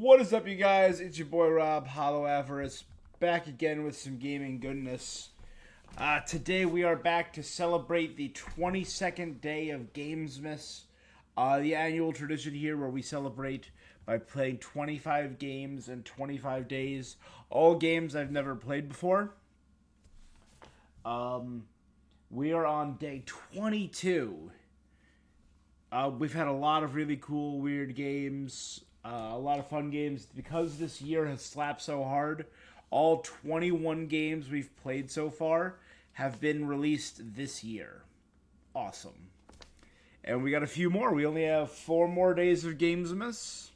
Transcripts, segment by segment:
What is up, you guys? It's your boy Rob, Hollow Avarice, back again with some gaming goodness. Today we are back to celebrate the 22nd day of Gamesmas, the annual tradition here where we celebrate by playing 25 games in 25 days. All games I've never played before. We are on day 22. We've had a lot of really cool, weird games. A lot of fun games. Because this year has slapped so hard, all 21 games we've played so far have been released this year. Awesome. And we got a few more. We only have 4 more days of Gamesmas.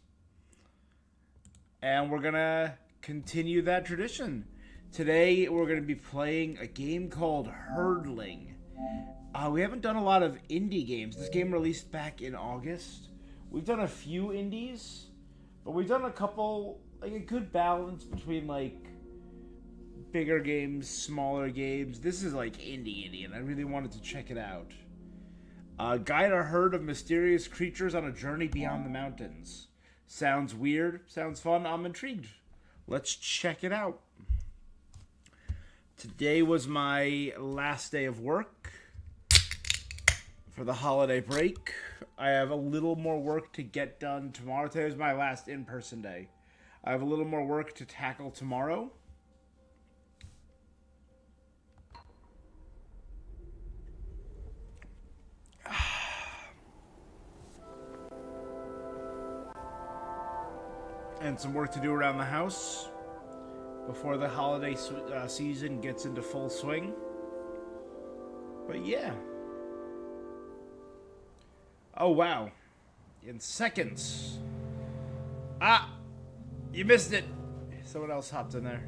And we're going to continue that tradition. Today, we're going to be playing a game called Herdling. We haven't done a lot of indie games. This game released back in August. We've done a few indies, but we've done a couple, like a good balance between like bigger games, smaller games. This is like indie, and I really wanted to check it out. Guide a herd of mysterious creatures on a journey beyond the mountains. Sounds weird, sounds fun, I'm intrigued. Let's check it out. Today was my last day of work for the holiday break. I have a little more work to get done tomorrow. Today is my last in-person day. I have a little more work to tackle tomorrow. And some work to do around the house before the holiday season gets into full swing. But yeah. Oh, wow. In seconds. Ah! You missed it! Someone else hopped in there.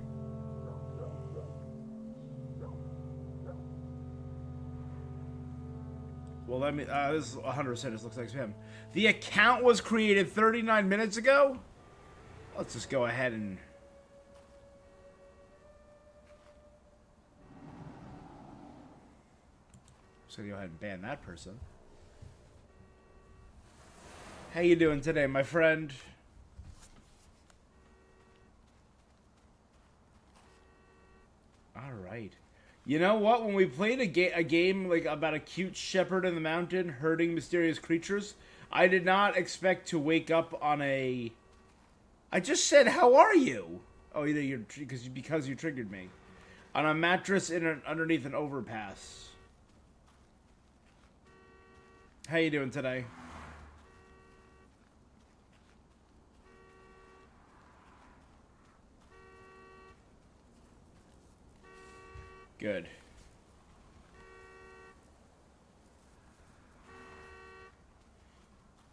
Well, let me... this is 100% this looks like him. The account was created 39 minutes ago? Let's just go ahead and... So go ahead and ban that person. How you doing today, my friend? All right. You know what? When we played a game like about a cute shepherd in the mountain herding mysterious creatures, I did not expect to wake up on a... I just said, "How are you?" Oh, either you're because you triggered me. On a mattress underneath an overpass. How you doing today? Good.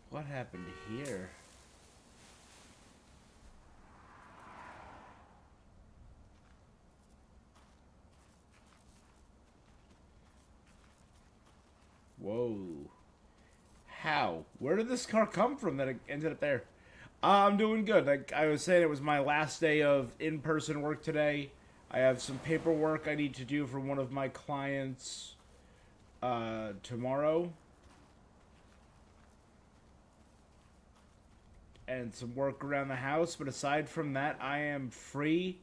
What happened here? Whoa. How? Where did this car come from that it ended up there? I'm doing good. Like I was saying, it was my last day of in-person work today. I have some paperwork I need to do for one of my clients tomorrow. And some work around the house. But aside from that, I am free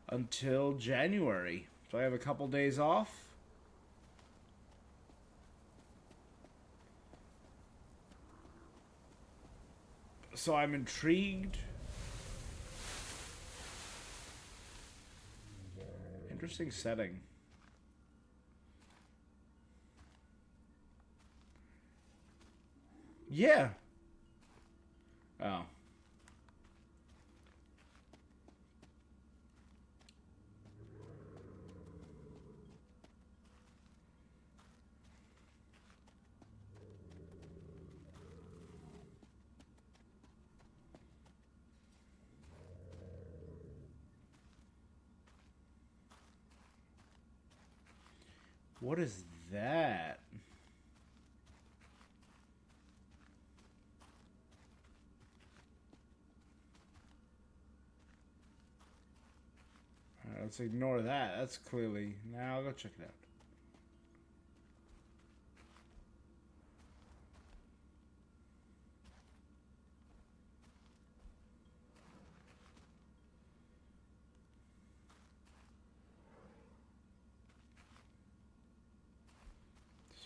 until January. So I have a couple days off. So I'm intrigued. Interesting setting. Yeah. Oh. What is that? Alright, let's ignore that. That's clearly... Now I'll go check it out.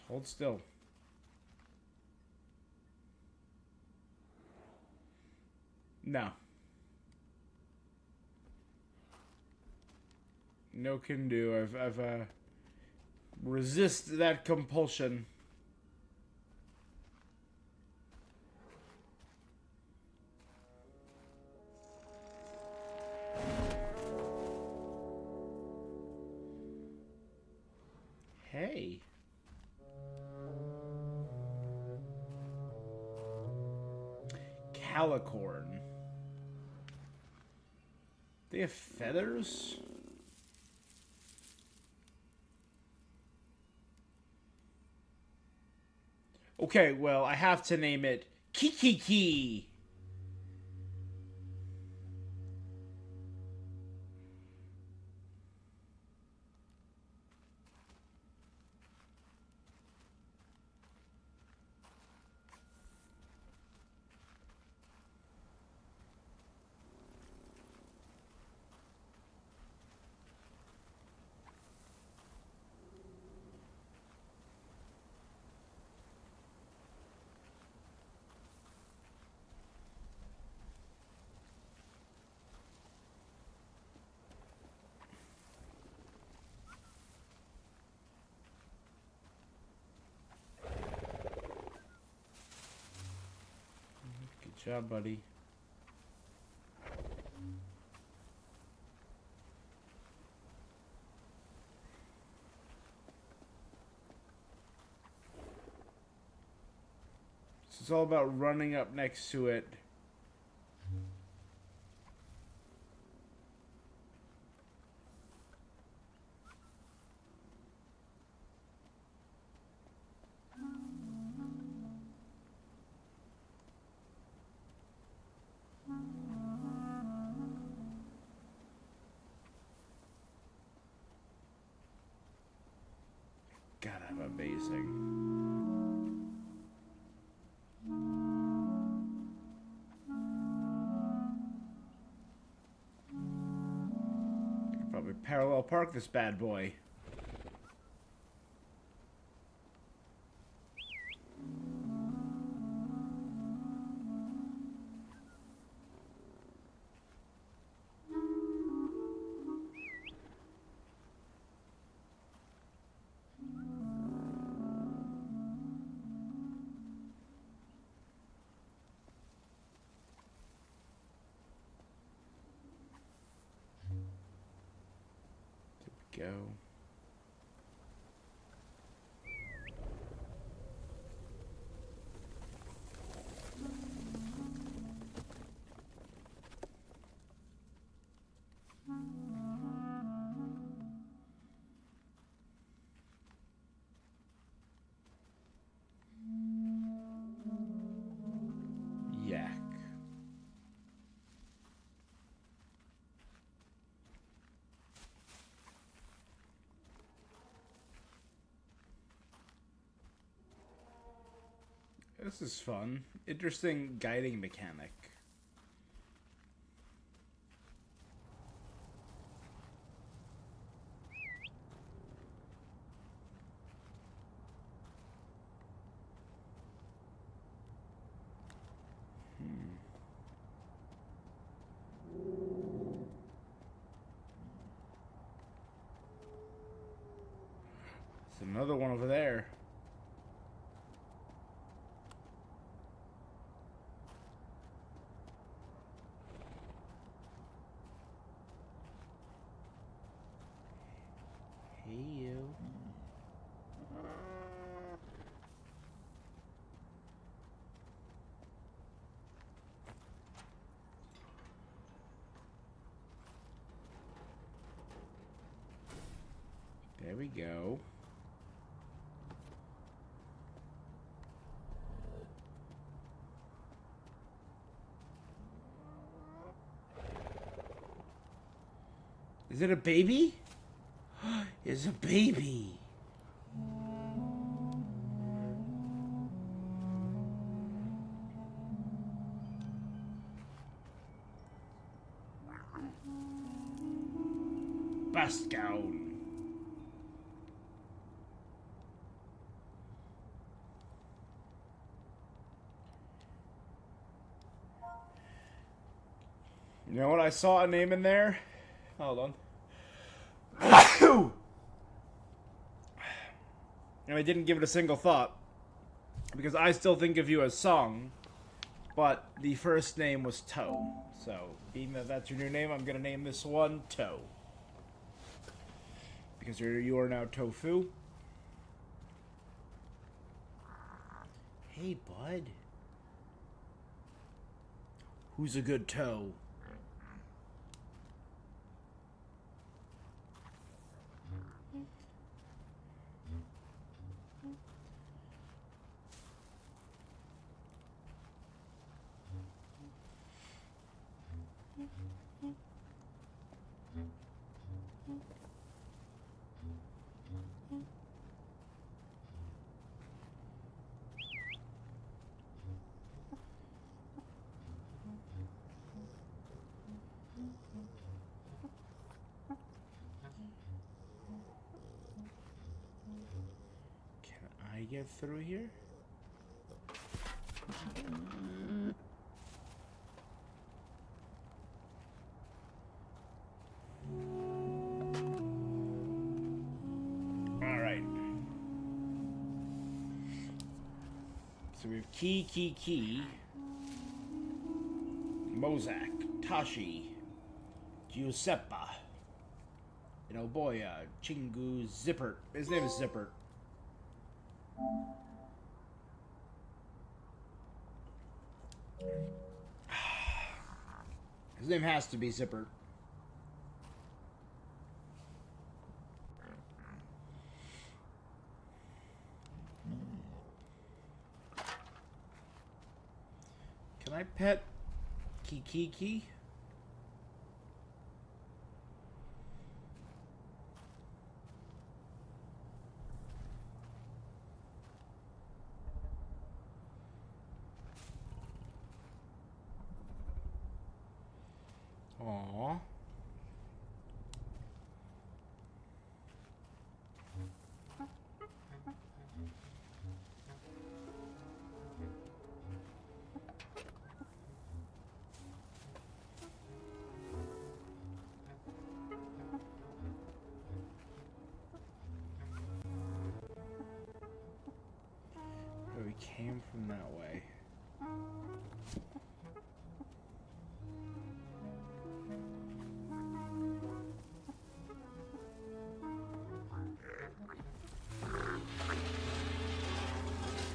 Hold still. No. No can do. I've resist that compulsion. Hey. Calicorn. They have feathers? Okay, well, I have to name it Kikiki. Good job, buddy. So it's all about running up next to it. God, I'm amazing. I could probably parallel park this bad boy. Go. Yak. This is fun. Interesting guiding mechanic. There's another one over there. Hey, you. There we go. Is it a baby? It's a baby. Bust gown. You know what? I saw a name in there. Hold on. And I didn't give it a single thought. Because I still think of you as Song. But the first name was Toe. So, being that that's your new name, I'm going to name this one Toe. Because you are now Tofu. Hey, bud. Who's a good toe? I get through here? Alright. So we have Key, Mozak, Tashi, Giuseppe, and oh boy, Chingu Zippert. His name is Zippert. His name has to be Zippert. Can I pet Kiki? Aww. Oh, we came from that way.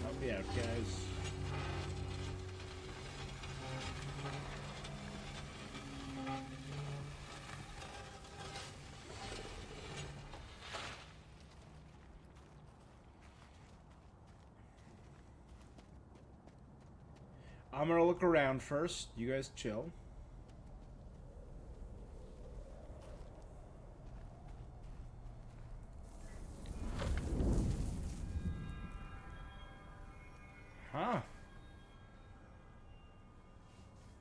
Help me out, guys. I'm gonna look around first. You guys chill. Huh.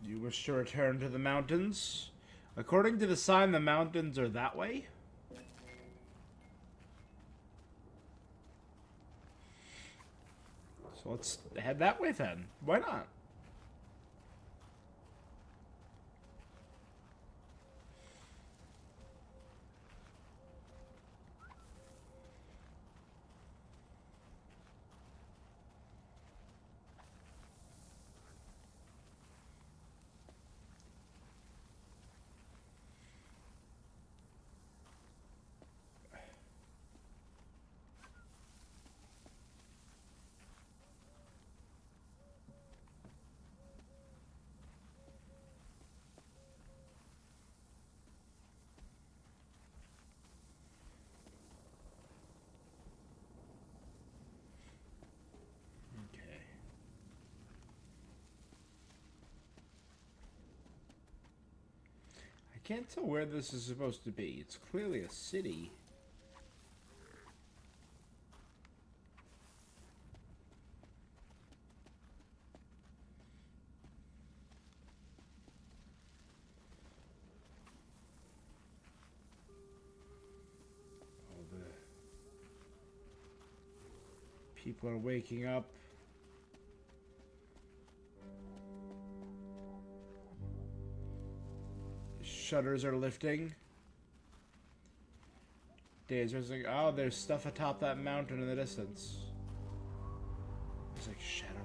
You wish to return to the mountains? According to the sign, the mountains are that way? So let's head that way then. Why not? I can't tell where this is supposed to be. It's clearly a city. All the people are waking up. shutters are lifting. Days are like, oh, there's stuff atop that mountain in the distance. There's like shadows.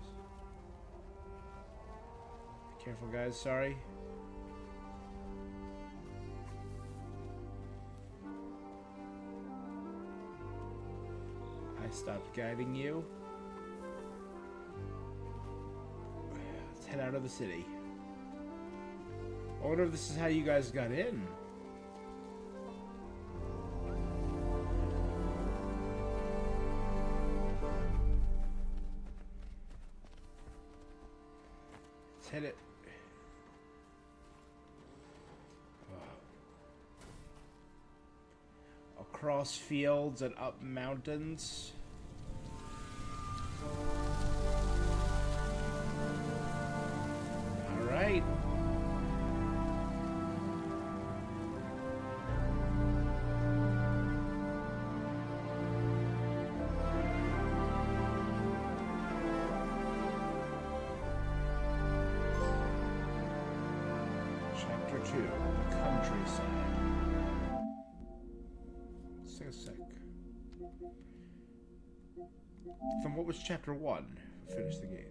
Careful, guys. Sorry. I stopped guiding you. Let's head out of the city. I wonder if this is how you guys got in. Let's hit it. Across fields and up mountains. All right. Chapter 2, the countryside. Let's take a sec. From what was chapter 1? Finish the game.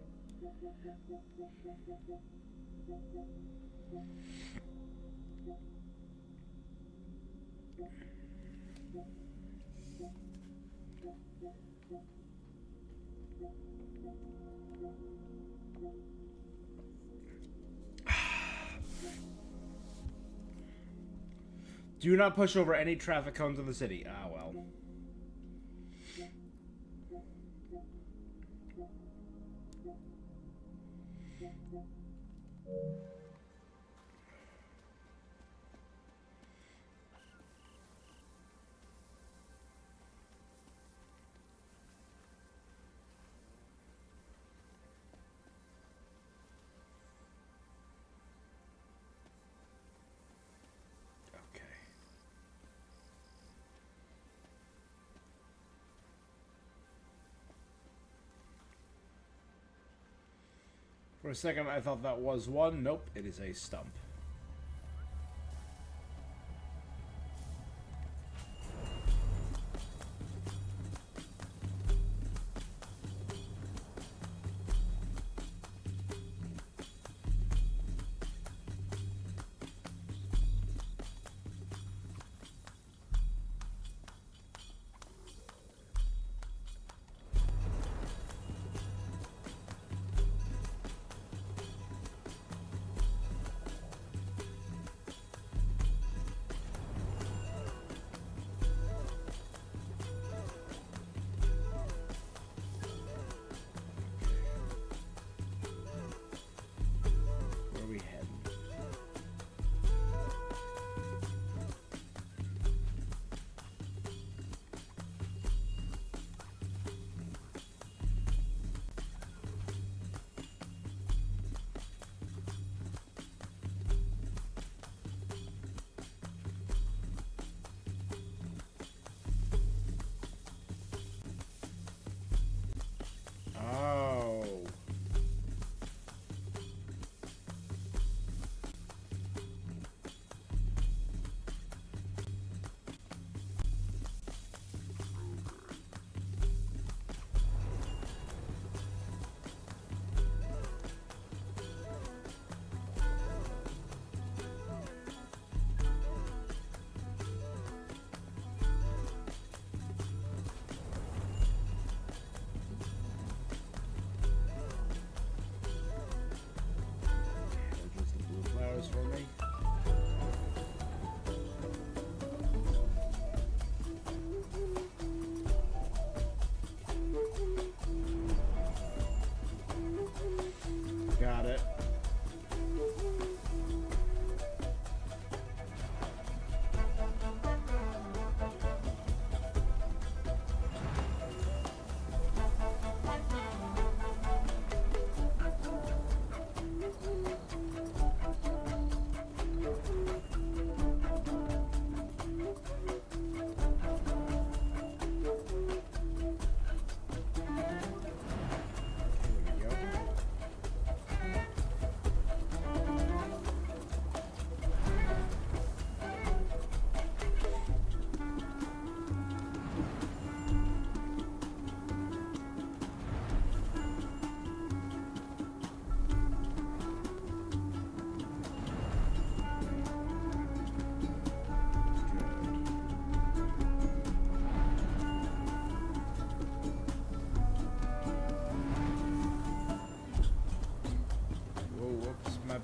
Do not push over any traffic cones in the city. Ah, well. For a second, I thought that was one. Nope, it is a stump.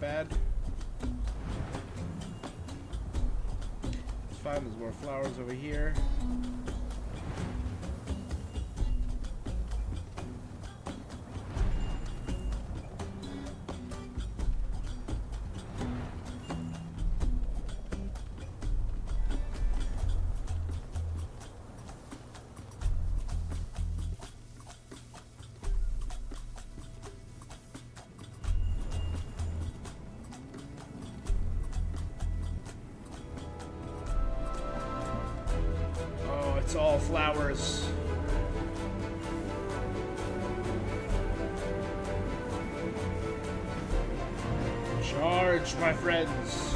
bad. It's fine, there's more flowers over here. It's all flowers. Charge, my friends.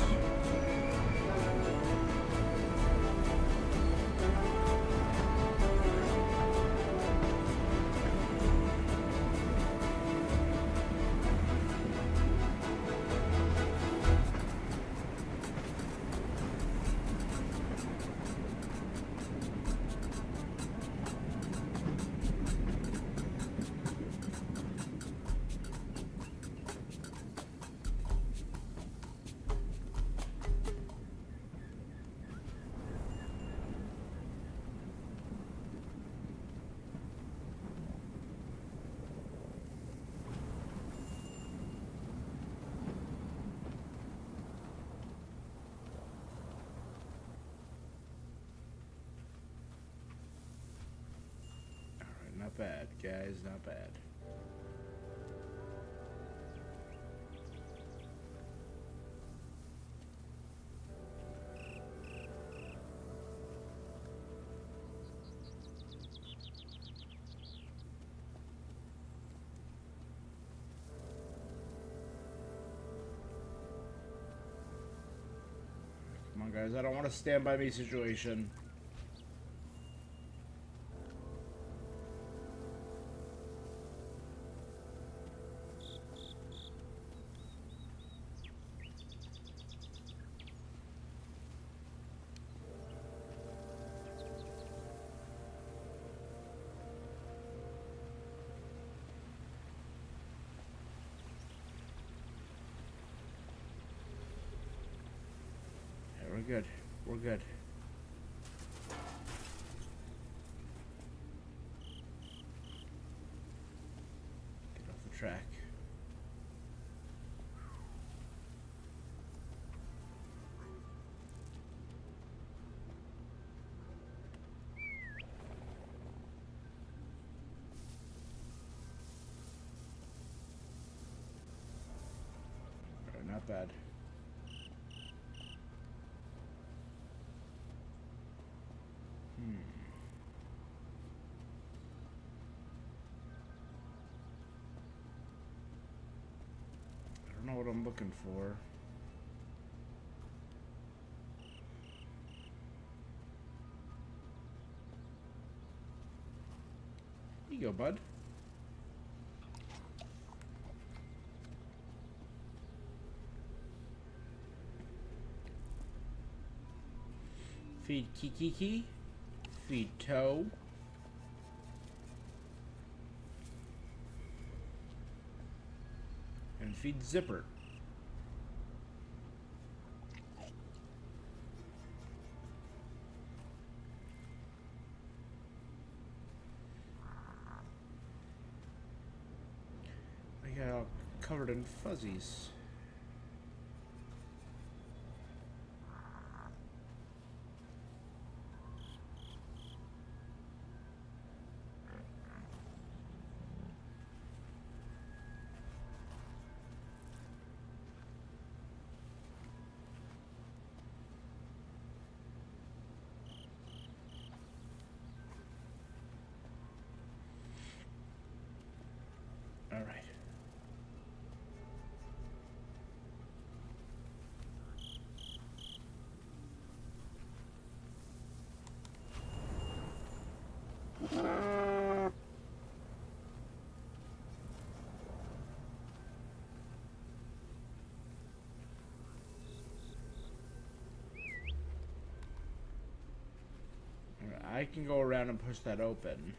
Not bad, guys, not bad. Come on, guys, I don't want a stand by me situation. We're good. We're good. Get off the track. All right, not bad. I don't know what I'm looking for. Here you go, bud. Feed Kiki. Feed Toe. And feed Zipper. I got all covered in fuzzies. All right. I can go around and push that open.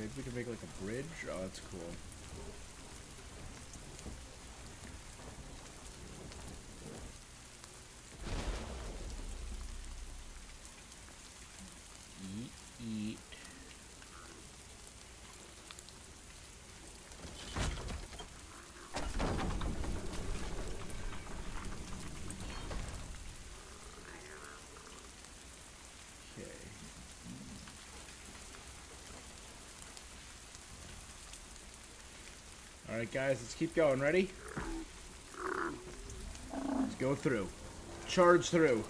maybe we can make like a bridge. Oh, that's cool. Eat. Alright guys, let's keep going. Ready? Let's go through. Charge through.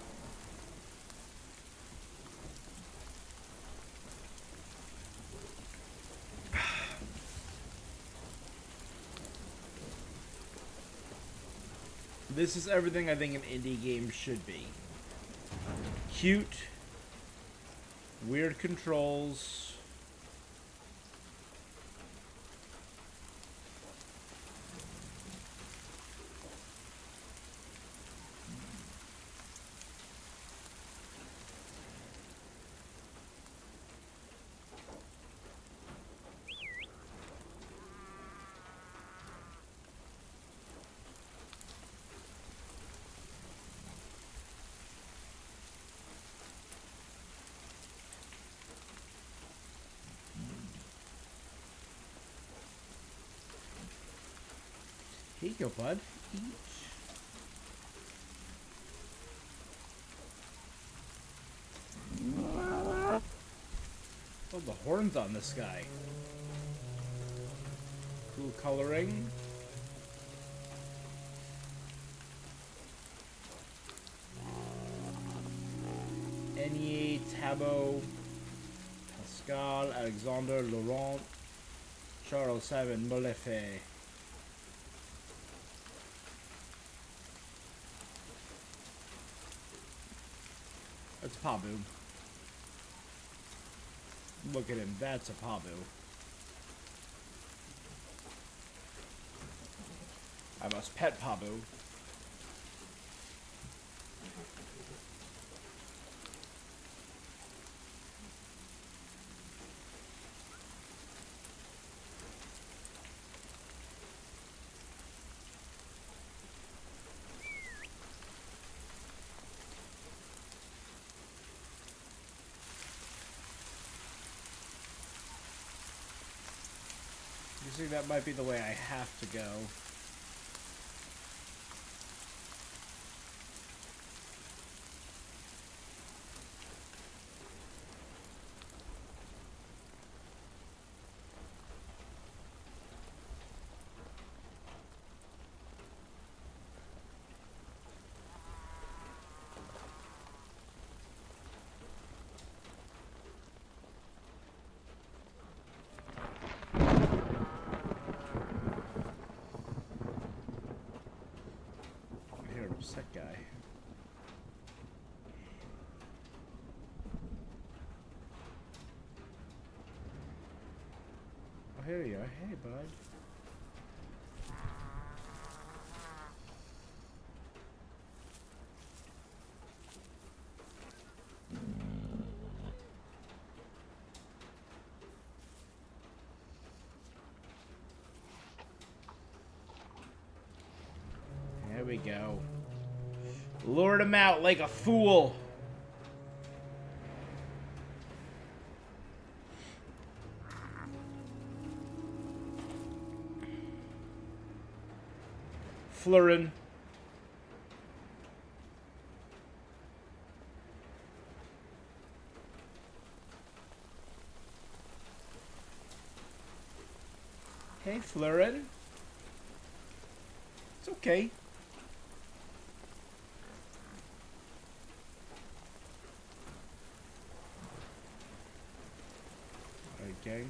This is everything I think an indie game should be. Cute. Weird controls. Here you go, bud. Eat. Oh, the horns on this guy. Cool coloring. Enier, Tabot, Pascal, Alexander, Laurent, Charles Simon, Molefe. That's Pabu. Look at him, that's a Pabu. I must pet Pabu. You see, that might be the way I have to go. That guy. Oh, here you are. Hey, bud. There we go. Lured him out like a fool. Florin. Hey, Florin. It's okay. Okay.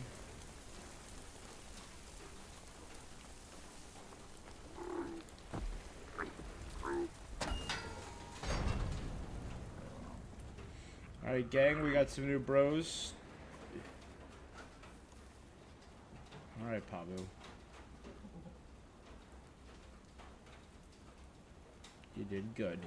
Alright, gang, we got some new bros. Alright, Pabu. You did good.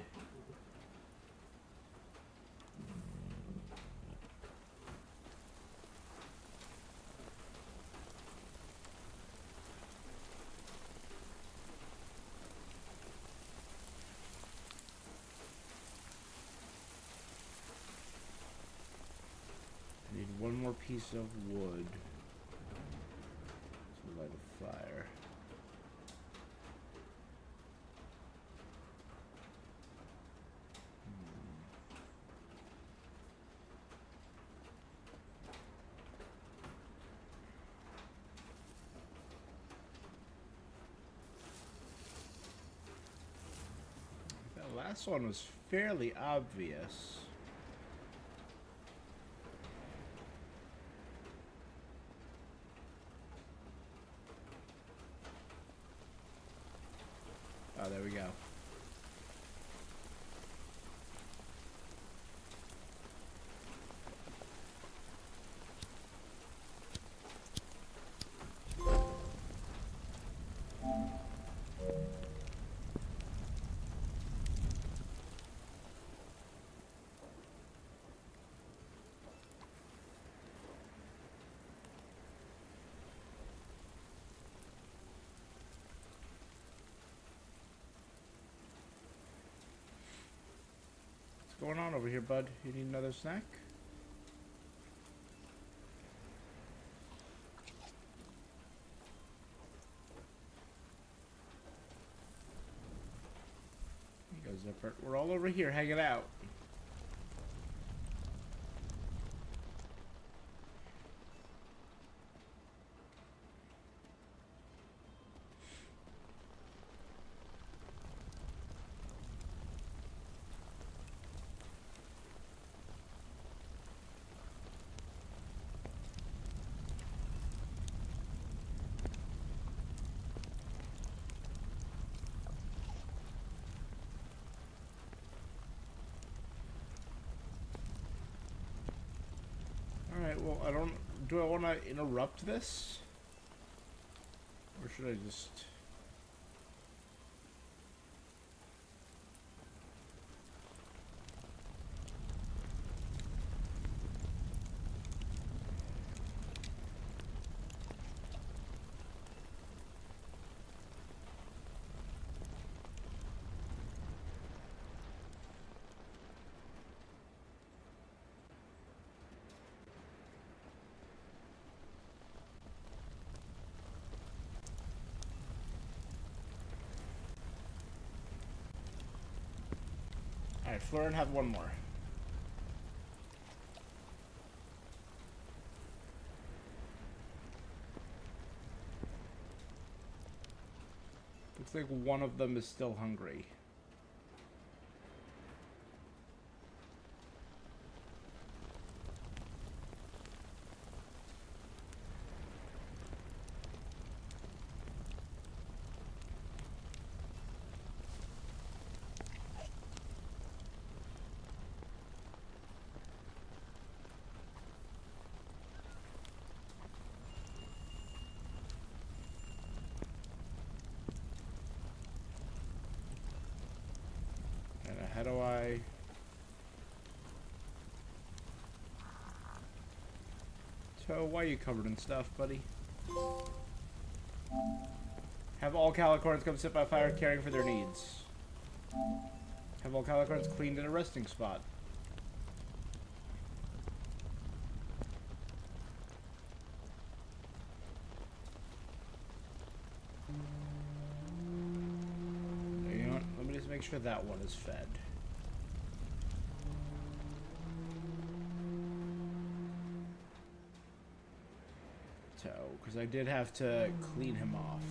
piece of wood to light a fire. That last one was fairly obvious. Oh, there we go. What's going on over here, bud? You need another snack? There you go, Zipper. We're all over here hanging out. Alright, well, do I want to interrupt this? Or should I just... Alright, Florin, have one more. Looks like one of them is still hungry. How do I... So, why are you covered in stuff, buddy? Have all calicorns come sit by fire caring for their needs. Have all calicorns cleaned in a resting spot. You know what? Let me just make sure that one is fed. Because I did have to clean him off.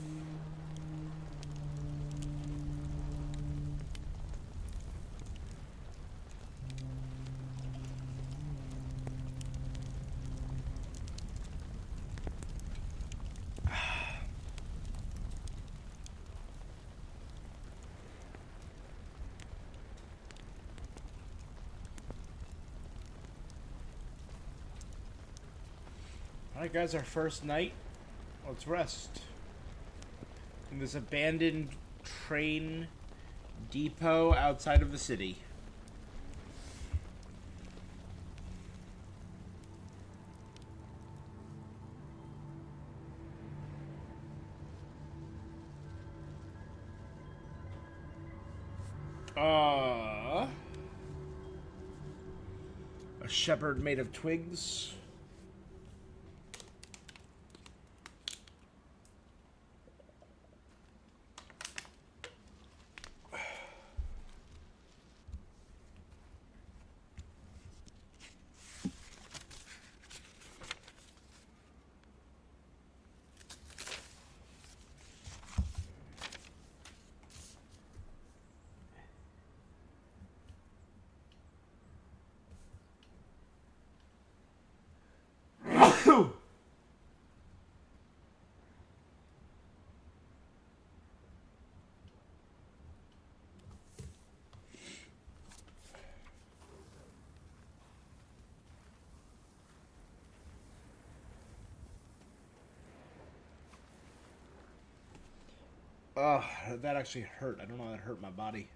Alright guys, our first night. Let's rest. In this abandoned train depot outside of the city. A shepherd made of twigs. Oh, that actually hurt. I don't know how that hurt my body.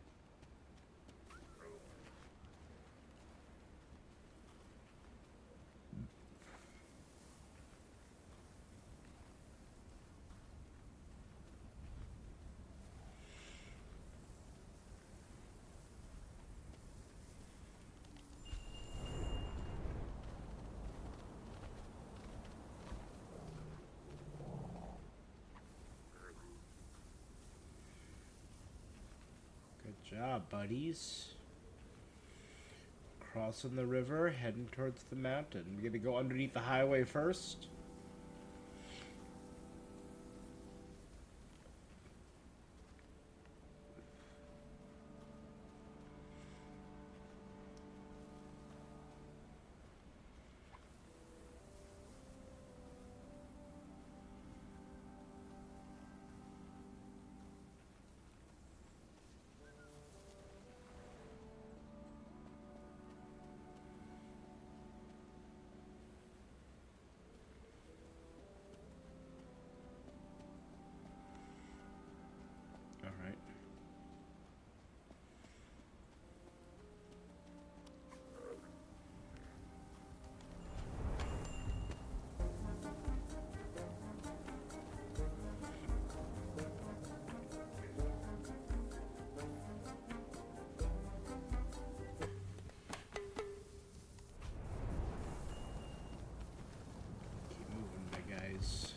Good job, buddies. Crossing the river, heading towards the mountain. We're gonna go underneath the highway first. Alright. Keep moving, my guys.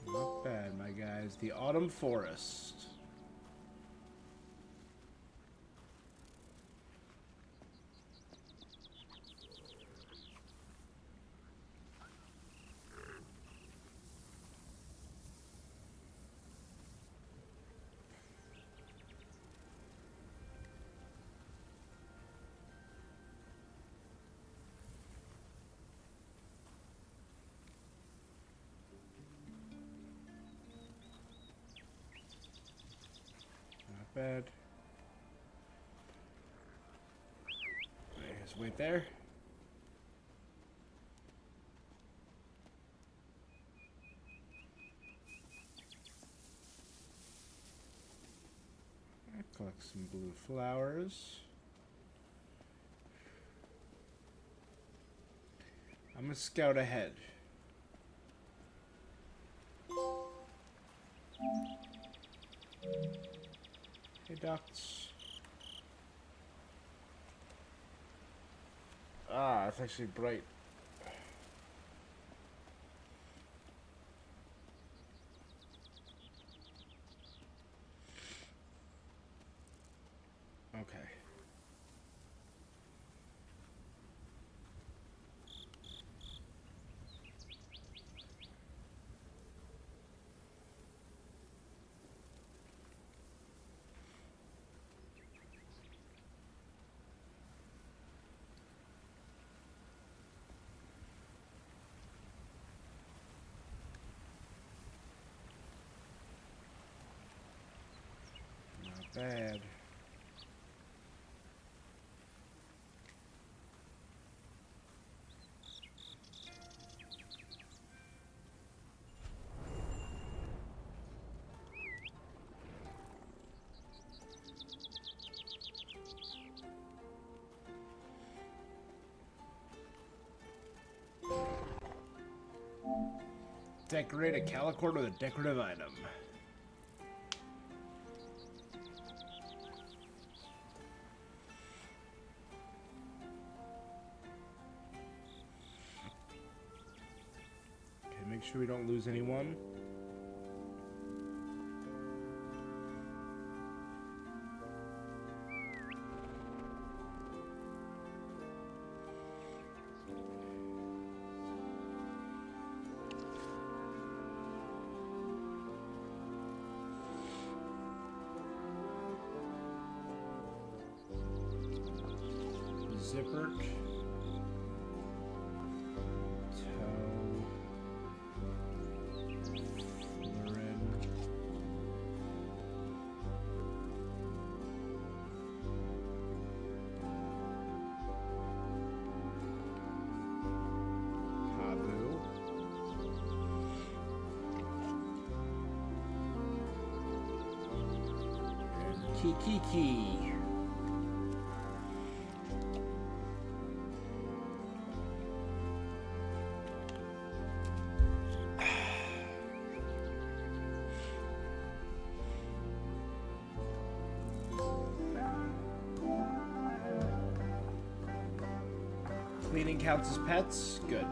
Not bad, my guys. The Autumn Forest. Not bad. Just wait there. Collect some blue flowers. I'm gonna scout ahead. Hey, ducks. Ah, it's actually bright. Okay. Not bad. Decorate a calicord with a decorative item. make sure we don't lose anyone. Zipper. Kiki. Cleaning counts as pets? Good.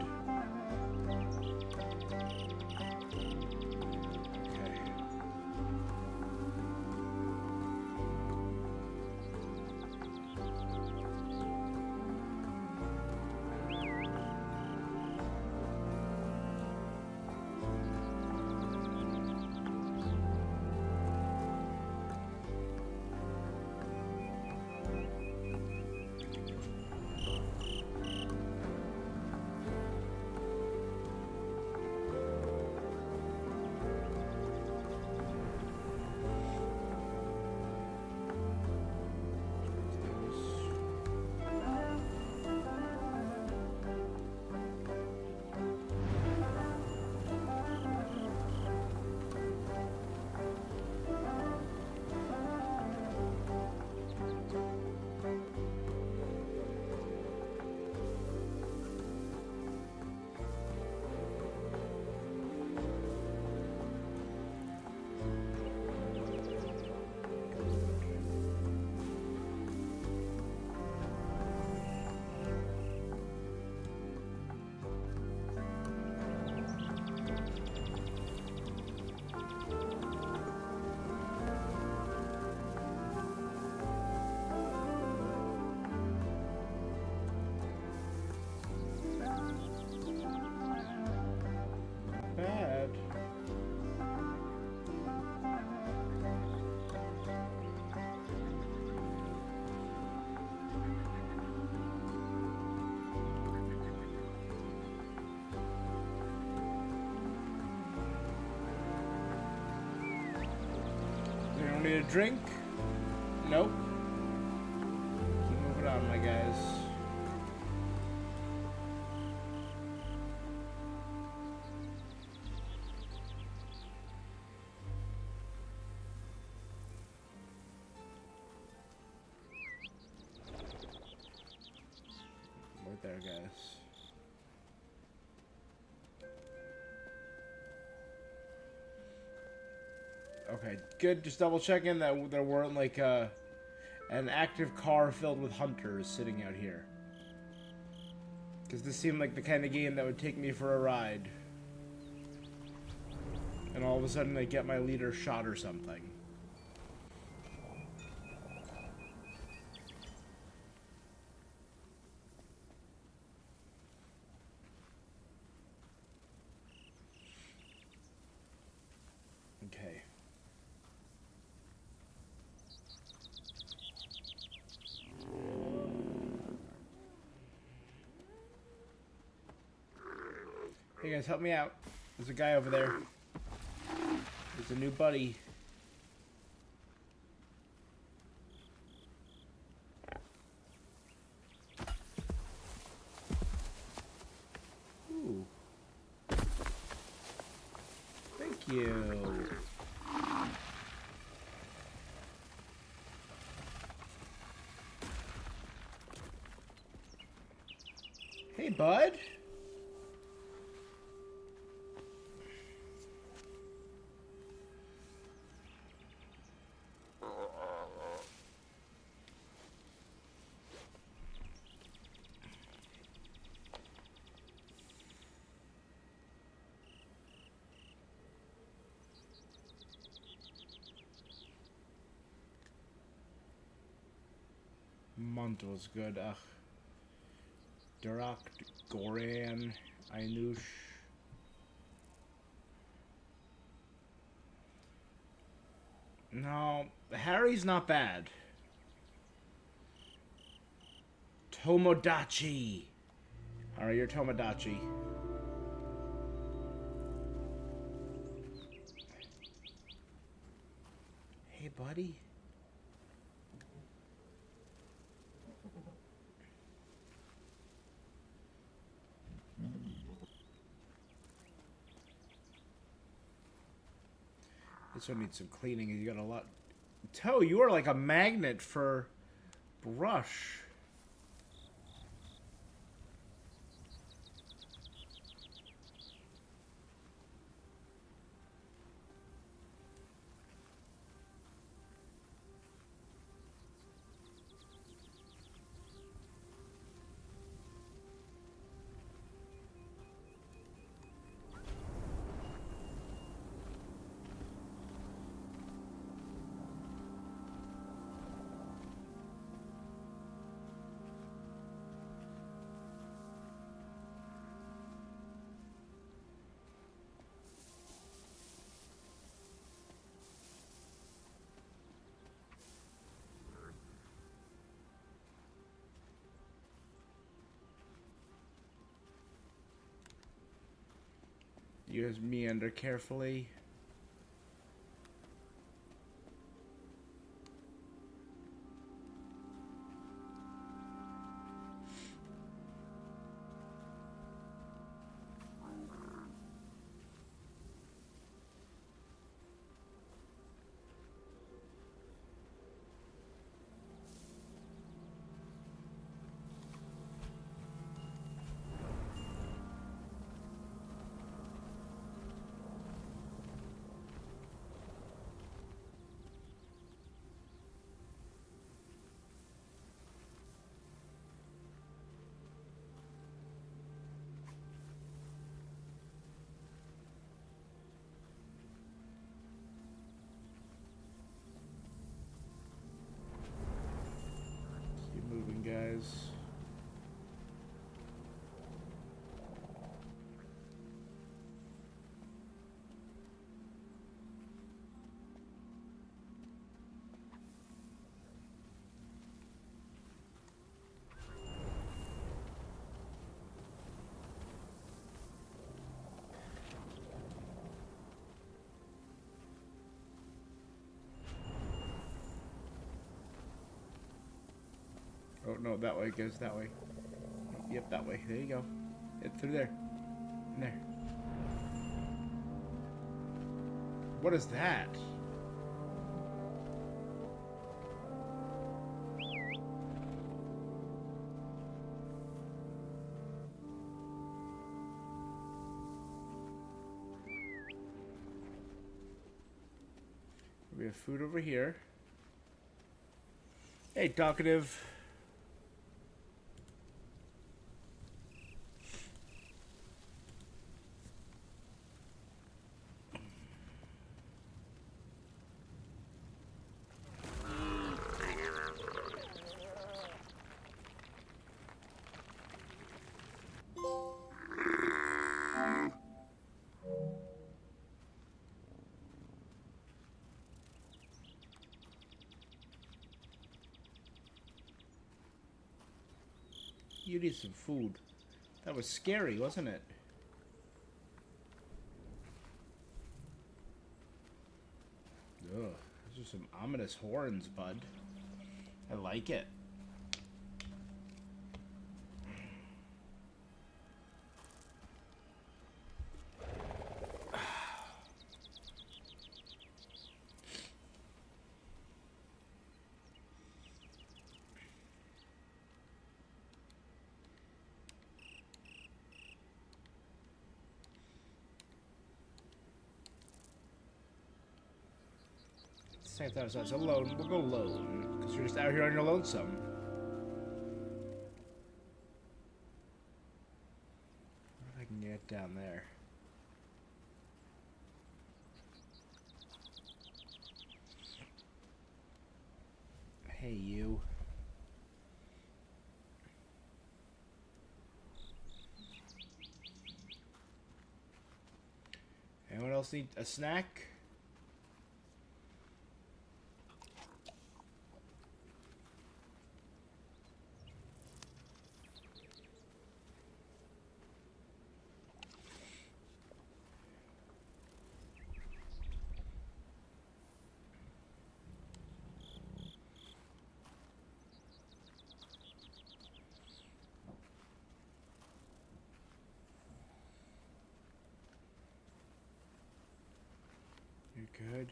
Need a drink? Nope. Keep moving on, my guys. Right there, guys. Okay, good. Just double checking that there weren't like an active car filled with hunters sitting out here. Because this seemed like the kind of game that would take me for a ride. And all of a sudden I get my leader shot or something. Okay. Hey guys, help me out. There's a guy over there. There's a new buddy. Ooh. Thank you. Hey, bud. Month was good. Ugh. Durak, Goran, Ainush. No, Harry's not bad. Tomodachi. Alright, you're Tomodachi. Hey, buddy. This one needs some cleaning. You got a lot. Toe, you are like a magnet for brush. You guys meander carefully. Guys. Oh no, that way goes that way. Yep, that way. There you go. It's through there. In there. What is that? We have food over here. Hey, talkative. You need some food. That was scary, wasn't it? Ugh, those are some ominous horns, bud. I like it. Say if that was alone, we'll go lone. Because you're just out here on your lonesome. What if I can get down there? Hey, you. else need a snack? You're good.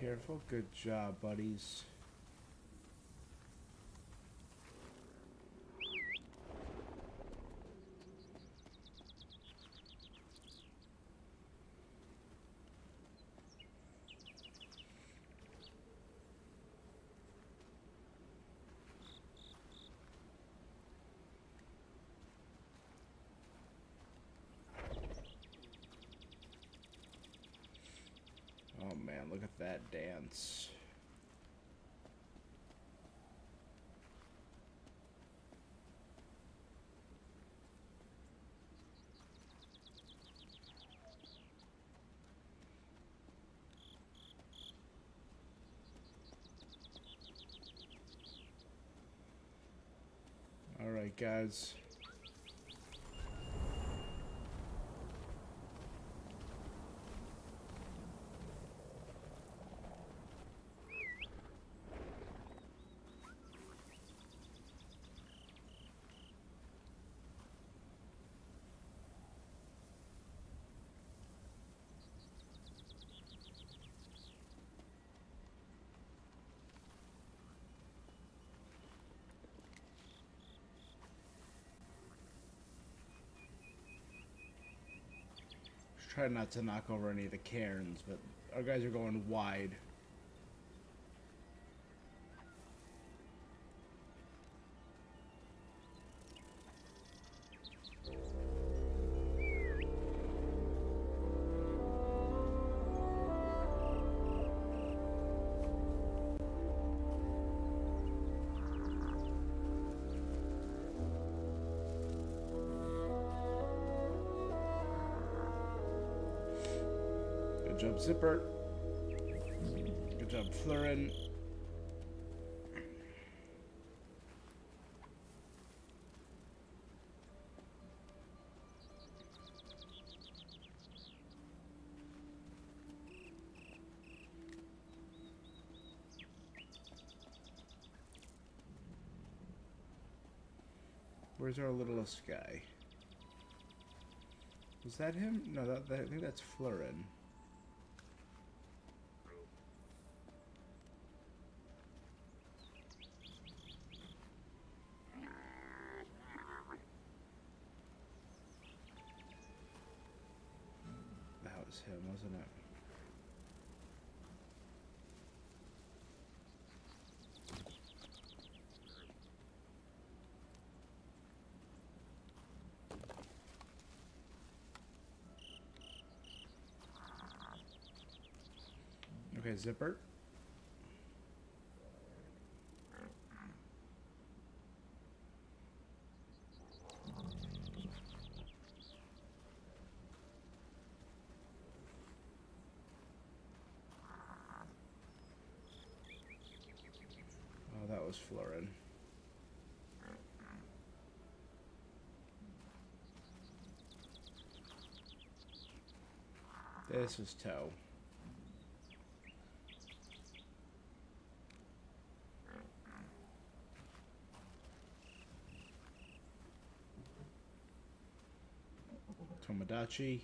Careful. Good job, buddies. Oh man, look at that dance. All right, guys. Try not to knock over any of the cairns, but our guys are going wide. Good job, Zipper. Good job, Florin. Where's our littlest guy? Was that him? No, I think that's Florin. That was him, wasn't it? Okay, Zipper. was Florin. This was Toe. Tomodachi.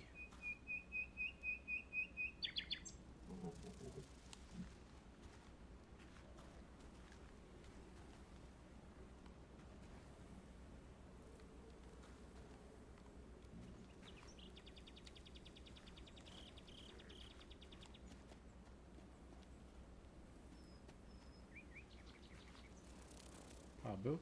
Abu.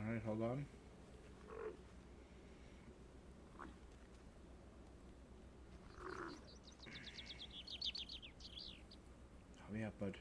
Alright, hold on. Hurry up, bud.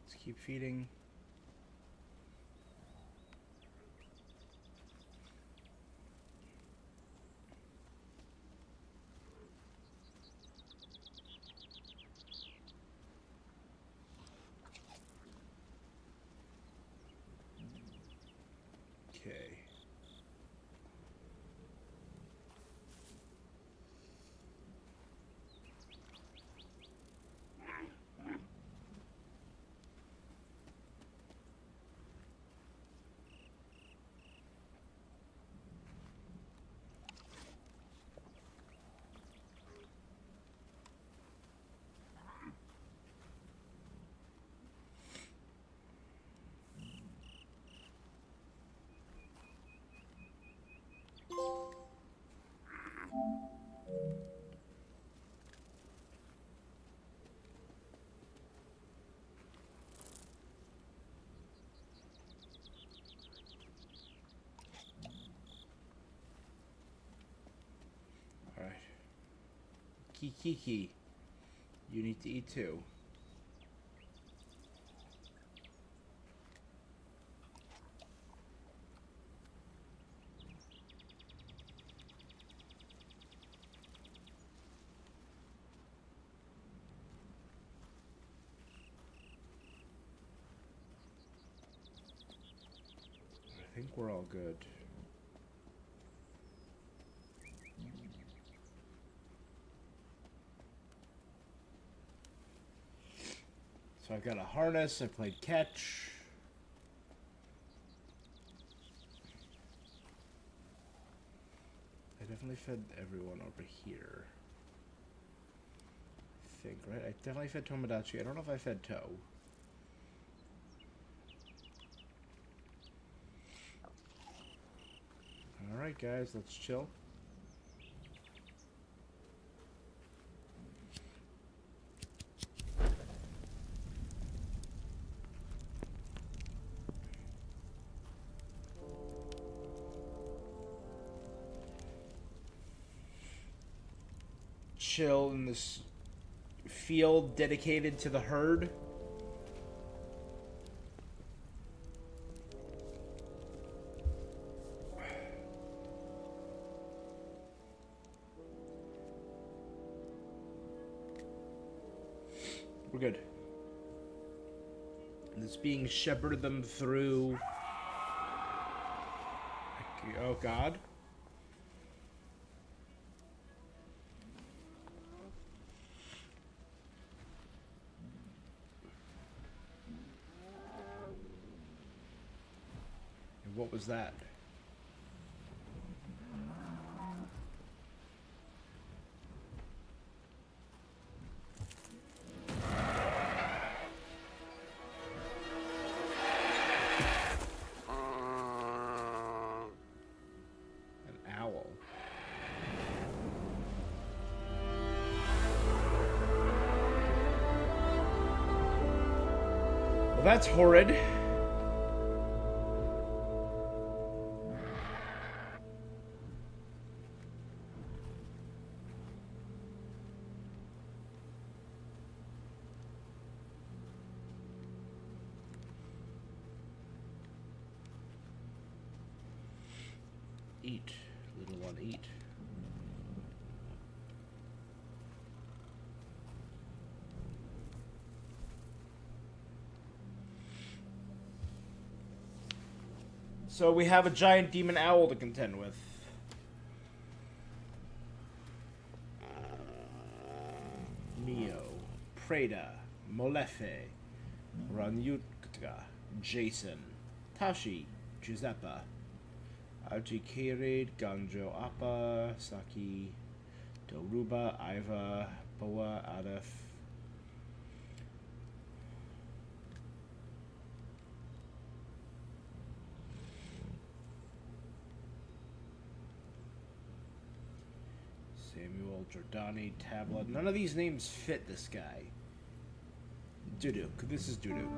Let's keep feeding. Okay. Alright. Kiki. You need to eat too. I think we're all good. So I got a harness, I played catch. I definitely fed everyone over here. I think, right? I definitely fed Tomodachi. I don't know if I fed Toe. Alright guys, let's chill. Chill in this field dedicated to the herd. We're good. And it's being shepherded them through. Oh God. What was that? An owl. Well, that's horrid. Eat, little one, eat. So we have a giant demon owl to contend with. Mio, Preda, Molefe, Ranyutka, Jason, Tashi, Giuseppe, Ajikarid, Ganjo Appa, Saki, Doruba, Iva, Boa, Adef. Samuel, Giordani, Tablet. None of these names fit this guy. Duduk. This is Duduk.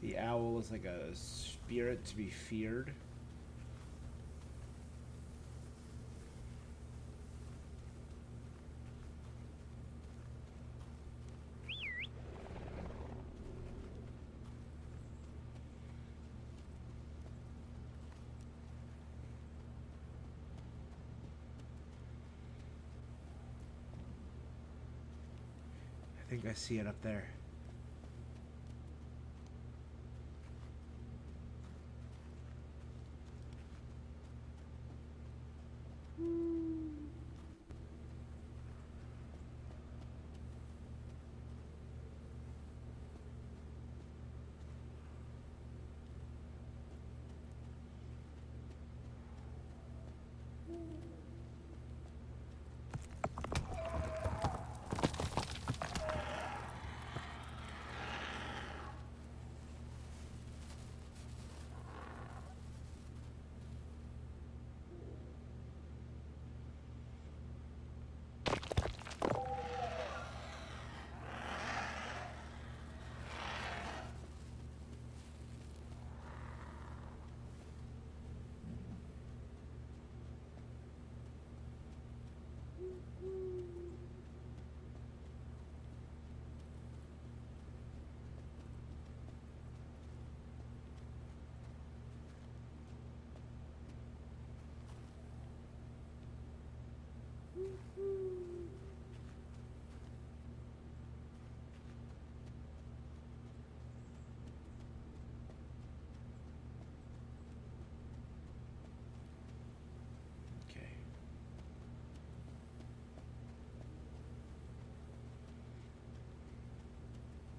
The owl is like a spirit to be feared. I think I see it up there.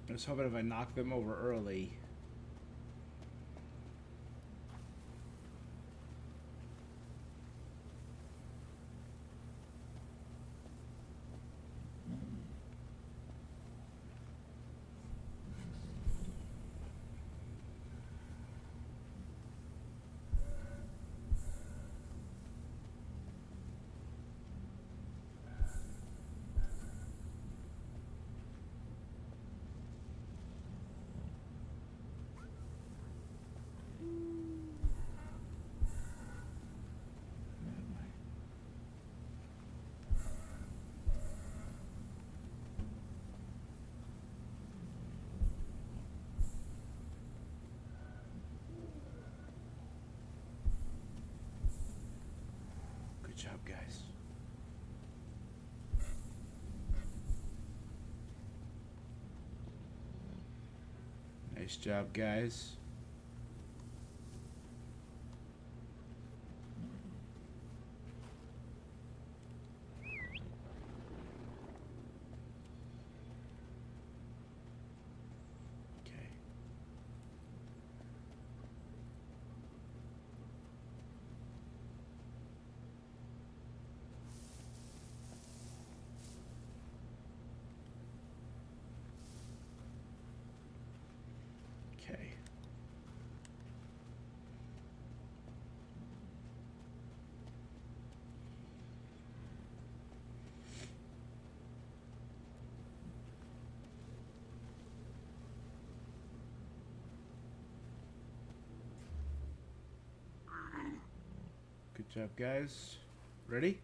I was hoping if I knock them over early. Good job, guys. Nice job, guys. Okay. Good job, guys. Ready?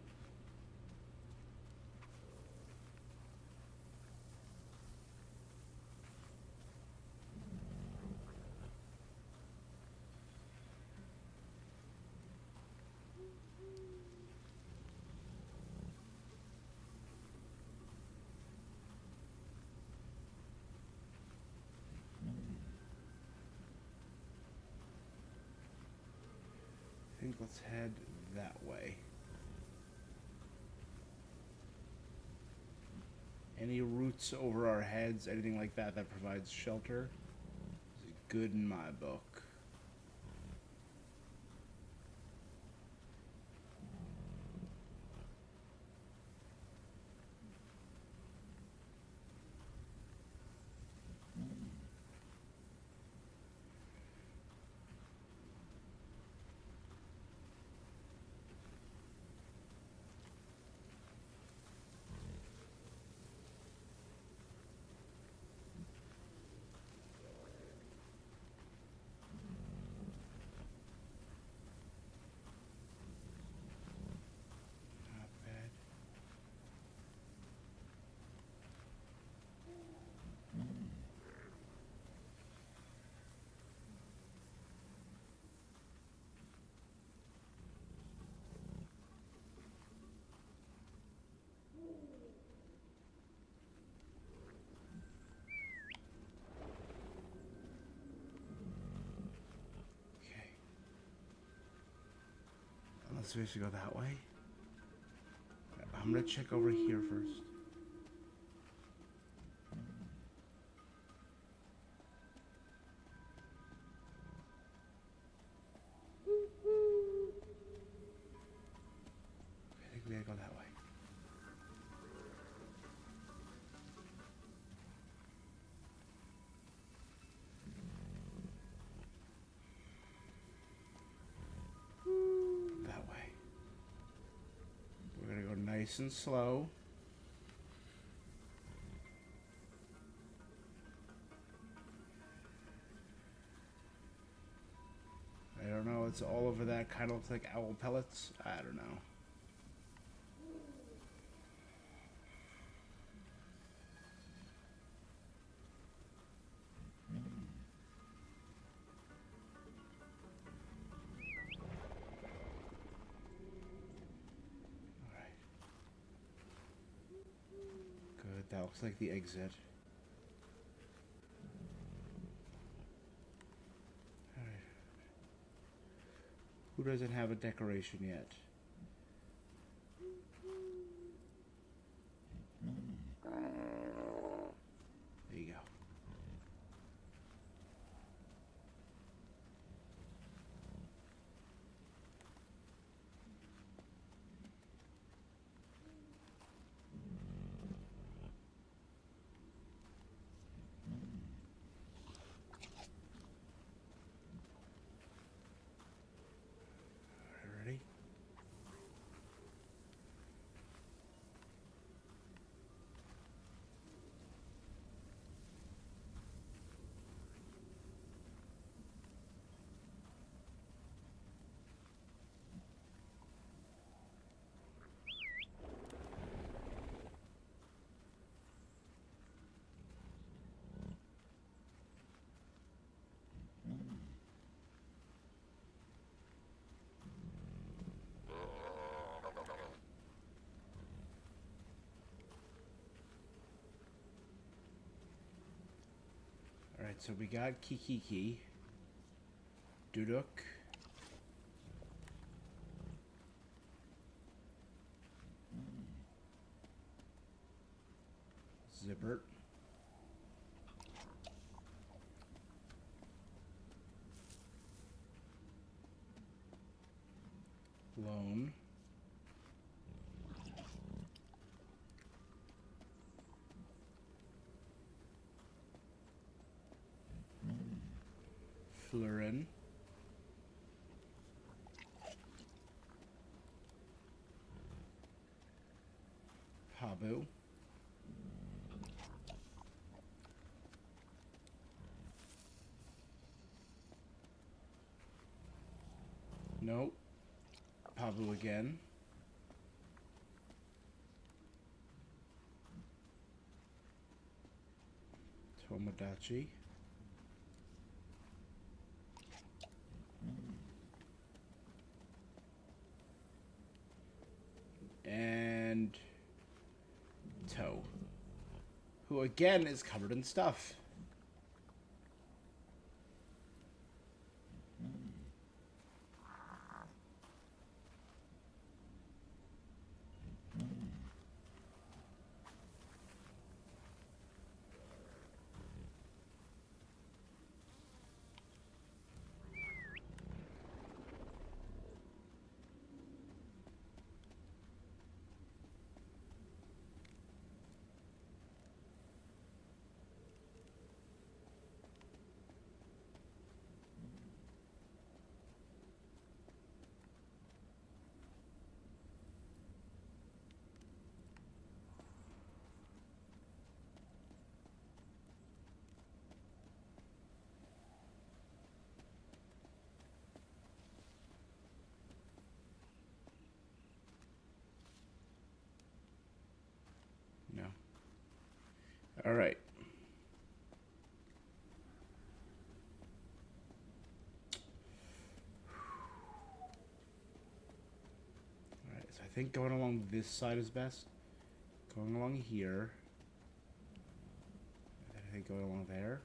I think let's head that way. Any roots over our heads, anything like that that provides shelter is good in my book. Not bad. Okay. Unless we should go that way. I'm gonna check over here first. I think we gotta go that way. That way. We're gonna go nice and slow. I don't know, it's all over that. Kind of looks like owl pellets. I don't know. Alright. Good, that looks like the exit. Alright. Who doesn't have a decoration yet? There you go. Alright, ready? Alright, so we got Kikiki. Duduk. Zippert. Lone. Florin. Habu. Nope. Pabu again. Tomodachi. And Toe, who again is covered in stuff. No. All right. All right. So I think going along this side is best. Going along here. I think going along there.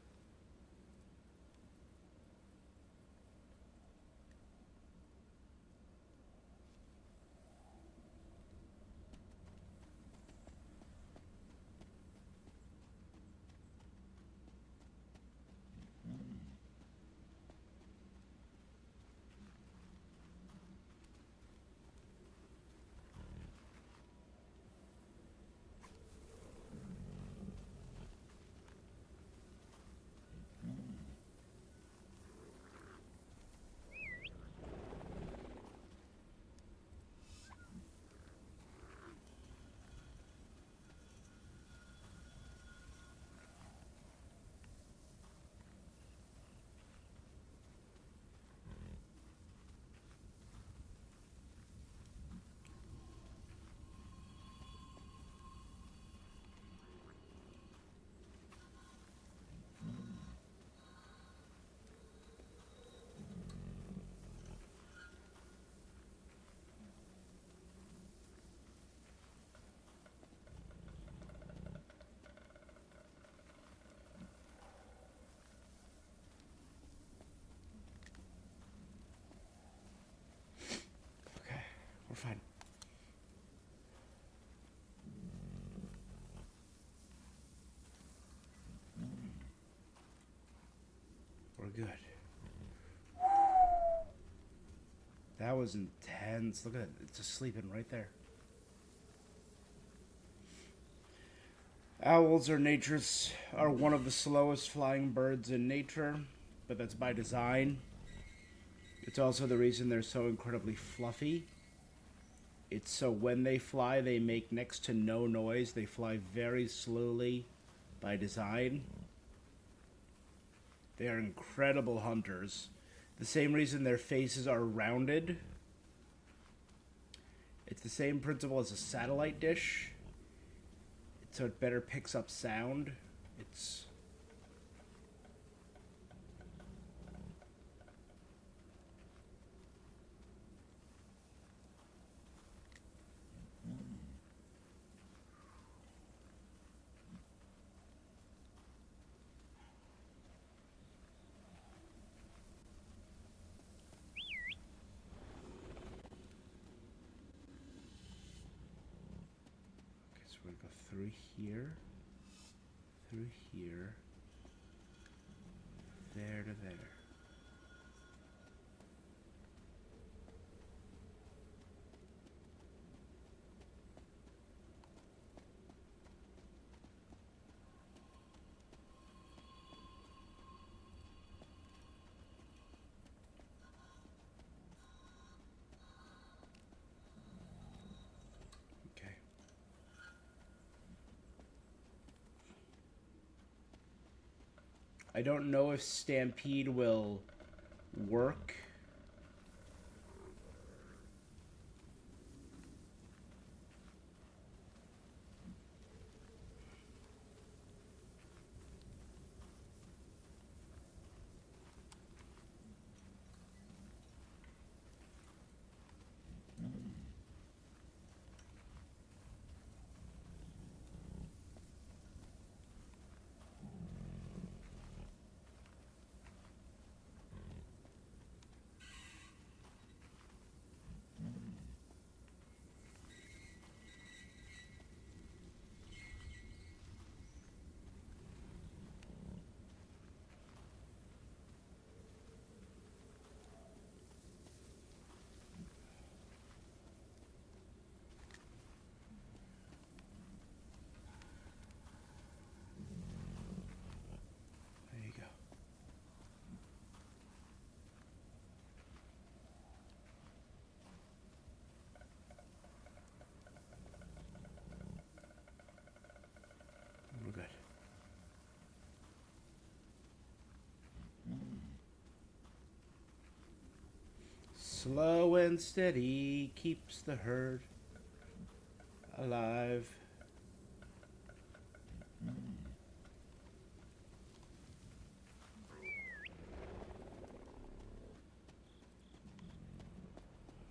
We're fine. We're good. That was intense. Look at it. It's just sleeping right there. Owls are one of the slowest flying birds in nature, but that's by design. It's also the reason they're so incredibly fluffy. It's so when they fly, they make next to no noise. They fly very slowly by design. They are incredible hunters. The same reason their faces are rounded. It's the same principle as a satellite dish. So it better picks up sound. It's... through here, through here, there to there. I don't know if Stampede will work. Slow and steady keeps the herd alive. All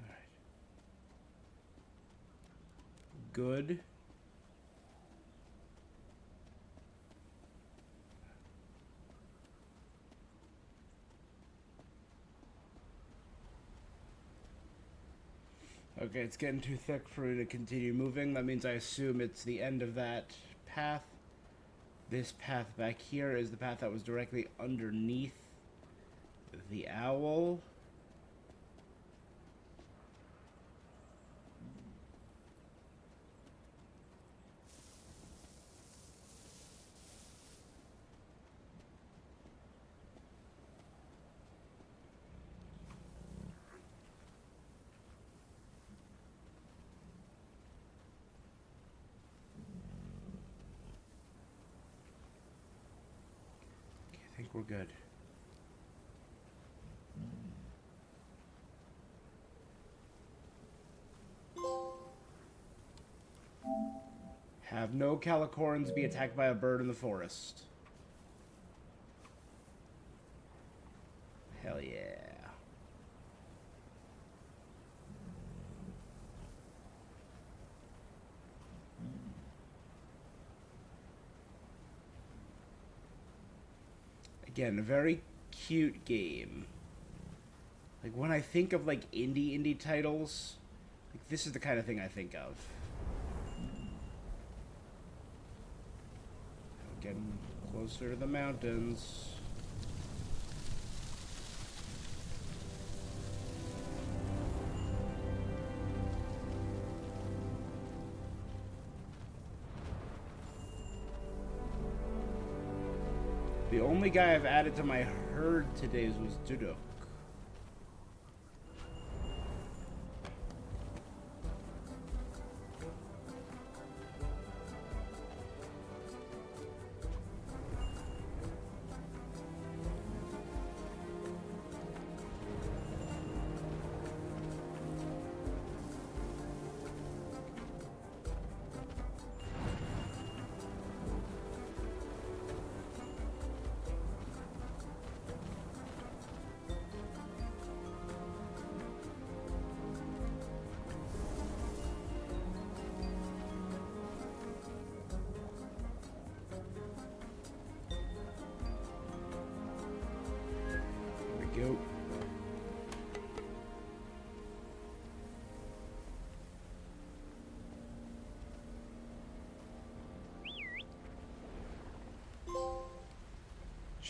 right. Good. Okay, it's getting too thick for me to continue moving. That means I assume it's the end of that path. This path back here is the path that was directly underneath the owl. I think we're good. Have no calicorns be attacked by a bird in the forest. Hell yeah. Again, a very cute game. Like, when I think of, like, indie titles, like, this is the kind of thing I think of. Getting closer to the mountains. The only guy I've added to my herd today was Dudok.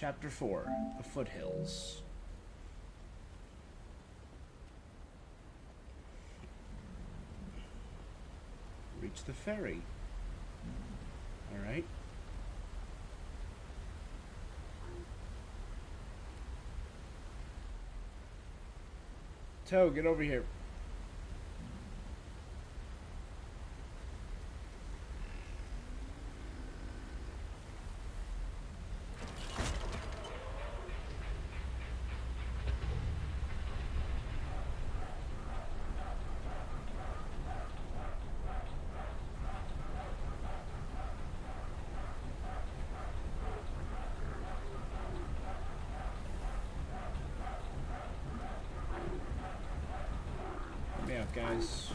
Chapter 4, The Foothills. Reach the ferry. Alright. Toe, get over here. Yeah, guys.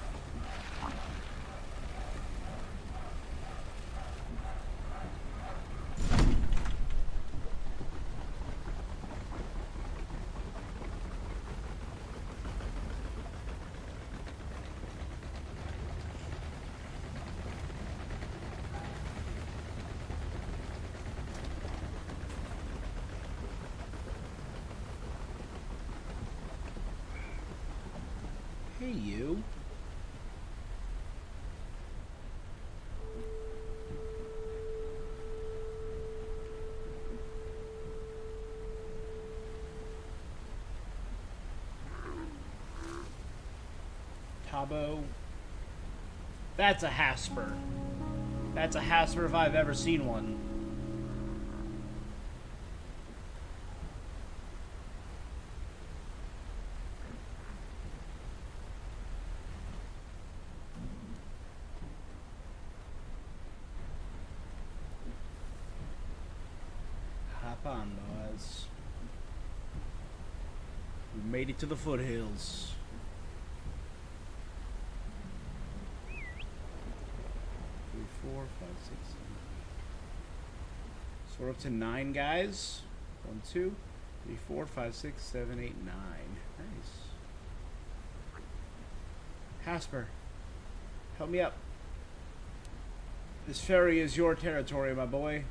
Hey, you. Tabo. That's a Hasper. That's a Hasper if I've ever seen one. Hop on, boys. We made it to the foothills. Four, five, six, seven. So we're up to 9 guys. 1, 2, 3, 4, 5, 6, 7, 8, 9. Nice. Hasper, help me up. This ferry is your territory, my boy.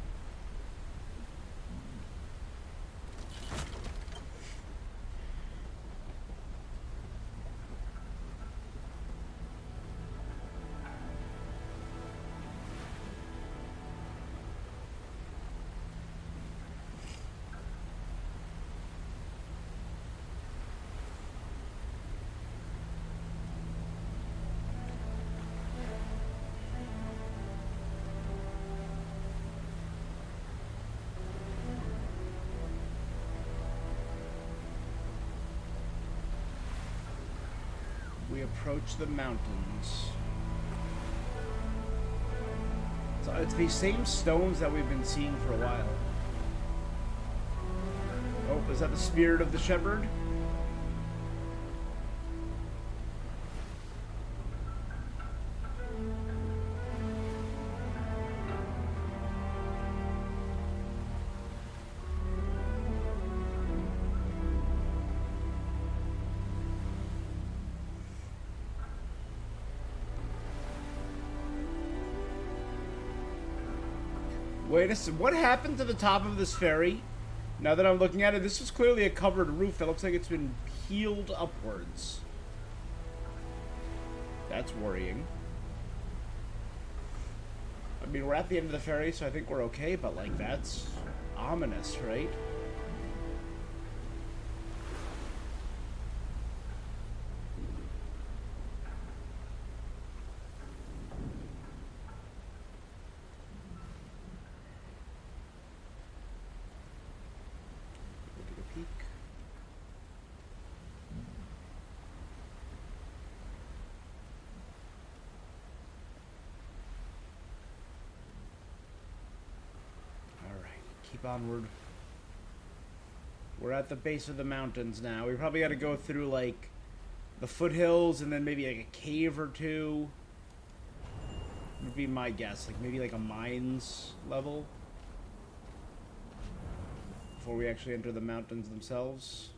We approach the mountains. So it's these same stones that we've been seeing for a while. Oh, is that the spirit of the shepherd? Wait a second, what happened to the top of this ferry? Now that I'm looking at it, this is clearly a covered roof that looks like it's been peeled upwards. That's worrying. I mean, we're at the end of the ferry, so I think we're okay, but, like, that's ominous, right? Keep onward. We're at the base of the mountains now. We probably got to go through, like, the foothills and then maybe, like, a cave or two. Would be my guess. Like, maybe, like, a mines level. Before we actually enter the mountains themselves.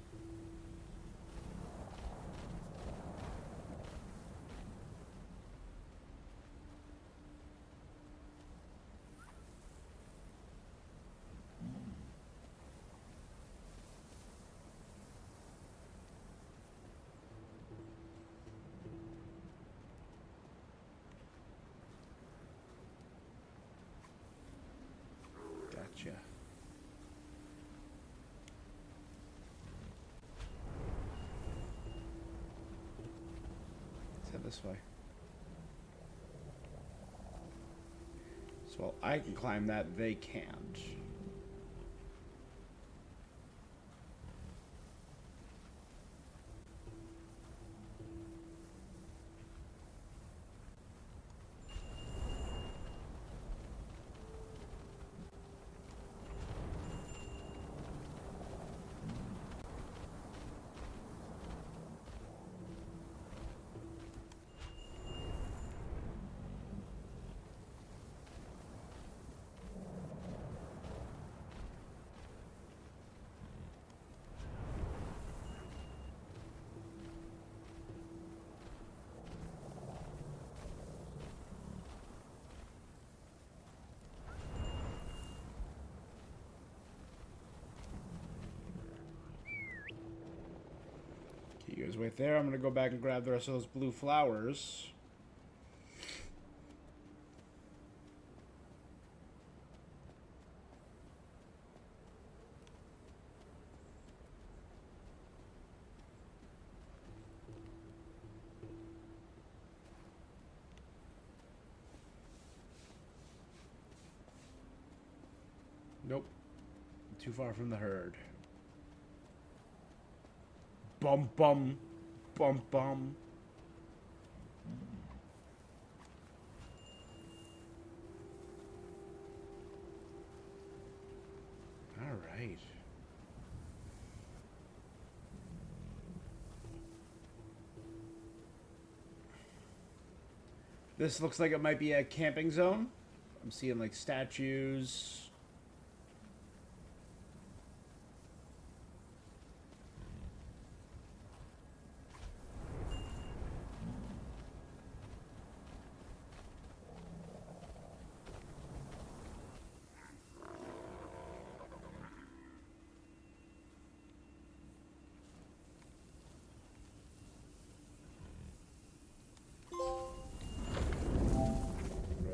this way. So while I can climb that, they can't. You guys wait there. I'm going to go back and grab the rest of those blue flowers. Nope. Too far from the herd. Bum bum. Bum bum. Alright. This looks like it might be a camping zone. I'm seeing like statues.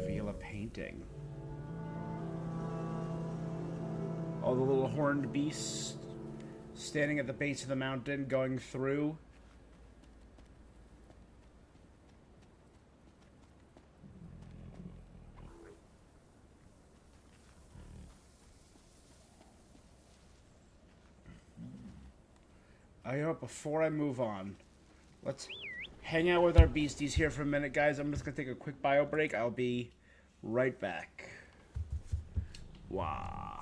Reveal a painting. All the little horned beasts standing at the base of the mountain, going through. You know what, before I move on, let's hang out with our beasties here for a minute, guys. I'm just going to take a quick bio break. I'll be right back. Wow.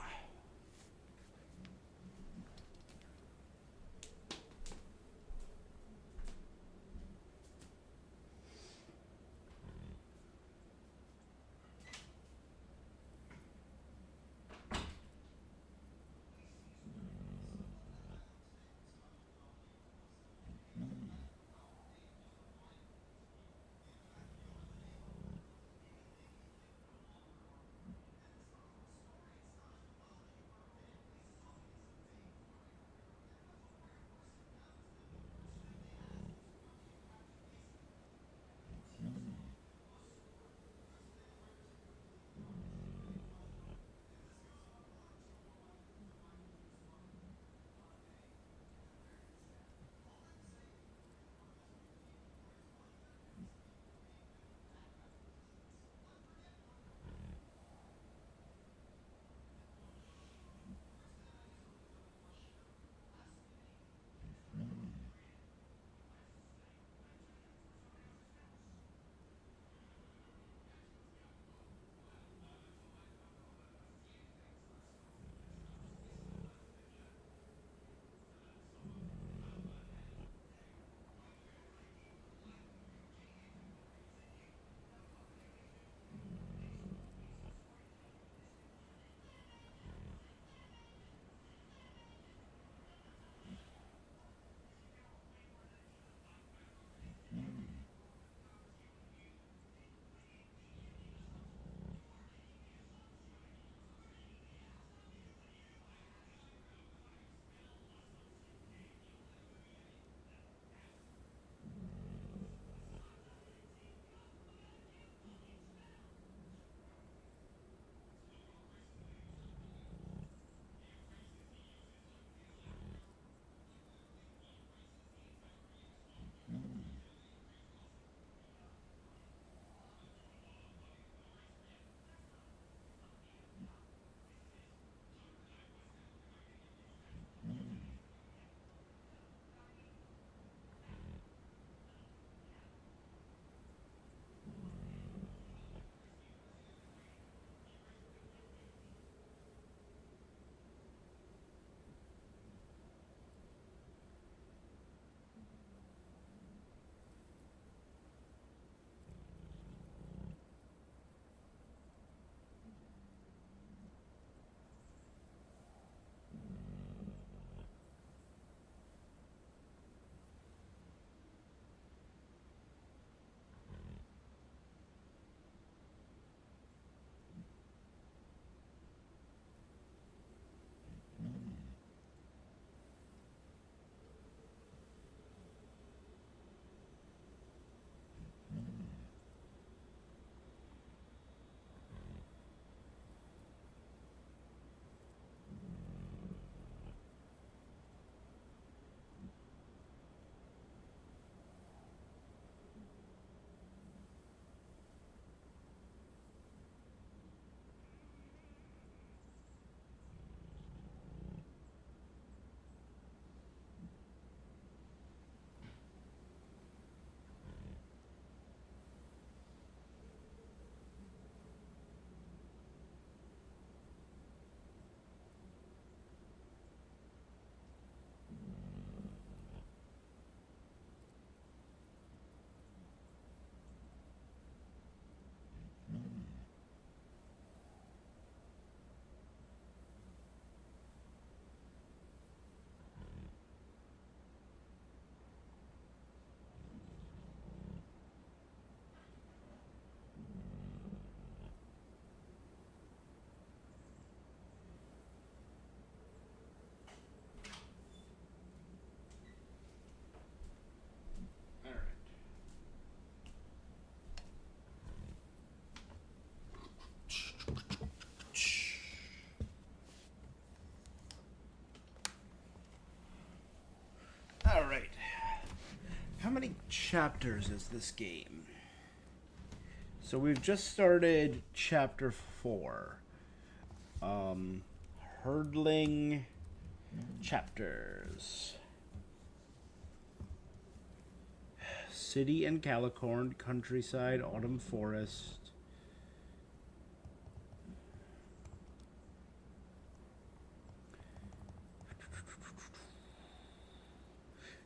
right. How many chapters is this game? So we've just started chapter 4. Herdling chapters. City and Calicorn, countryside, autumn forest.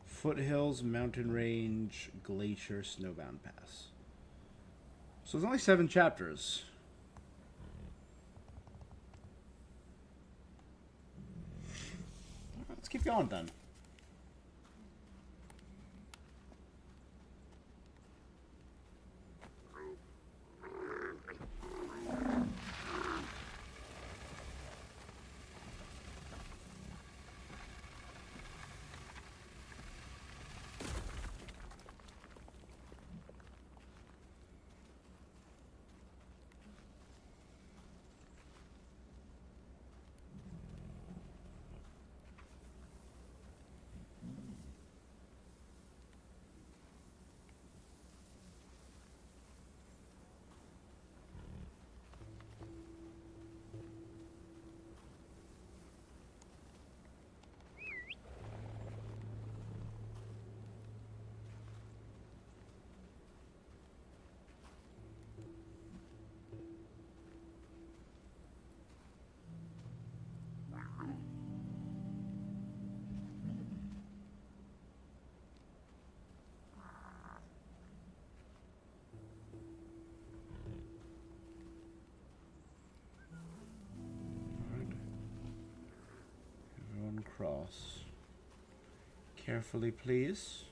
Foothills, mountain range, glacier, snowbound pass. So there's only 7 chapters. Let's keep going then. Everyone cross. Carefully, please.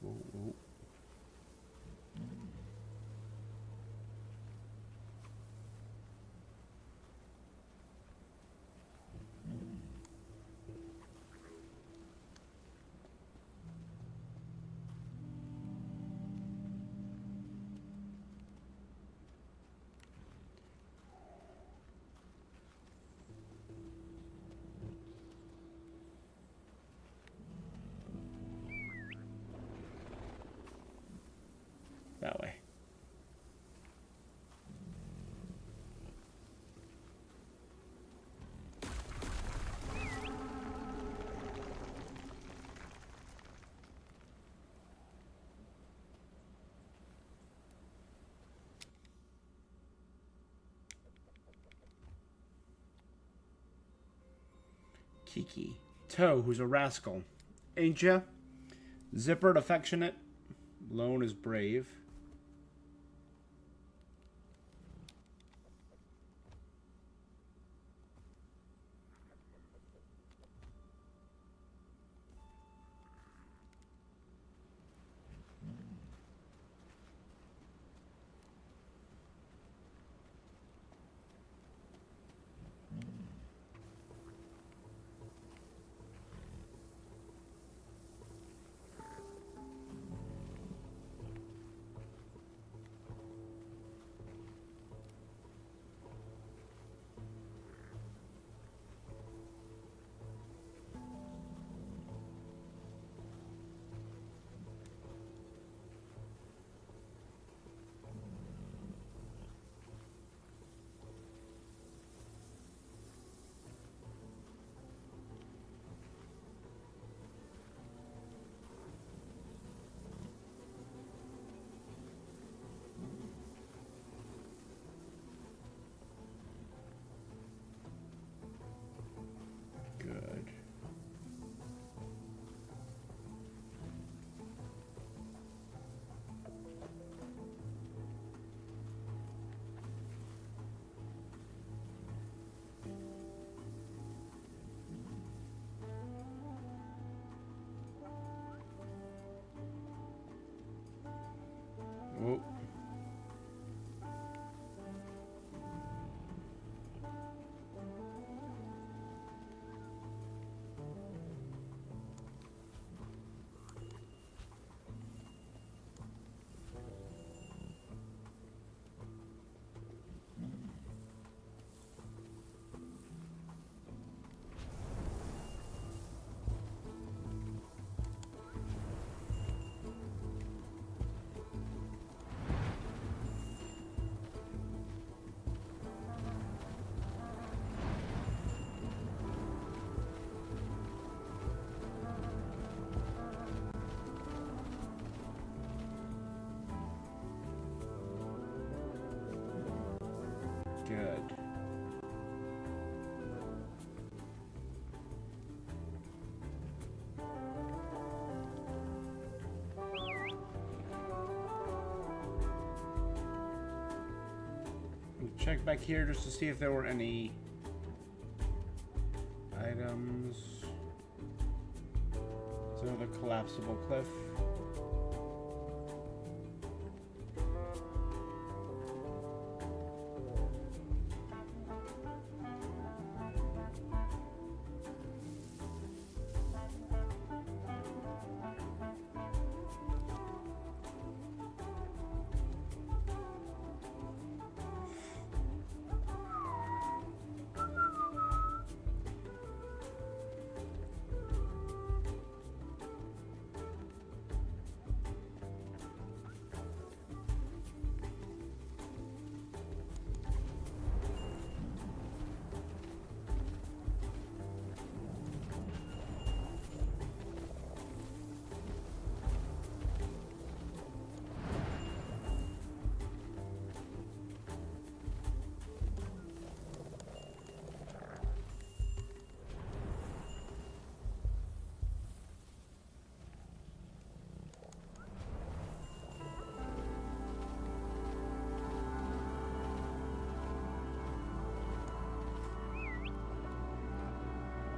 Whoa, whoa. That way. Kiki. Toe, who's a rascal. Ain't ya? Zippered, affectionate. Lone is brave. check back here just to see if there were any items. Is there the collapsible cliff?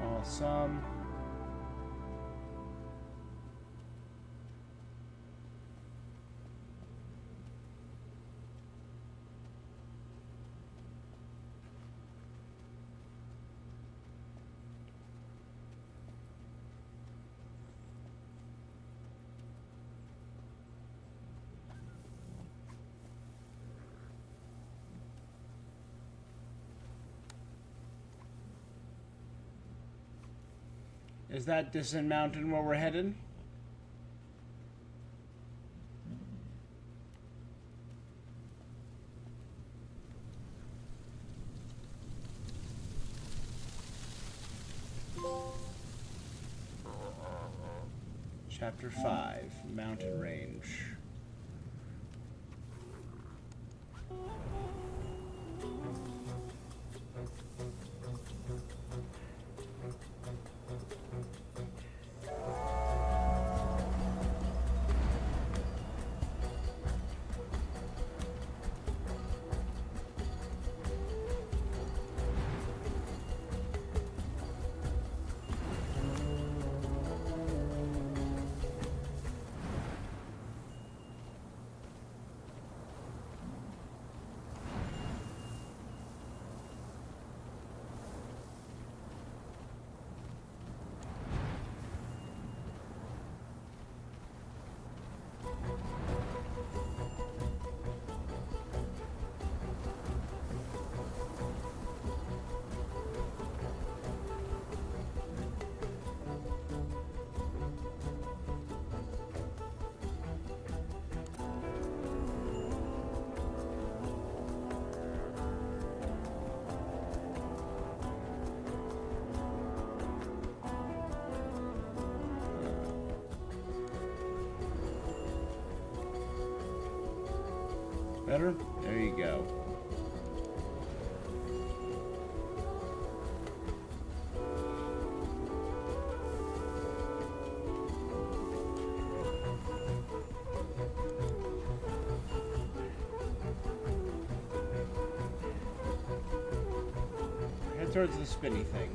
Awesome. Is that distant mountain where we're headed? Chapter 5, Mountain Range. Better? There you go. Head towards the spinny thing.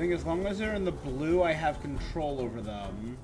think as long as they're in the blue, I have control over them.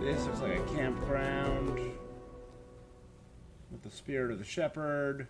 This looks like a campground with the spirit of the shepherd.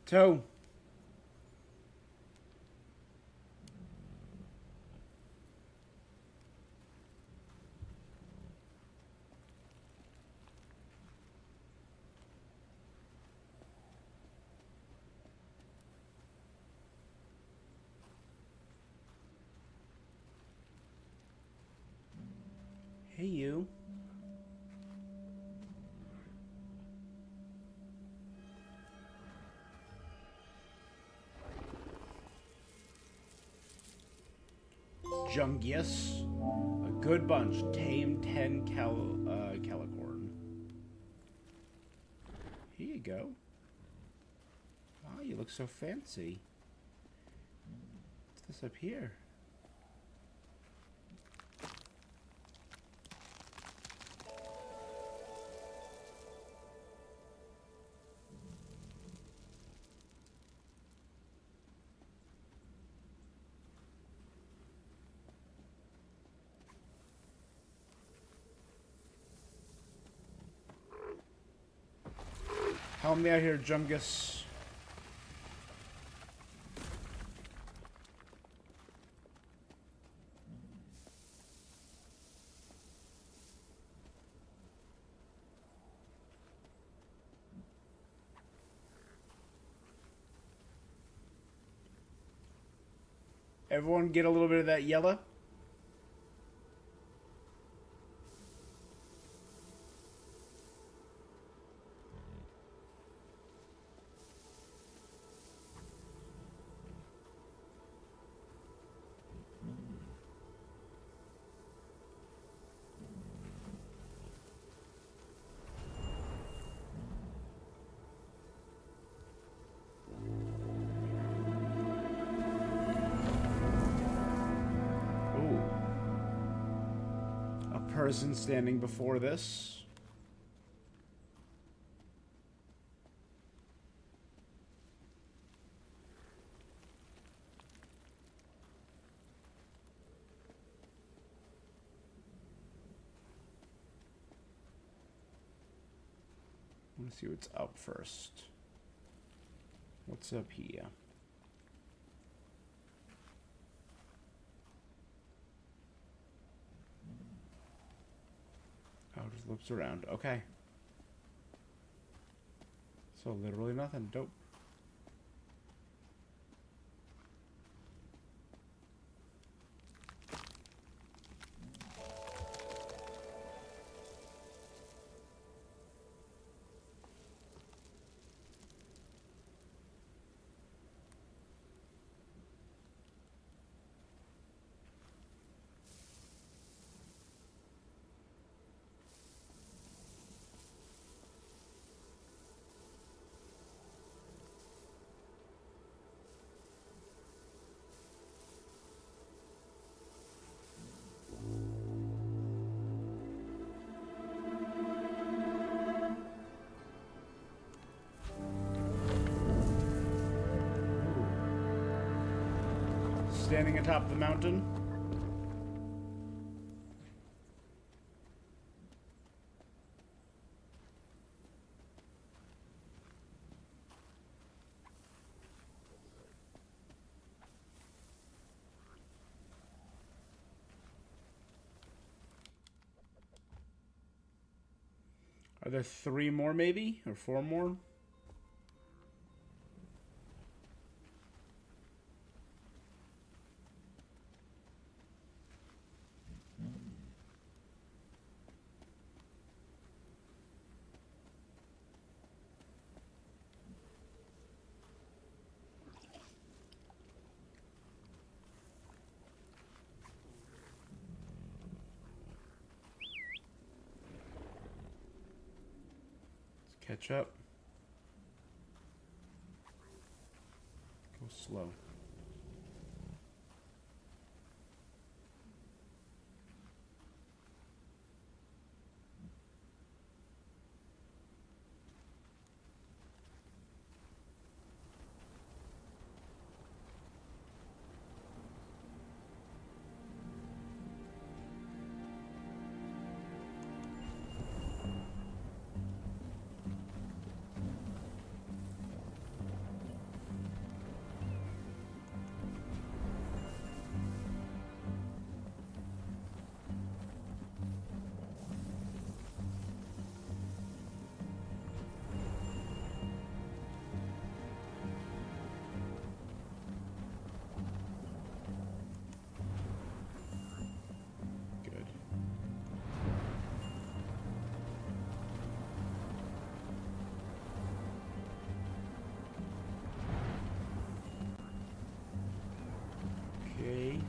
So, hey you. Jungius. A good bunch. Tame 10 calicorn. Here you go. Oh, you look so fancy. What's this up here? Help me out here, Jungus. Everyone get a little bit of that yellow? Person standing before this. Let's see what's up first. What's up here? Oh, just loops around. Okay. So literally nothing. Dope. Standing atop the mountain. Are there 3 more maybe? Or 4 more? Catch up. Go slow. Okay.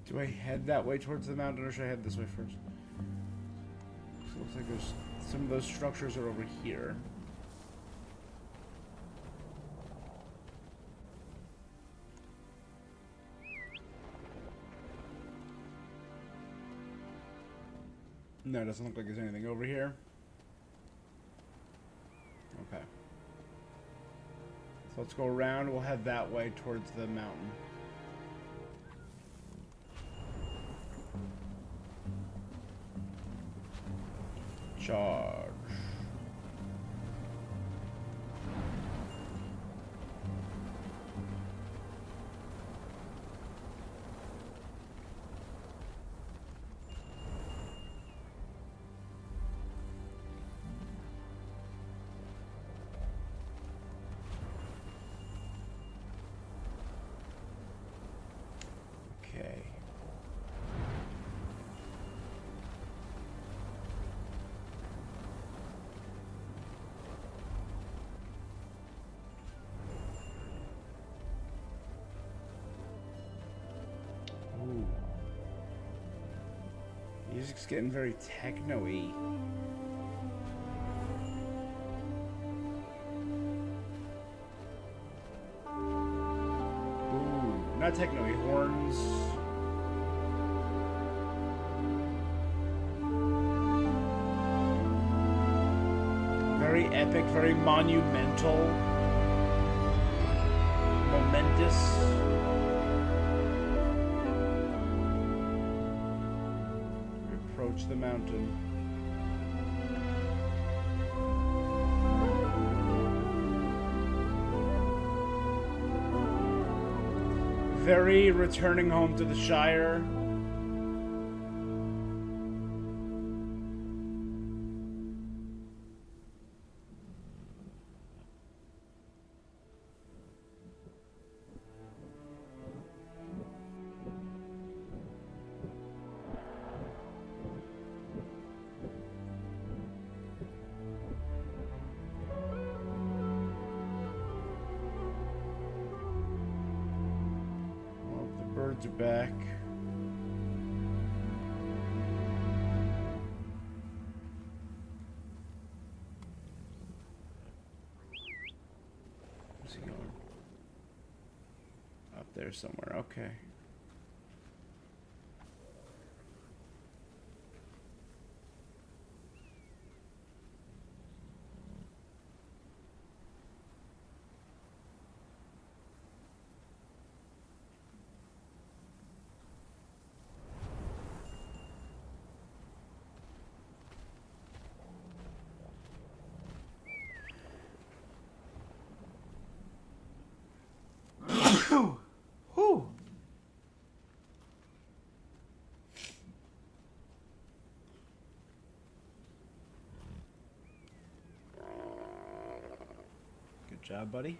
Do I head that way towards the mountain, or should I head this way first? So it looks like there's some of those structures are over here. No, it doesn't look like there's anything over here. Okay. So let's go around. We'll head that way towards the mountain. Charge. Okay. Ooh. Music's getting very techno-y. Ooh, not techno-y, horns. Very epic, very monumental. Momentous. Approach the mountain. Very returning home to the Shire. Birds are back. Where's he going? there somewhere. Okay. Whew. Good job, buddy.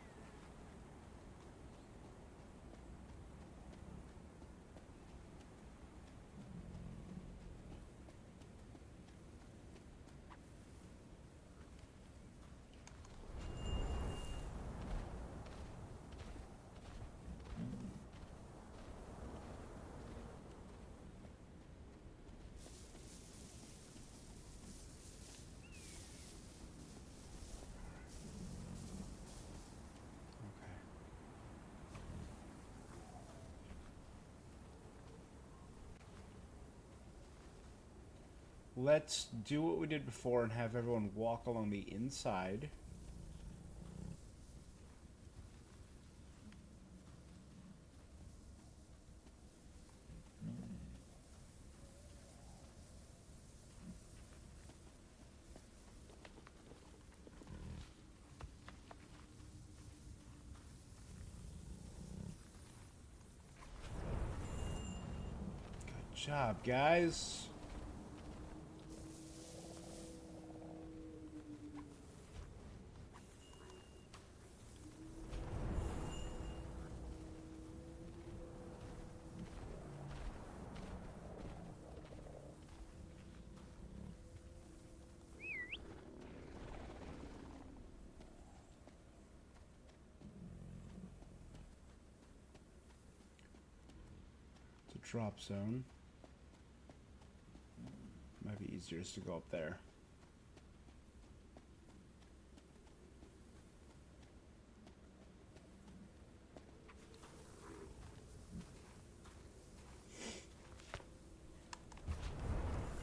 Let's do what we did before and have everyone walk along the inside. Good job, guys. Drop zone. Might be easier just to go up there.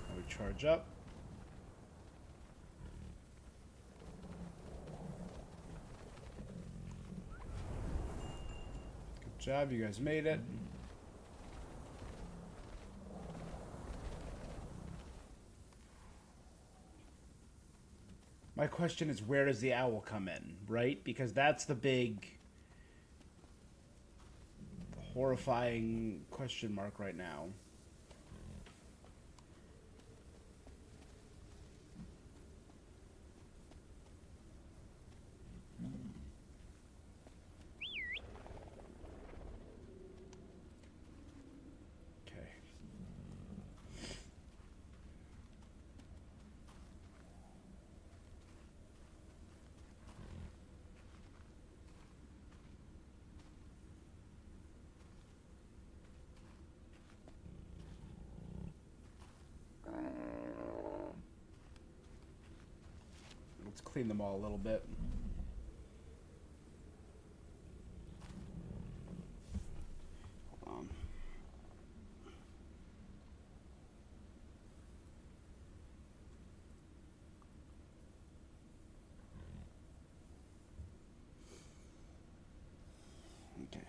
Now we charge up. Good job, you guys made it. My question is, where does the owl come in, right? Because that's the big, horrifying question mark right now. Let's clean them all a little bit. Okay.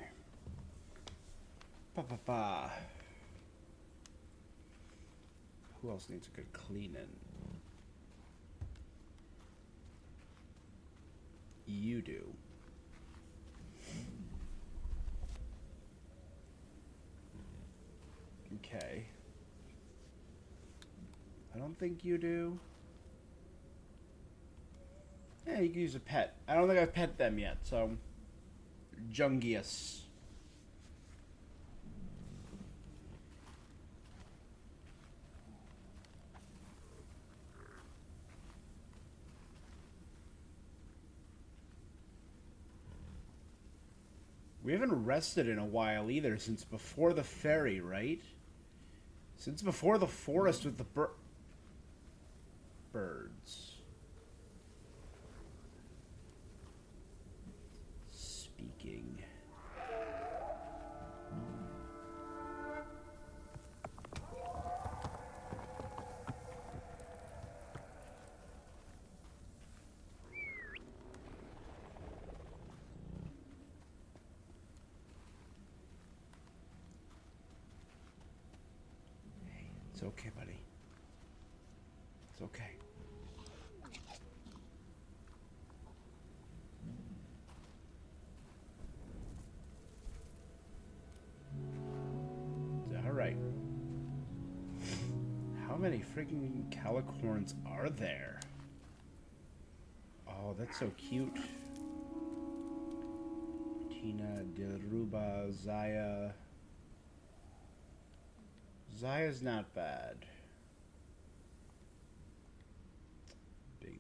Pa. Who else needs a good cleaning? You do. Okay. I don't think you do. Yeah, you can use a pet. I don't think I've pet them yet, so... Jungius. We haven't rested in a while either, since before the ferry, right? Since before the forest with the birds. Speaking. It's okay, buddy. It's okay. Alright. How many freaking calicorns are there? Oh, that's so cute. Tina, Dilruba, Zaya. Zaya's not bad. Big.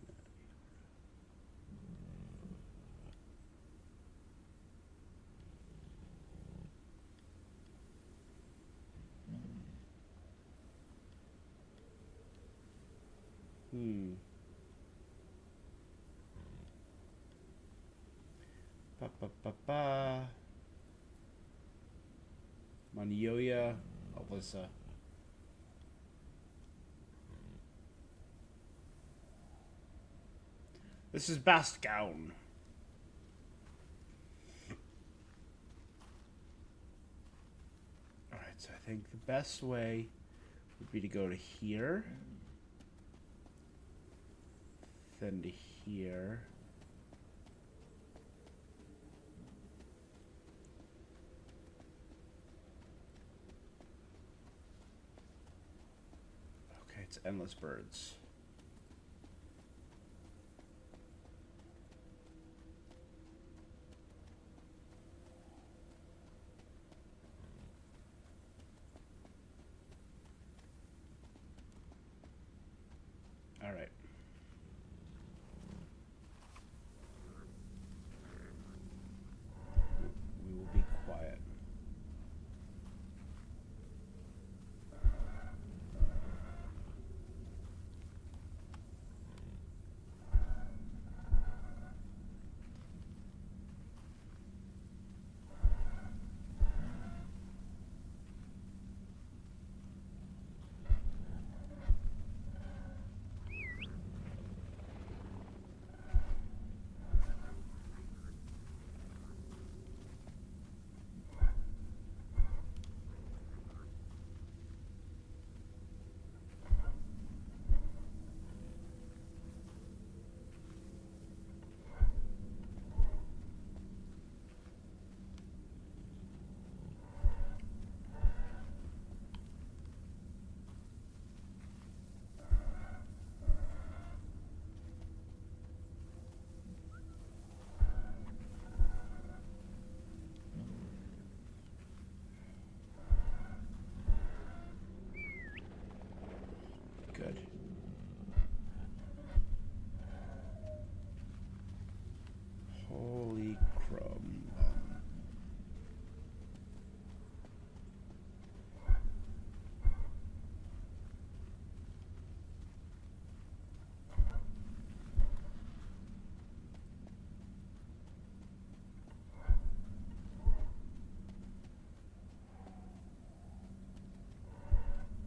Ba ba ba ba. Manioya, Alyssa. This is Bastgown. Alright, so I think the best way would be to go to here. Then to here. Okay, it's endless birds. All right. We will be quiet. Good. Holy crumb.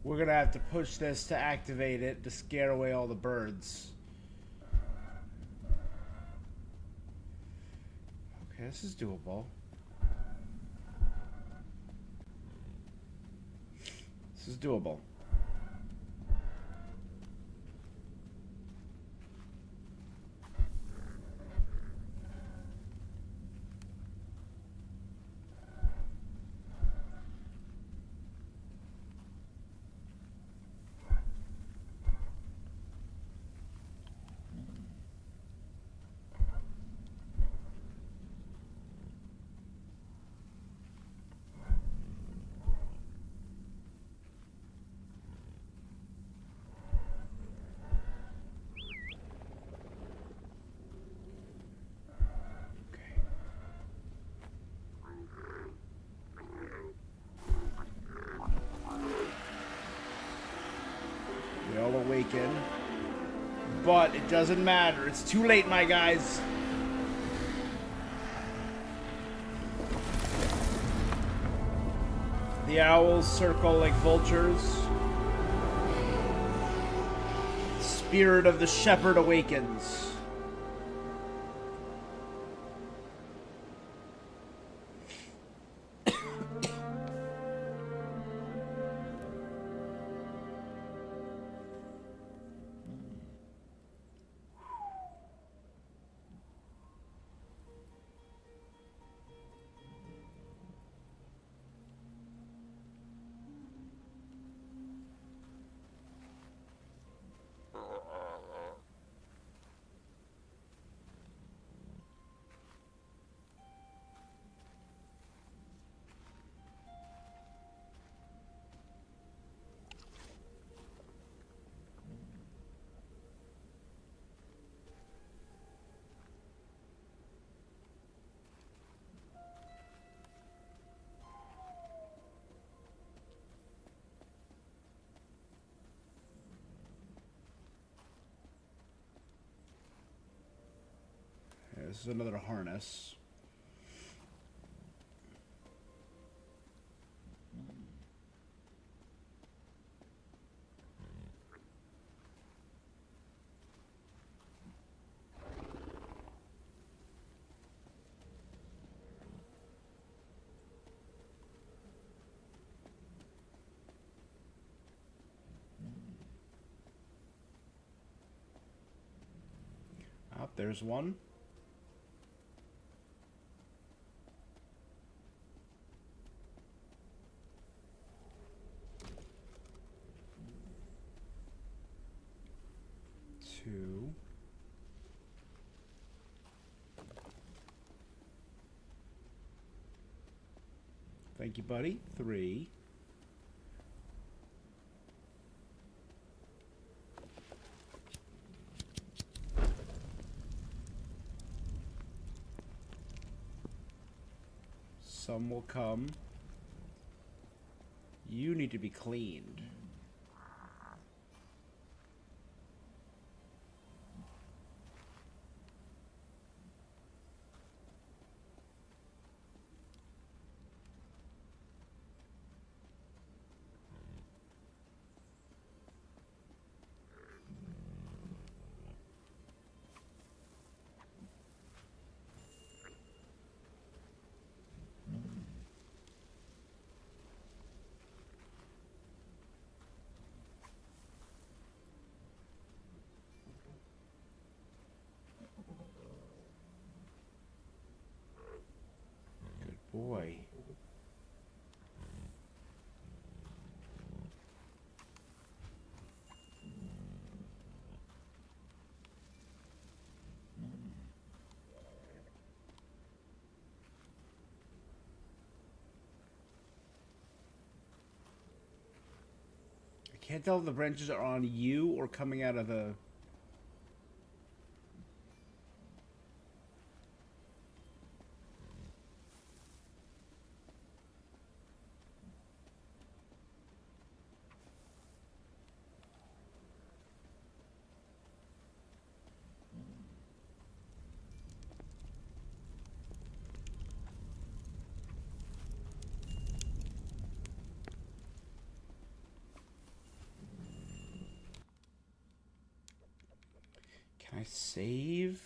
We're gonna have to push this to activate it to scare away all the birds. Okay, this is doable. This is doable. They all awaken. But it doesn't matter. It's too late, my guys. The owls circle like vultures. Spirit of the shepherd awakens. this is another harness. Oh, there's one. Two. Thank you, buddy. Three. Some will come. You need to be cleaned. Boy. I can't tell if the branches are on you or coming out of the... Can I save?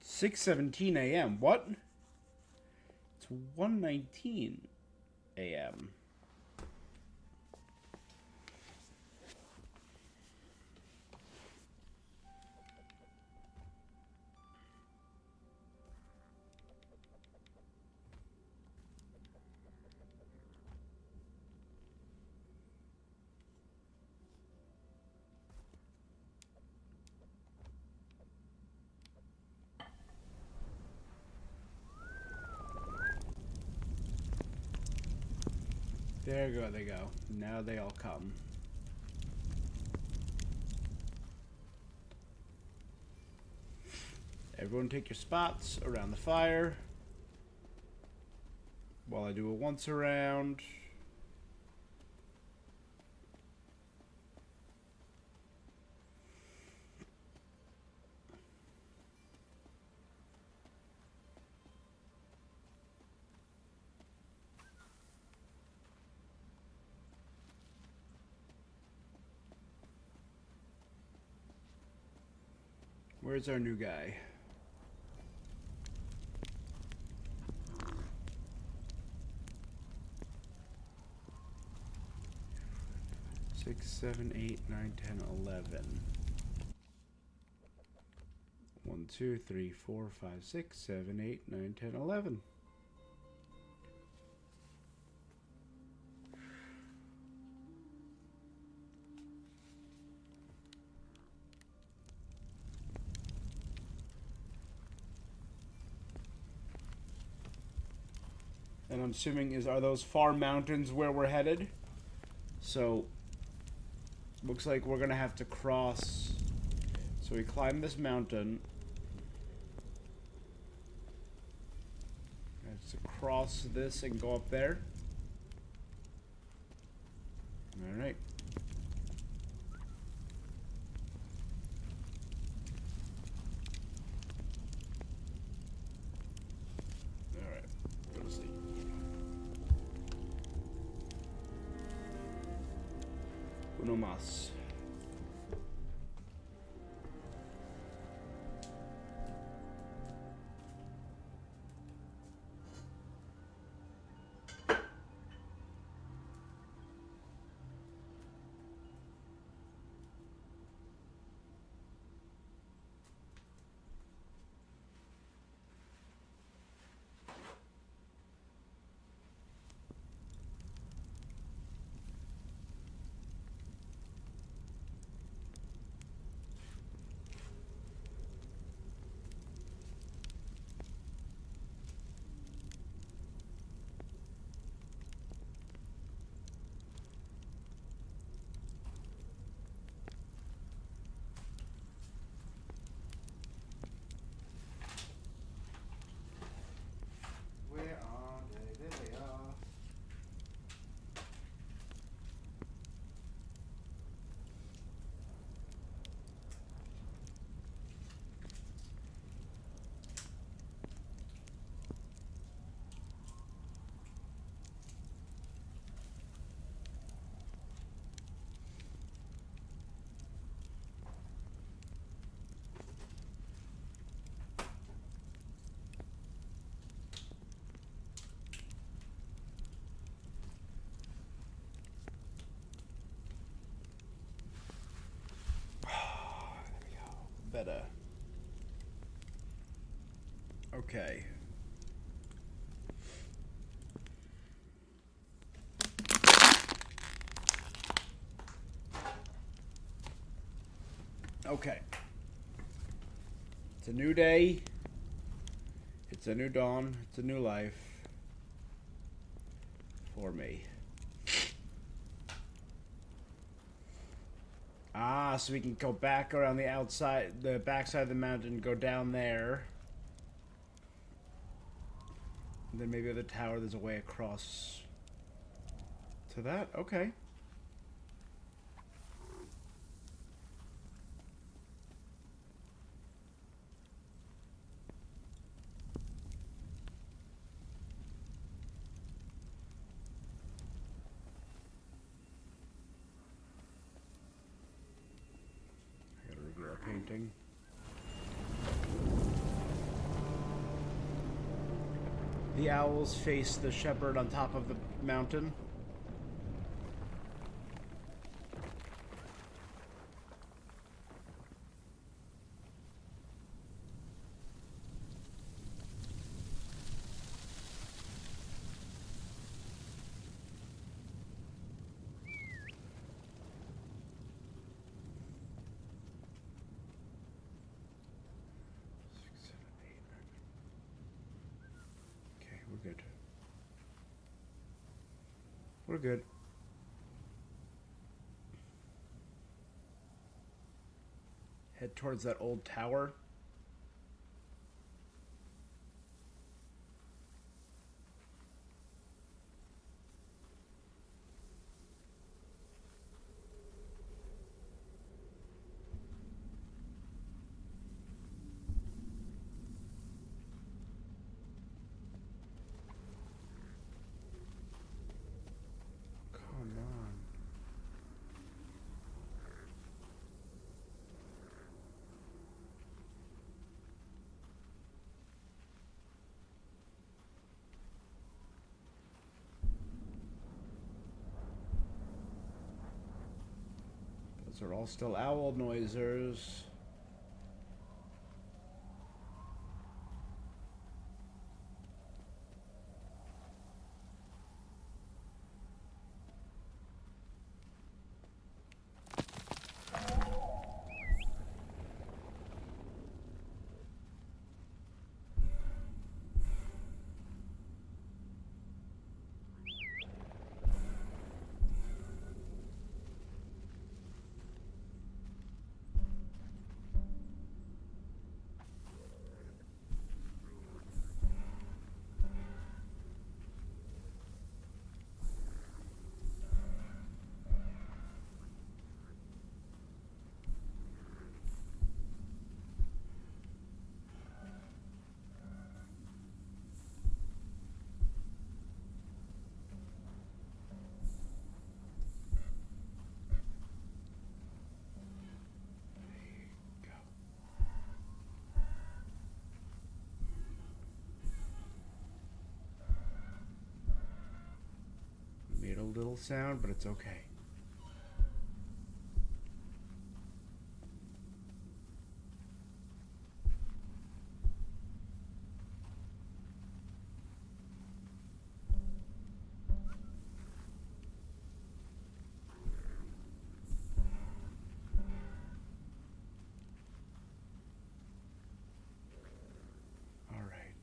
$6:17 a.m. What? It's 1:19 a.m. There go, they go. Now they all come. Everyone take your spots around the fire while I do a once around. Where's our new guy? Six, 7, 8, 9, 10, 11. 1, 2, 3, 4, 5, 6, 7, 8, 9, 10, 11. And I'm assuming are those far mountains where we're headed? So looks like we're gonna have to cross. So we climb this mountain. Have to cross this and go up there. All right. All right. Go to sleep. Uno mas. Where are they? There they are. Better. Okay. Okay. It's a new day. It's a new dawn. It's a new life. For me. Ah, so we can go back around the outside, the backside of the mountain, go down there. And then maybe the tower, there's a way across to that. Okay. I gotta review our painting. The owls face the shepherd on top of the mountain. We're good. We're good. Head towards that old tower. Come on. Those are all still owl noisers. little sound, but it's okay.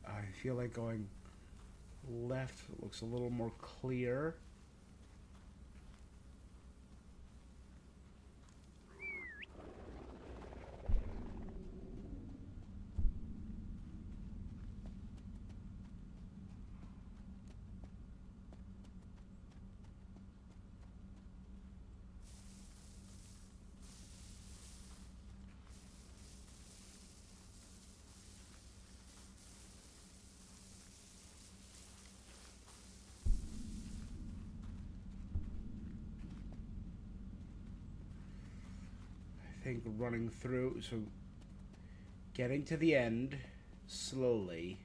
I feel like going left looks a little more clear. I think running through, so getting to the end slowly.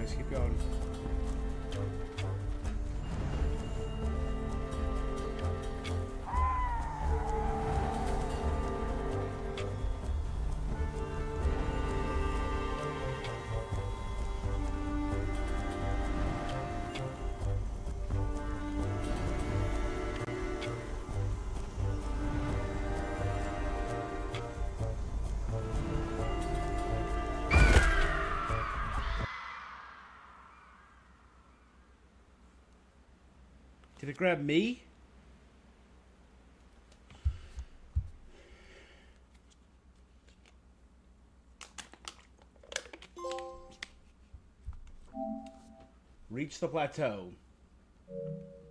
Keep going. Did it grab me? Reach the plateau.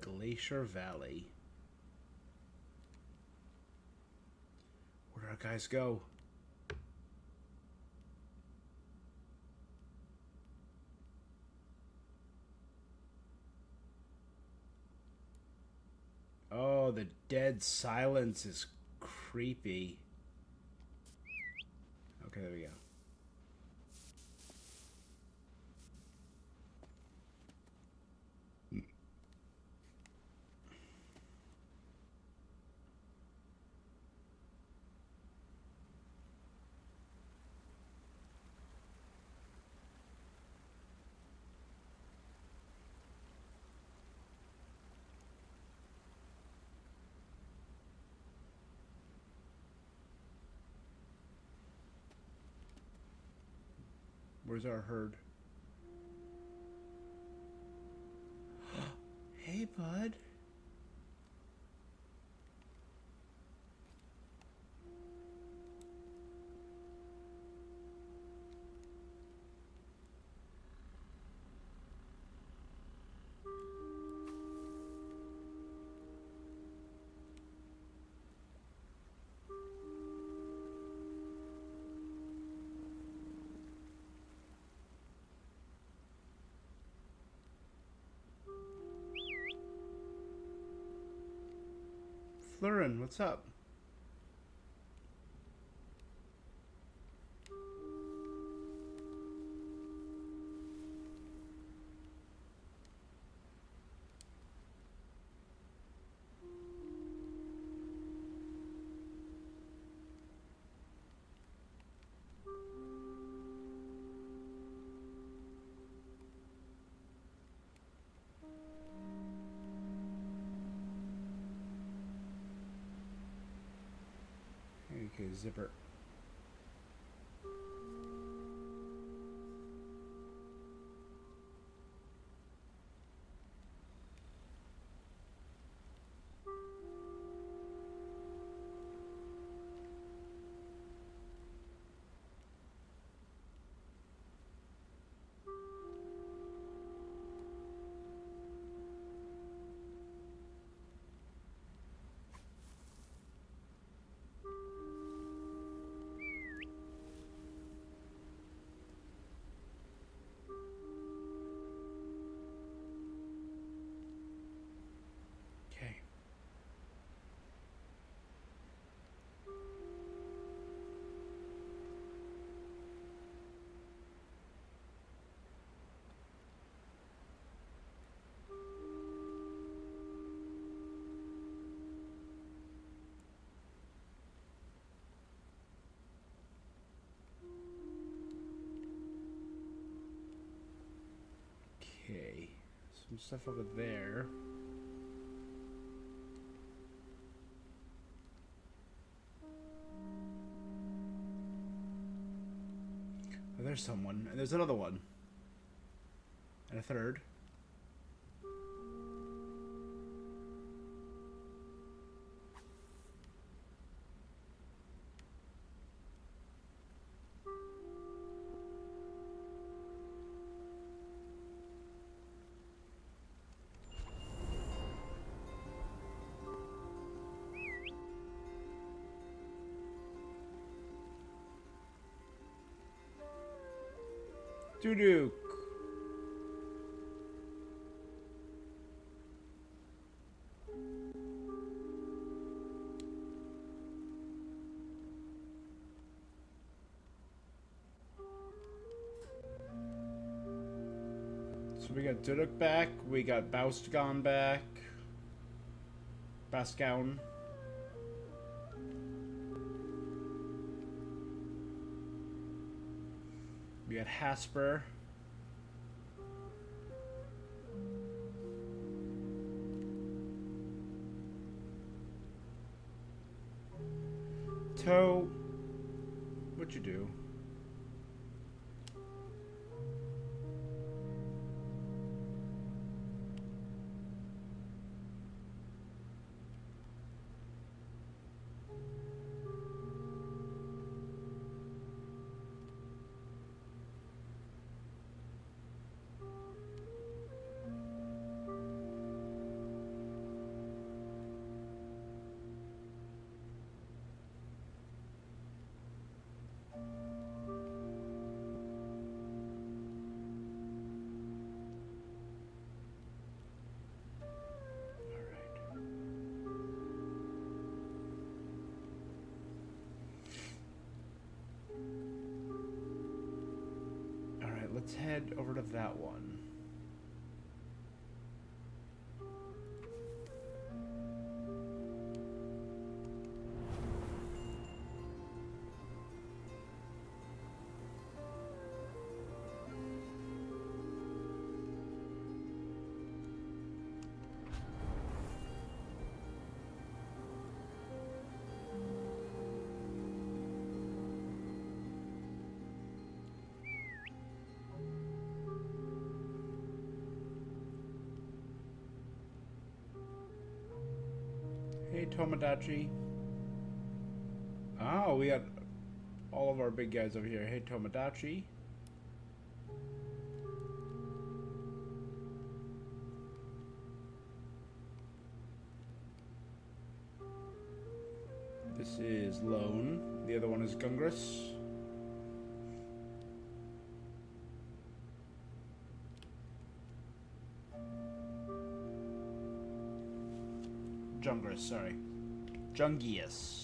Glacier Valley. Where did our guys go? Oh, the dead silence is creepy. Okay, there we go. Where's our herd? Hey, bud. Lurin, what's up? Okay, zipper. Okay. Okay. Some stuff over there. Oh, there's someone. And there's another one. And a third. Doo-doo. So we got Duduk back, we got Baustgon back. Bascown. We got Hasper. Toe. What'd you do? Let's head over to that one. Hey, Tomodachi. Oh, we got all of our big guys over here. Hey, Tomodachi. This is Lone. The other one is Gungrus. Jungrus, sorry. Jungius.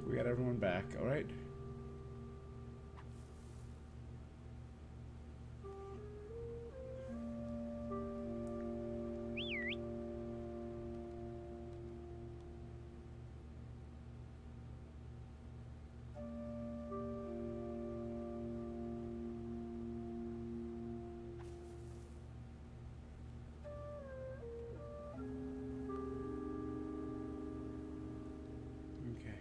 We got everyone back, all right? Okay.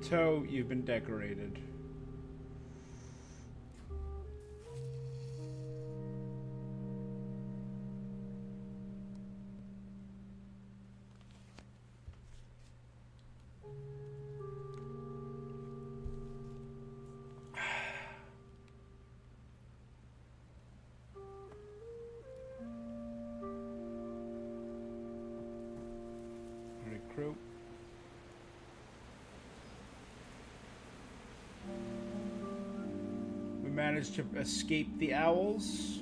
So, you've been decorated. Recruit. We managed to escape the owls.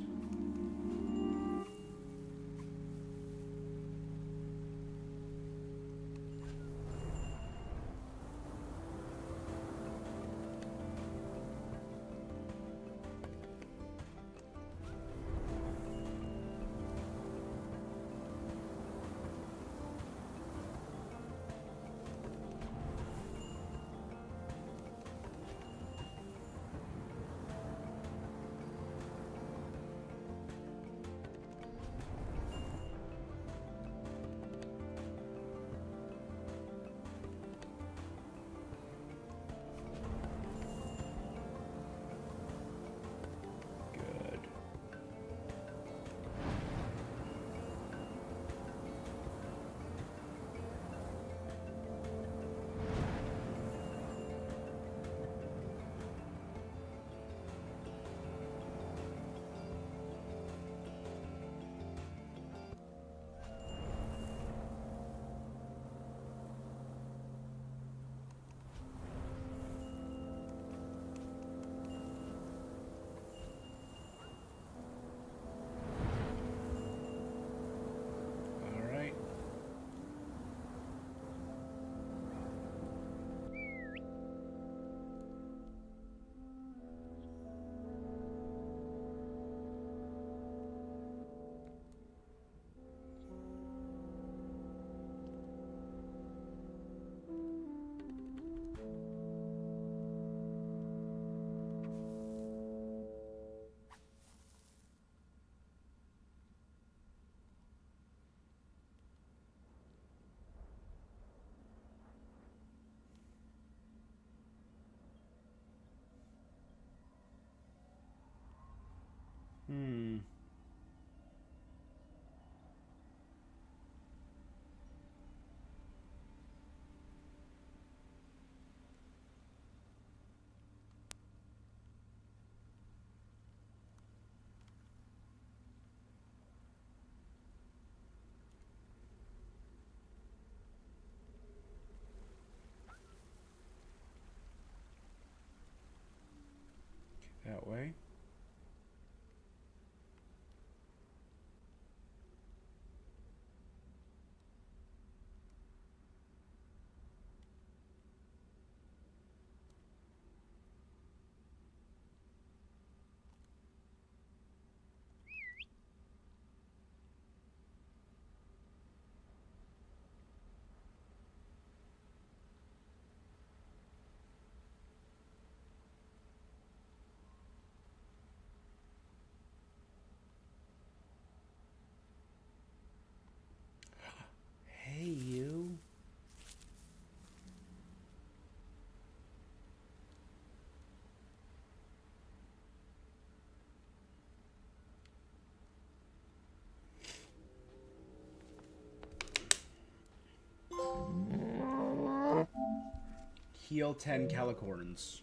Heal 10 calicorns.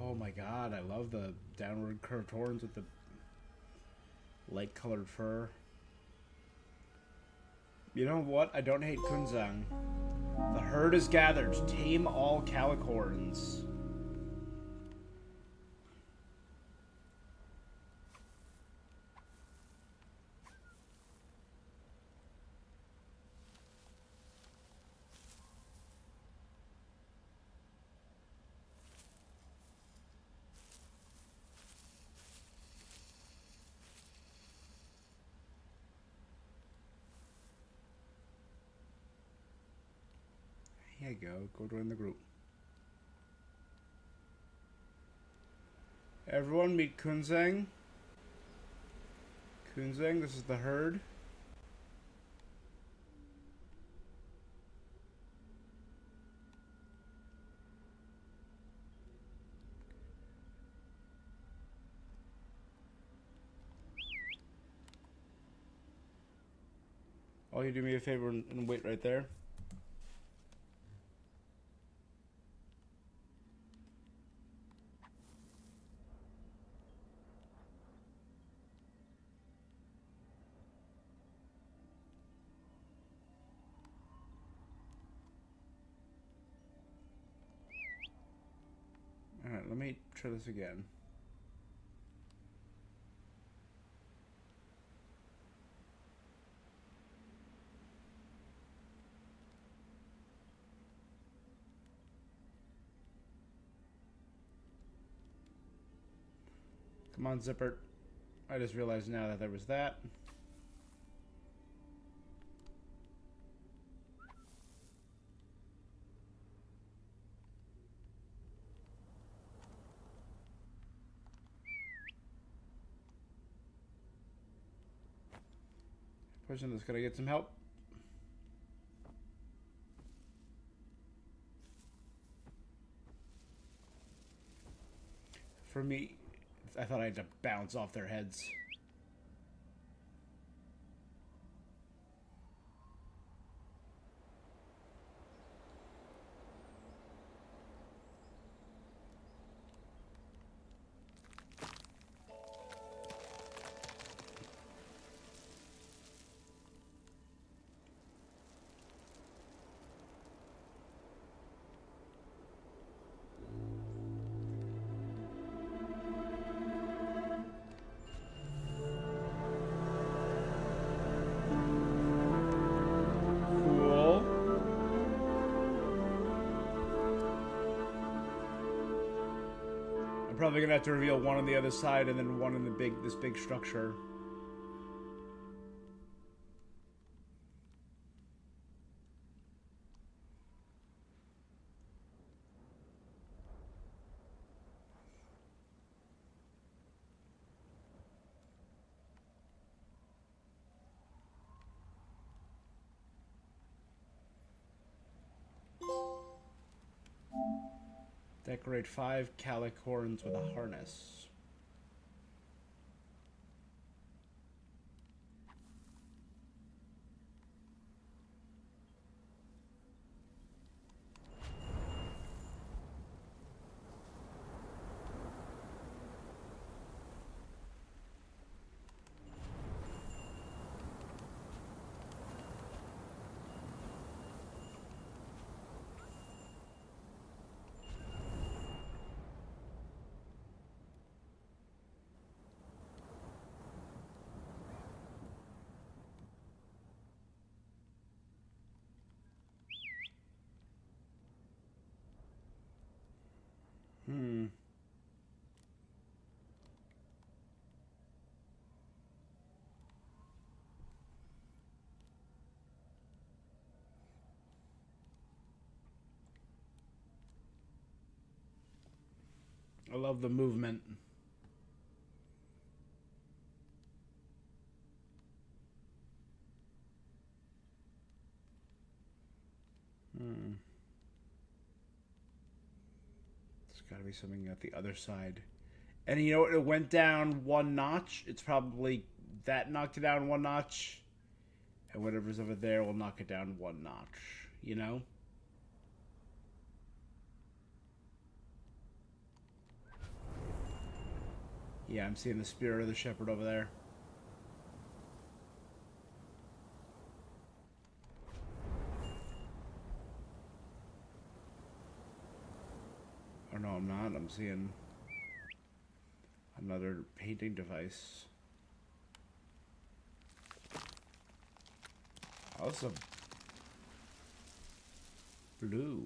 Oh my god, I love the downward curved horns with the light colored fur. You know what? I don't hate Kunzang. The herd is gathered. Tame all calicorns. Here you go. Go join the group. Everyone meet Kunzang. Kunzang, this is the herd. Oh, you do me a favor and wait right there. Alright, let me try this again. Come on, Zipper. I just realized now that there was that. Person that's gonna get some help. For me, I thought I had to bounce off their heads. Probably gonna have to reveal one on the other side and then one in the this big structure. Decorate 5 calicorns with a harness. I love the movement. There's gotta be something at the other side. And you know what? It went down one notch. It's probably that knocked it down one notch. And whatever's over there will knock it down one notch, you know? Yeah, I'm seeing the spirit of the shepherd over there. Oh no, I'm not. I'm seeing another painting device. Also blue.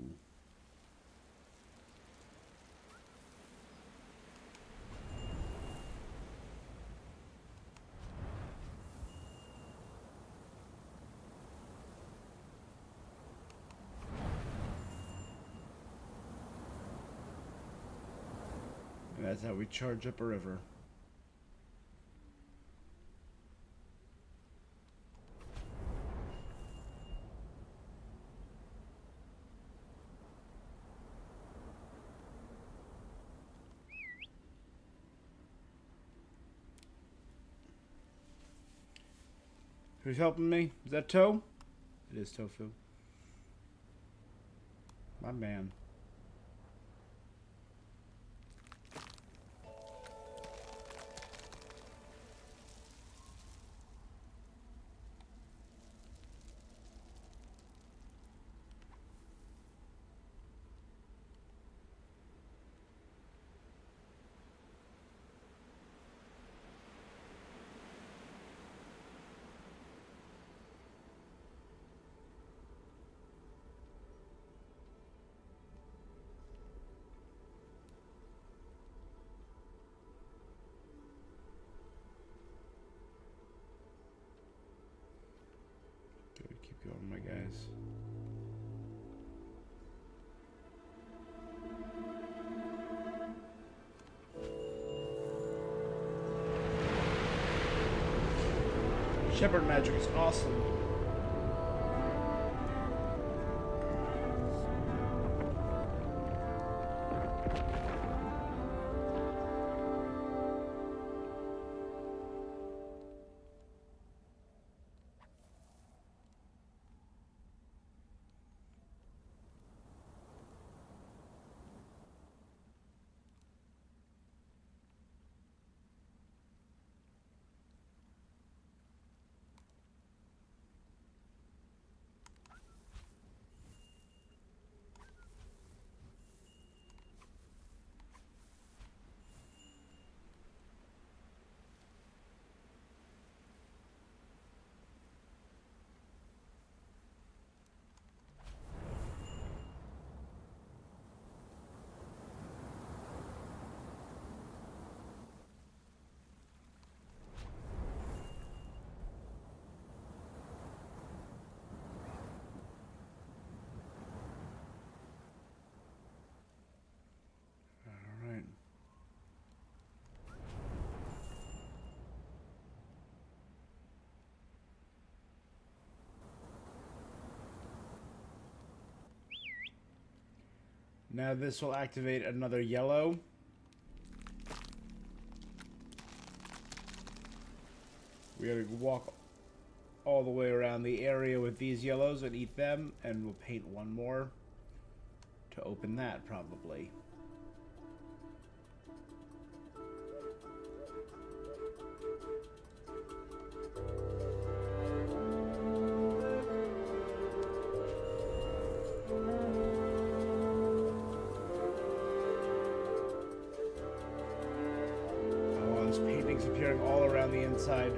And that's how we charge up a river. Who's helping me? Is that Toe? It is Tofu. My man. Good, keep going, my guys. Shepherd magic is awesome. Now this will activate another yellow. We gotta walk all the way around the area with these yellows and eat them, and we'll paint one more to open that probably. Appearing all around the inside.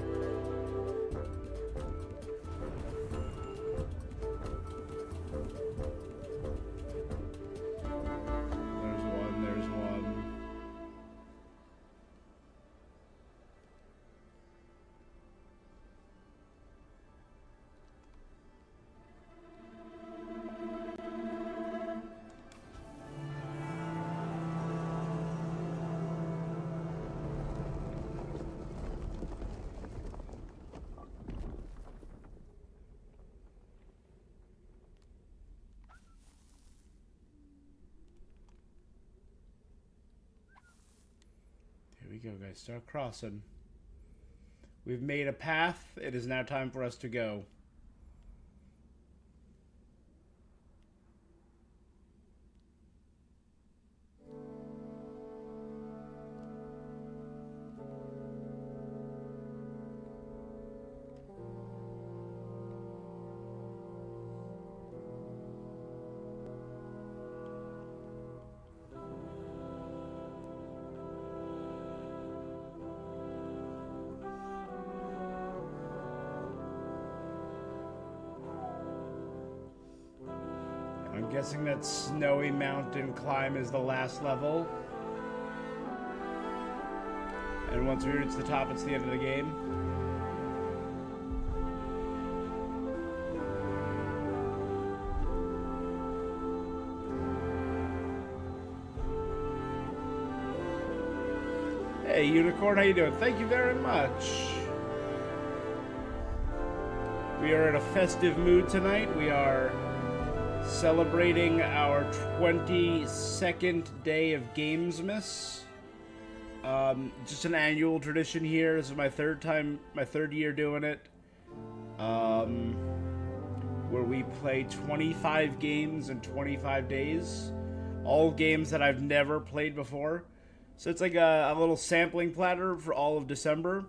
There's one. Here we go, guys. Start crossing. We've made a path. It is now time for us to go. I'm guessing that snowy mountain climb is the last level. And once we reach the top, it's the end of the game. Hey, Unicorn, how you doing? Thank you very much. We are in a festive mood tonight. We are celebrating our 22nd day of Gamesmas. Just an annual tradition here. This is my third year doing it. Where we play 25 games in 25 days. All games that I've never played before. So it's like a little sampling platter for all of December.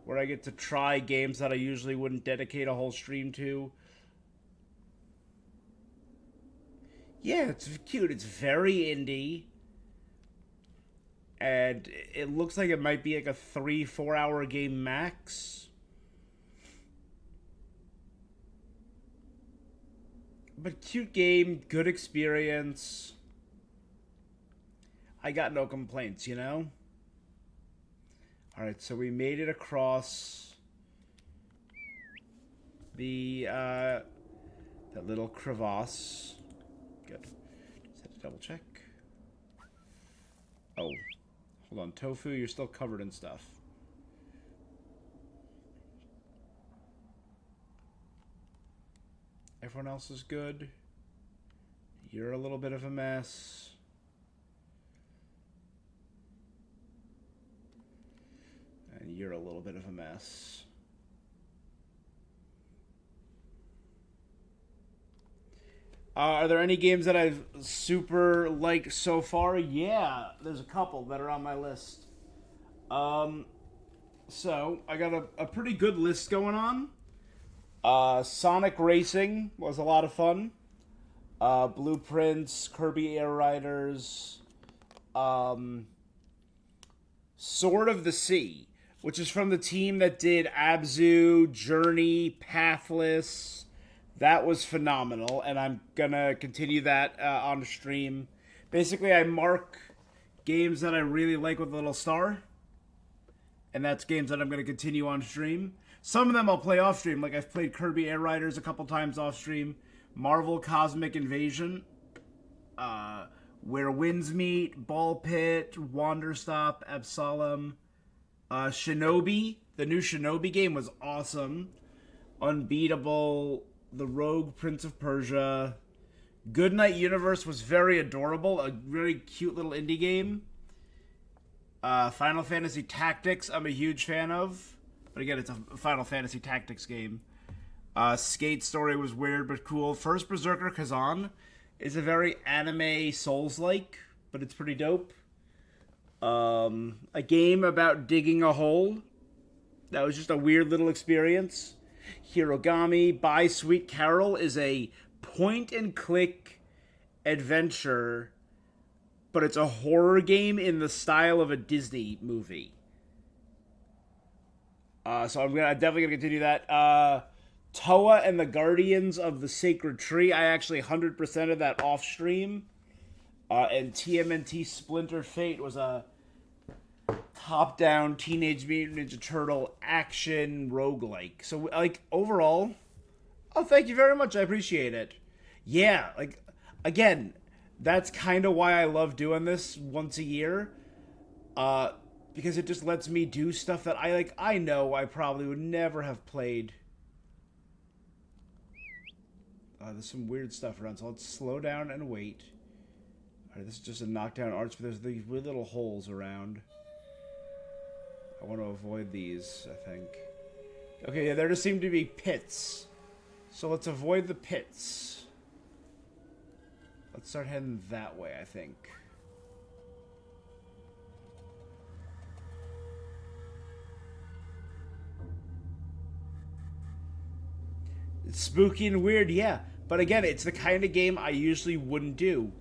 Where I get to try games that I usually wouldn't dedicate a whole stream to. Yeah, it's cute. It's very indie. And it looks like it might be like a 3-4 hour game max. But cute game, good experience. I got no complaints, you know? Alright, so we made it across the, that little crevasse. Good. Just had to double check. Oh. Hold on, Tofu, you're still covered in stuff. Everyone else is good. You're a little bit of a mess. And you're a little bit of a mess. Are there any games that I've super liked so far? Yeah, there's a couple that are on my list. So, I got a pretty good list going on. Sonic Racing was a lot of fun. Blueprints, Kirby Air Riders, Sword of the Sea, which is from the team that did Abzu, Journey, Pathless. That was phenomenal, and I'm gonna continue that on the stream. Basically, I mark games that I really like with a little star, and that's games that I'm gonna continue on stream. Some of them I'll play off stream, like I've played Kirby Air Riders a couple times off stream, Marvel Cosmic Invasion, Where Winds Meet, Ball Pit, Wanderstop, Absalom, Shinobi. The new Shinobi game was awesome. Unbeatable, The Rogue Prince of Persia. Goodnight Universe was very adorable. A really cute little indie game. Final Fantasy Tactics, I'm a huge fan of. But again, it's a Final Fantasy Tactics game. Skate Story was weird but cool. First Berserker Kazan is a very anime Souls-like, but it's pretty dope. A game about digging a hole. That was just a weird little experience. Hirogami by Sweet Carol is a point-and-click adventure, but it's a horror game in the style of a Disney movie. So I'm definitely gonna continue that. Toa and the Guardians of the Sacred Tree. I actually 100%ed that off stream. And TMNT Splinter Fate was a top-down Teenage Mutant Ninja Turtle action roguelike. So, like, overall, oh, thank you very much. I appreciate it. Yeah, like, again, that's kind of why I love doing this once a year. Because it just lets me do stuff that I know I probably would never have played. There's some weird stuff around, so let's slow down and wait. Alright, this is just a knockdown arch, but there's these weird little holes around. I want to avoid these, I think. Okay, yeah, there just seem to be pits. So let's avoid the pits. Let's start heading that way, I think. It's spooky and weird, yeah. But again, it's the kind of game I usually wouldn't do.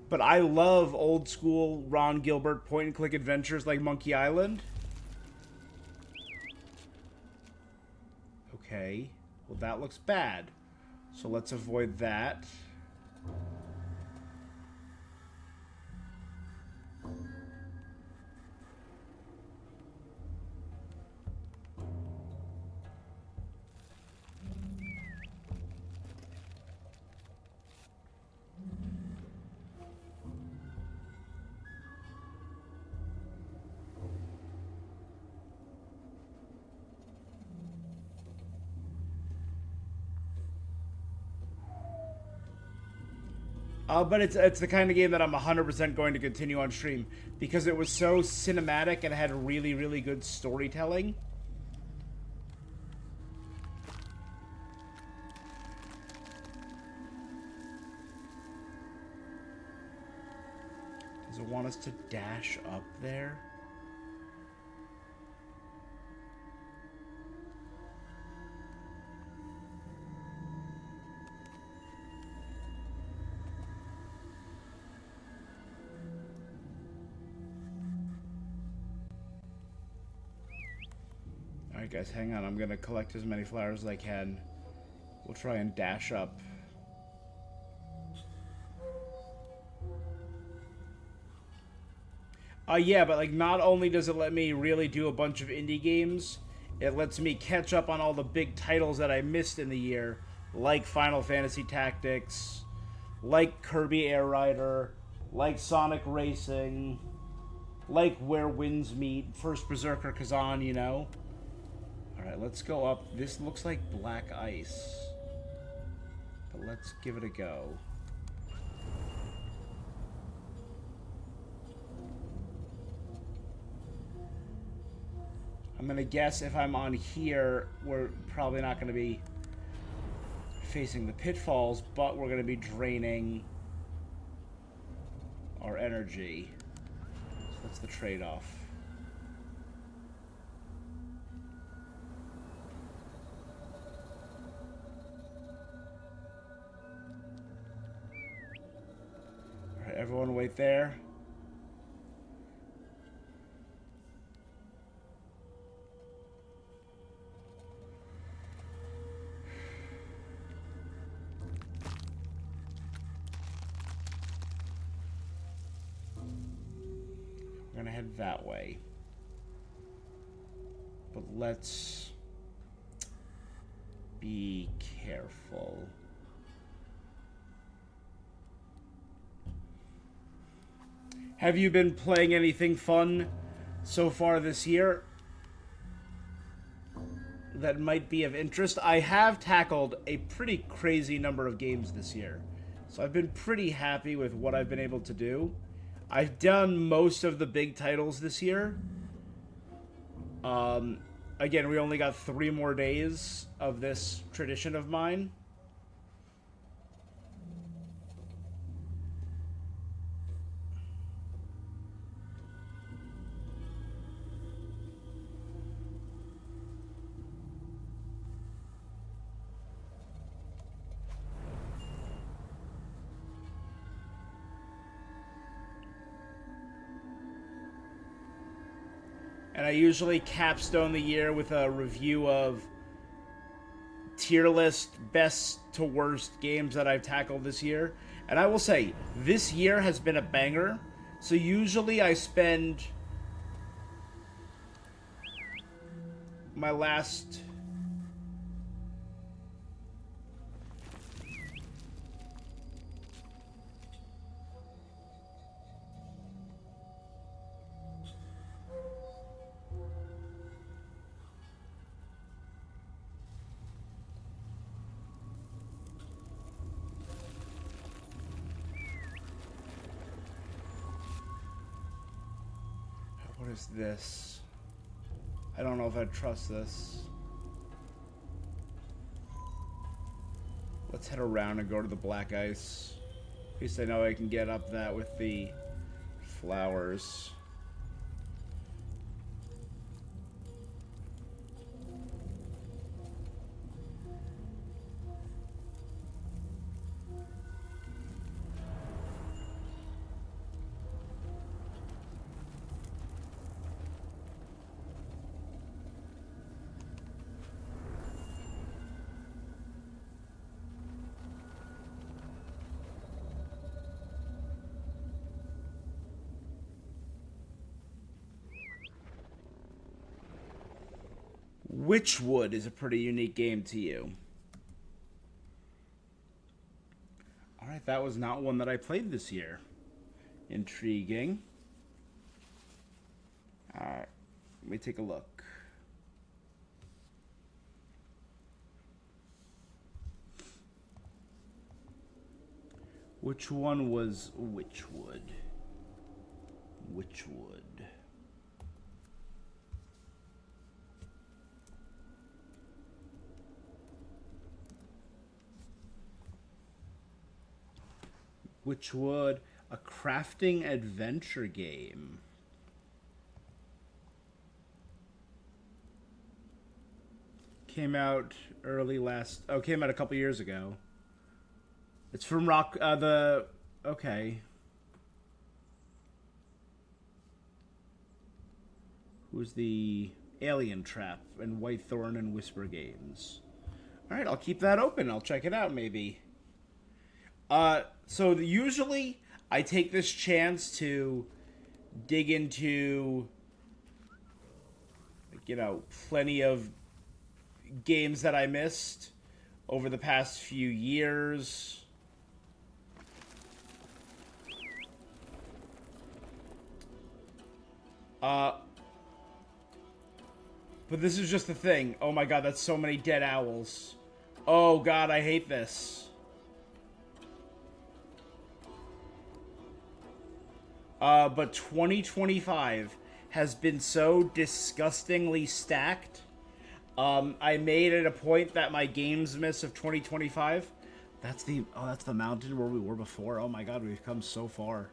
But I love old school Ron Gilbert point-and-click adventures like Monkey Island. Okay. Well, that looks bad. So let's avoid that. But it's the kind of game that I'm 100% going to continue on stream because it was so cinematic and had really, really good storytelling. Does it want us to dash up there? Alright guys, hang on. I'm going to collect as many flowers as I can. We'll try and dash up. Yeah, but like not only does it let me really do a bunch of indie games, it lets me catch up on all the big titles that I missed in the year, like Final Fantasy Tactics, like Kirby Air Rider, like Sonic Racing, like Where Winds Meet, First Berserker Kazan, you know? Alright, let's go up. This looks like black ice. But let's give it a go. I'm gonna guess if I'm on here, we're probably not gonna be facing the pitfalls, but we're gonna be draining our energy. So what's the trade-off? Alright, everyone wait there. We're gonna head that way. But let's be careful. Have you been playing anything fun so far this year that might be of interest? I have tackled a pretty crazy number of games this year, so I've been pretty happy with what I've been able to do. I've done most of the big titles this year. Again, we only got 3 more days of this tradition of mine. And I usually capstone the year with a review of tier list best to worst games that I've tackled this year. And I will say, this year has been a banger. So usually I spend my last... What is this? I don't know if I trust this. Let's head around and go to the black ice. At least I know I can get up that with the flowers. Witchwood is a pretty unique game to you. Alright, that was not one that I played this year. Intriguing. Alright, let me take a look. Which one was Witchwood? Witchwood. Witchwood, a crafting adventure game. Came out came out a couple years ago. It's from okay. Who's the Alien Trap and Whitethorn and Whisper Games. Alright, I'll keep that open. I'll check it out, maybe. So usually I take this chance to dig into, plenty of games that I missed over the past few years. But this is just the thing. Oh my god, that's so many dead owls. Oh god, I hate this. But 2025 has been so disgustingly stacked. I made it a point that my Gamesmas of 2025, that's the mountain where we were before. Oh my god, we've come so far.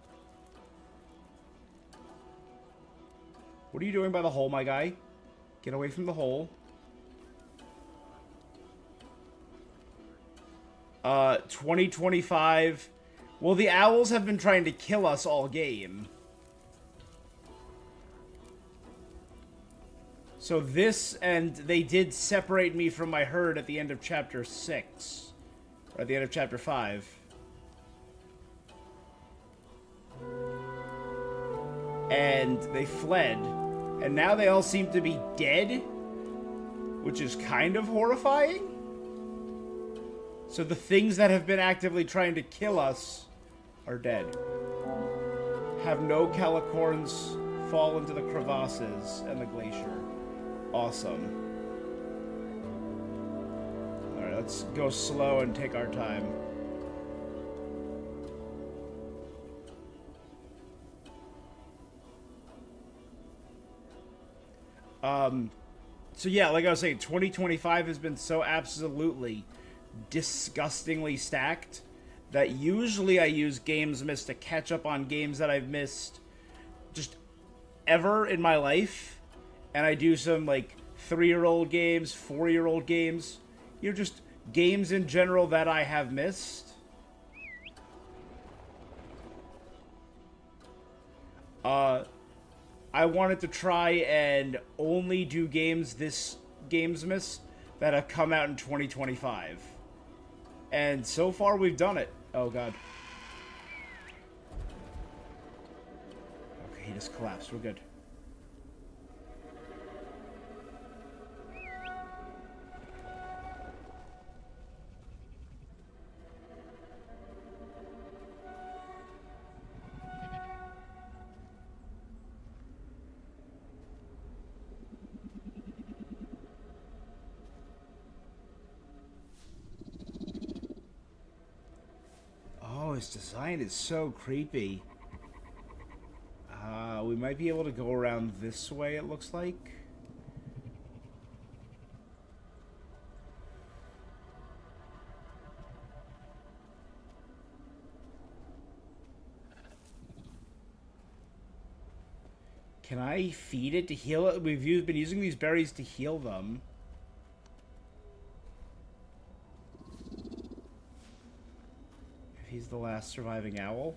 What are you doing by the hole, my guy? Get away from the hole. 2025. Well, the owls have been trying to kill us all game. So this, and they did separate me from my herd at the end of chapter 6. Or at the end of chapter 5. And they fled. And now they all seem to be dead. Which is kind of horrifying. So the things that have been actively trying to kill us are dead. Have no calicorns fall into the crevasses and the glacier. Awesome. Alright, let's go slow and take our time. So yeah, like I was saying, 2025 has been so absolutely disgustingly stacked that usually I use Gamesmas to catch up on games that I've missed just ever in my life. And I do some, 3-year-old games, 4-year-old games. Just games in general that I have missed. I wanted to try and only do games this Gamesmas that have come out in 2025. And so far we've done it. Oh god. Okay, he just collapsed. We're good. His design is so creepy. We might be able to go around this way, it looks like. Can I feed it to heal it? We've been using these berries to heal them. He's the last surviving owl.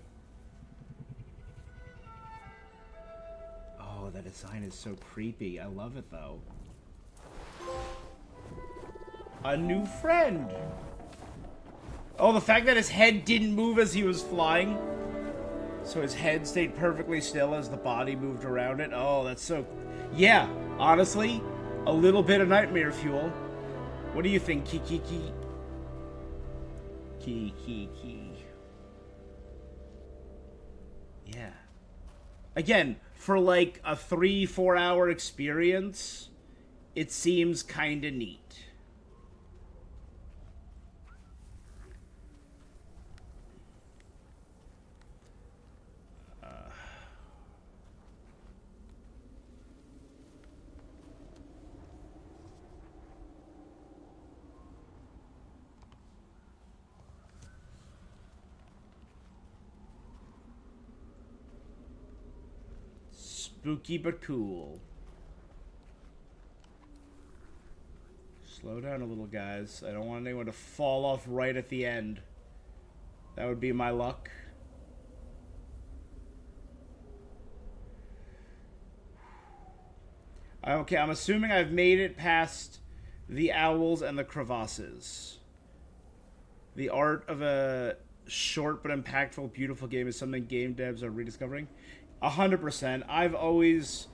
Oh, that design is so creepy. I love it, though. A new friend! Oh, the fact that his head didn't move as he was flying. So his head stayed perfectly still as the body moved around it. Oh, that's so... Yeah, honestly, a little bit of nightmare fuel. What do you think, Kiki? Kiki. Yeah. Again, for like a 3-4 hour experience, it seems kinda neat. Spooky but cool. Slow down a little, guys. I don't want anyone to fall off right at the end. That would be my luck. Okay, I'm assuming I've made it past the owls and the crevasses. The art of a short but impactful, beautiful game is something game devs are rediscovering. 100%. I've always...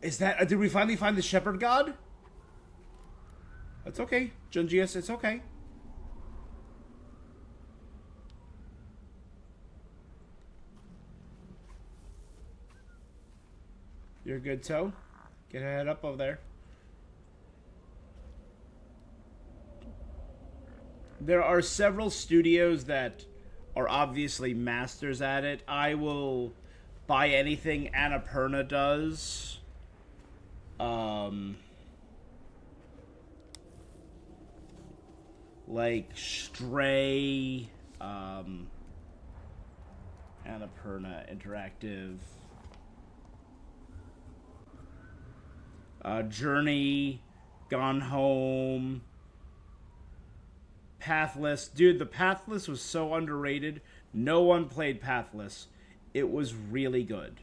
Is that... Did we finally find the shepherd god? That's okay. Jungius, it's okay. You're good, Toe? Get head up over there. There are several studios that are obviously masters at it. I will buy anything Annapurna does. Like Stray, Annapurna Interactive, Journey, Gone Home, Pathless. Dude, the Pathless was so underrated. No one played Pathless. It was really good.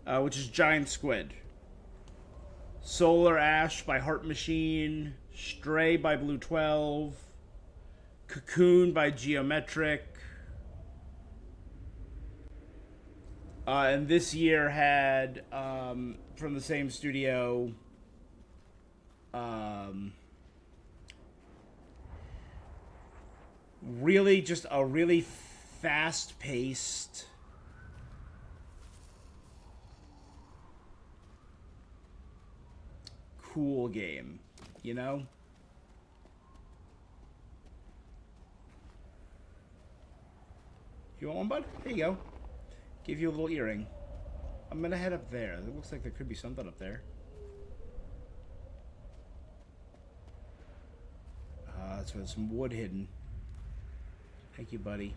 Which is Giant Squid. Solar Ash by Heart Machine. Stray by Blue 12. Cocoon by Geometric. And this year had, from the same studio, really just a really fast-paced, cool game, you know? You want one, bud? Here you go. Give you a little earring. I'm gonna head up there. It looks like there could be something up there. That's where there's some wood hidden. Thank you, buddy.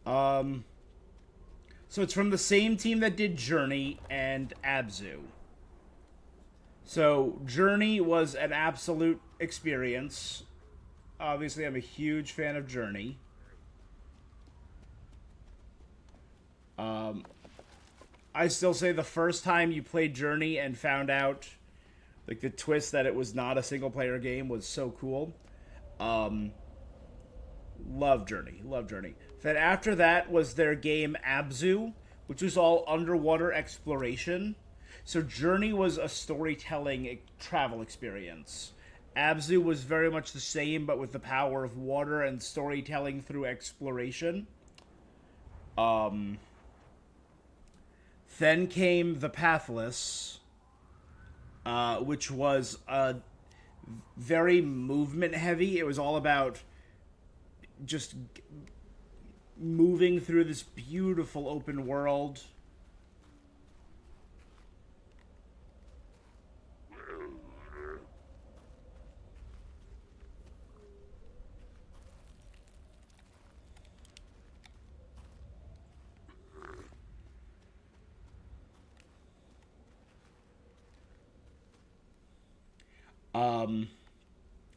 So it's from the same team that did Journey and Abzu. So Journey was an absolute experience. Obviously, I'm a huge fan of Journey. I still say the first time you played Journey and found out like the twist that it was not a single player game was so cool. Love Journey. Then after that was their game Abzu, which was all underwater exploration. So Journey was a storytelling travel experience. Abzu was very much the same, but with the power of water and storytelling through exploration. Then came The Pathless, which was very movement heavy. It was all about just moving through this beautiful open world.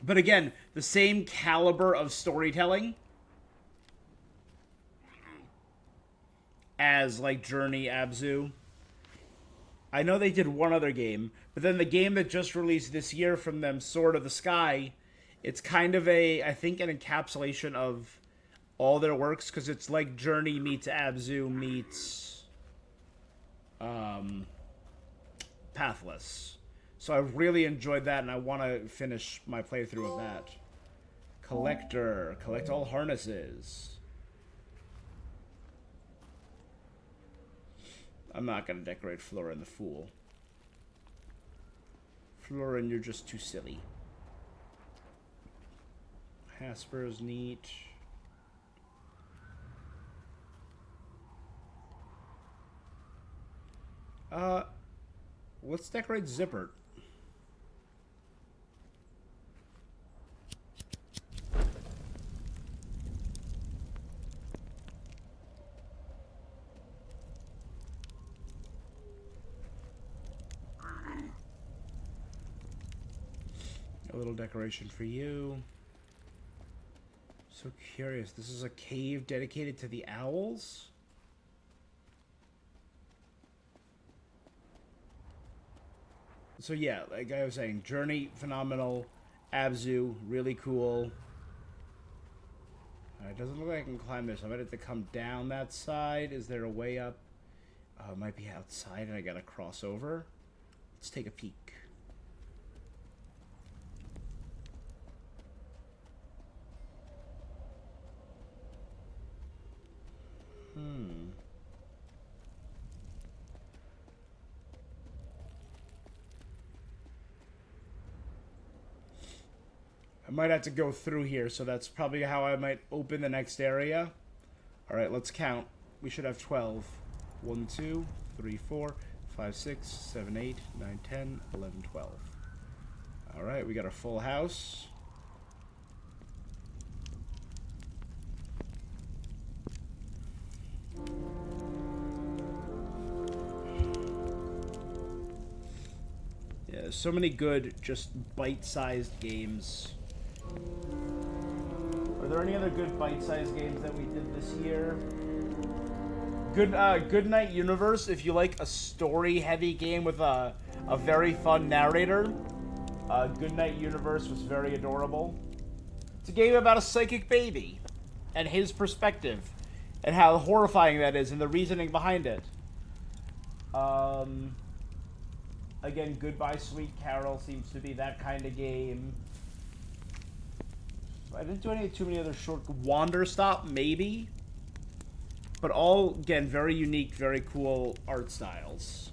But again, the same caliber of storytelling as like Journey, Abzu. I know they did one other game, but then the game that just released this year from them, Sword of the Sky, it's kind of I think an encapsulation of all their works, because it's like Journey meets Abzu meets Pathless. So I really enjoyed that, and I want to finish my playthrough of that. Collector. Collect all harnesses. I'm not going to decorate Florin the Fool. Florin, you're just too silly. Hasper's neat. Let's decorate Zippert. A little decoration for you. So curious. This is a cave dedicated to the owls? So yeah, like I was saying, Journey, phenomenal. Abzu, really cool. It doesn't look like I can climb this. I might have to come down that side. Is there a way up? It might be outside and I gotta cross over. Let's take a peek. I might have to go through here, so that's probably how I might open the next area. Alright, let's count. We should have 12. 1, 2, 3, 4, 5, 6, 7, 8, 9, 10, 11, 12. Alright, we got a full house. Yeah, there's so many good, just bite-sized games. Are there any other good bite-sized games that we did this year? Good Night Universe, if you like a story-heavy game with a very fun narrator. Good Night Universe was very adorable. It's a game about a psychic baby and his perspective and how horrifying that is and the reasoning behind it. Again, Goodbye Sweet Carol seems to be that kind of game. I didn't do too many other short... Wanderstop, maybe? But all, again, very unique, very cool art styles.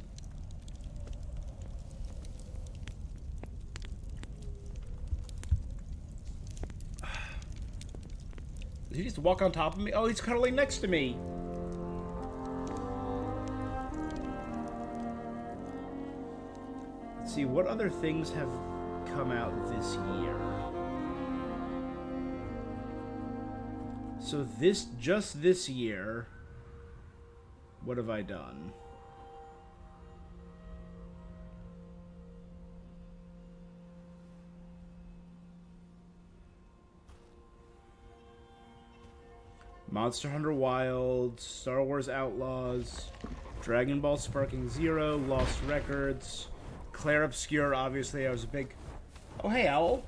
Did he just walk on top of me? Oh, he's cuddling next to me! Let's see, what other things have come out this year? So just this year, what have I done? Monster Hunter Wilds, Star Wars Outlaws, Dragon Ball Sparking Zero, Lost Records, Clair Obscur, obviously I was a big... Oh, hey, Owl.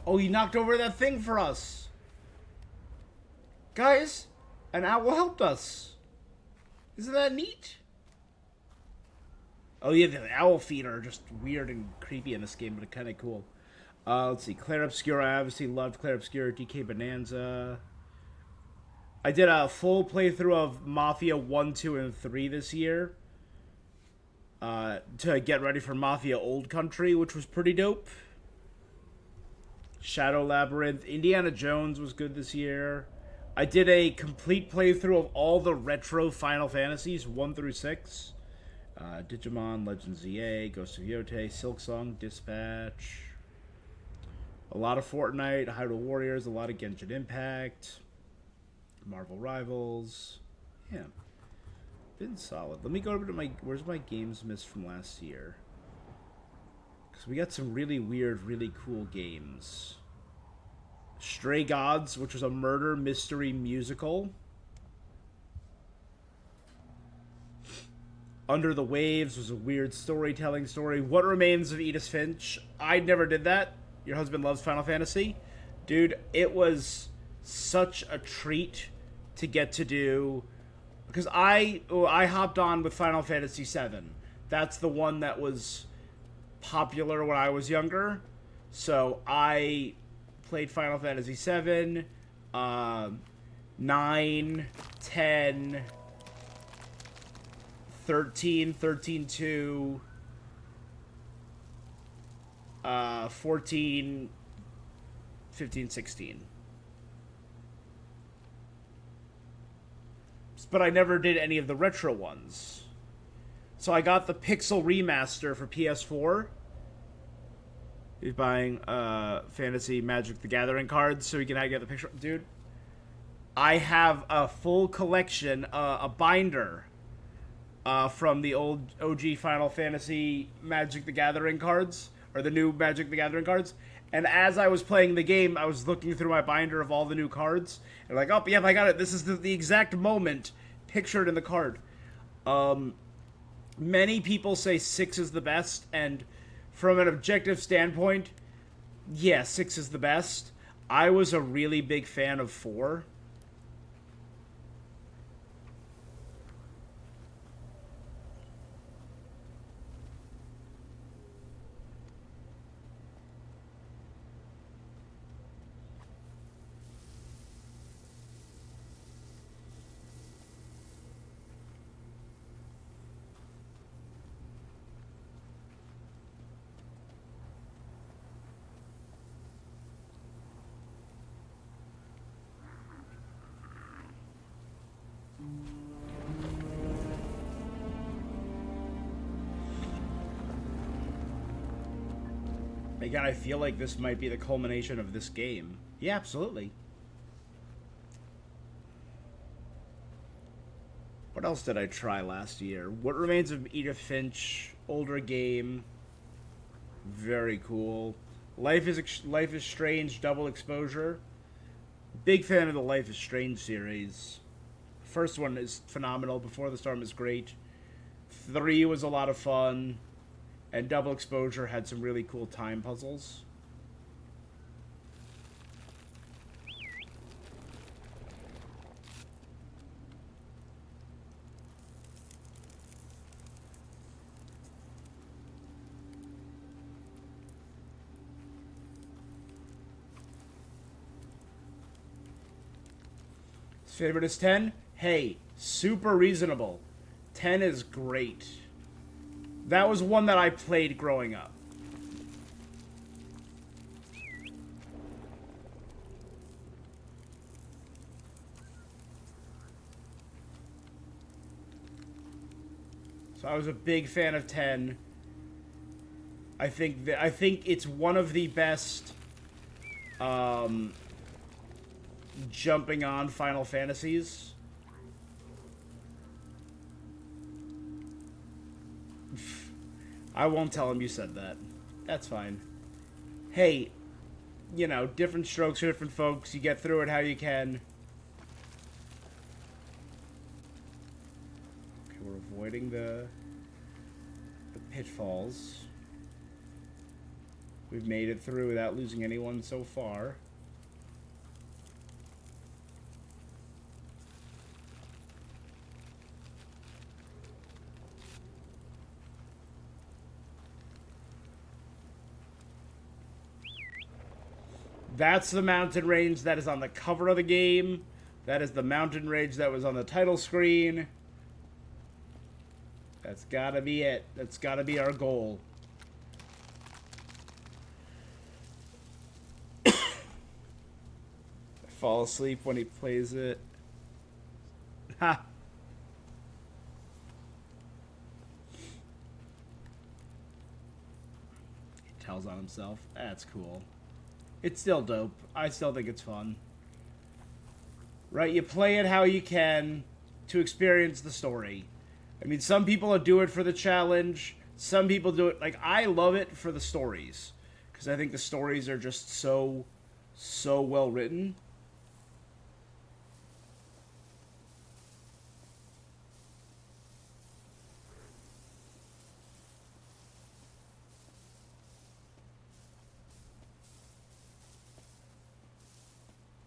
Oh, you knocked over that thing for us. Guys, an owl helped us. Isn't that neat? Oh yeah, the owl feet are just weird and creepy in this game, but kind of cool. Let's see, Clair Obscur, I obviously loved Clair Obscur, DK Bonanza. I did a full playthrough of Mafia 1, 2, and 3 this year. To get ready for Mafia Old Country, which was pretty dope. Shadow Labyrinth. Indiana Jones was good this year. I did a complete playthrough of all the retro Final Fantasies, 1 through 6. Digimon, Legends ZA, Ghost of Yotei, Silksong, Dispatch. A lot of Fortnite, Hyrule Warriors, a lot of Genshin Impact. Marvel Rivals. Yeah. Been solid. Let me go over to my... Where's my Gamesmas from last year? Because we got some really weird, really cool games. Stray Gods, which was a murder mystery musical. Under the Waves was a weird storytelling story. What Remains of Edith Finch? I never did that. Your husband loves Final Fantasy. Dude, it was such a treat to get to do because I hopped on with Final Fantasy VII. That's the one that was popular when I was younger. So I played Final Fantasy VII, 9, 10, 13, 13.2, 14, 15, 16. But I never did any of the retro ones. So I got the Pixel Remaster for PS4. He's buying Fantasy Magic the Gathering cards so he can get the picture. Dude, I have a full collection, a binder from the old OG Final Fantasy Magic the Gathering cards, or the new Magic the Gathering cards. And as I was playing the game, I was looking through my binder of all the new cards. And like, oh, yep, I got it. This is the exact moment pictured in the card. Many people say 6 is the best, and from an objective standpoint, yeah, 6 is the best. I was a really big fan of 4. Again, I feel like this might be the culmination of this game. Yeah, absolutely. What else did I try last year? What Remains of Edith Finch, older game. Very cool. Life is Strange double exposure. Big fan of the Life is Strange series. First one is phenomenal. Before the Storm is great. 3 was a lot of fun. And Double Exposure had some really cool time puzzles. His favorite is 10? Hey, super reasonable. 10 is great. That was one that I played growing up. So I was a big fan of 10. I think it's one of the best jumping on Final Fantasies. I won't tell him you said that. That's fine. Hey, you know, different strokes for different folks. You get through it how you can. Okay, we're avoiding the pitfalls. We've made it through without losing anyone so far. That's the mountain range that is on the cover of the game. That is the mountain range that was on the title screen. That's gotta be it. That's gotta be our goal. I fall asleep when he plays it. Ha! He tells on himself. That's cool. It's still dope. I still think it's fun. Right? You play it how you can to experience the story. I mean, some people do it for the challenge. Some people do it... Like, I love it for the stories. Because I think the stories are just so well written.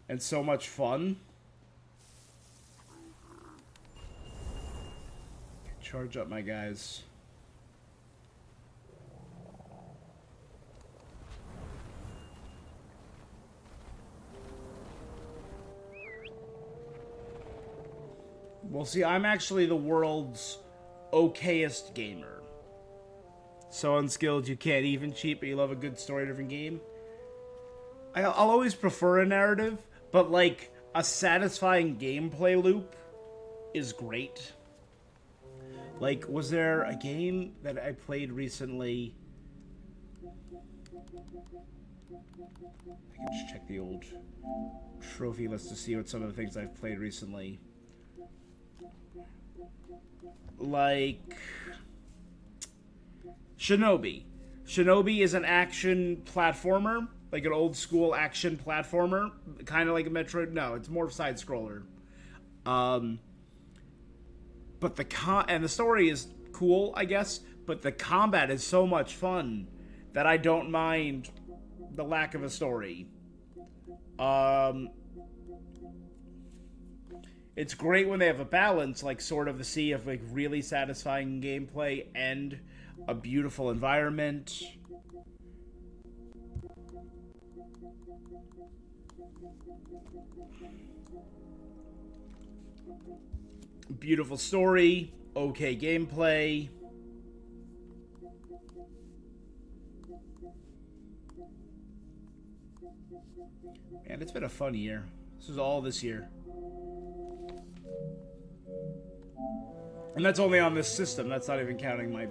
And so much fun. Charge up, my guys. Well, see, I'm actually the world's okayest gamer. So unskilled you can't even cheat, but you love a good story-driven game. I'll always prefer a narrative, but like a satisfying gameplay loop is great. Like, was there a game that I played recently? I can just check the old trophy list to see what some of the things I've played recently. Like Shinobi. Shinobi is an action platformer, like an old school action platformer, kind of like a Metroid. No, it's more side scroller. But the story is cool, I guess. But the combat is so much fun that I don't mind the lack of a story. It's great when they have a balance, like sort of the sea of like really satisfying gameplay and a beautiful environment. Beautiful story, okay gameplay. Man, it's been a fun year. This is all this year. And that's only on this system. That's not even counting my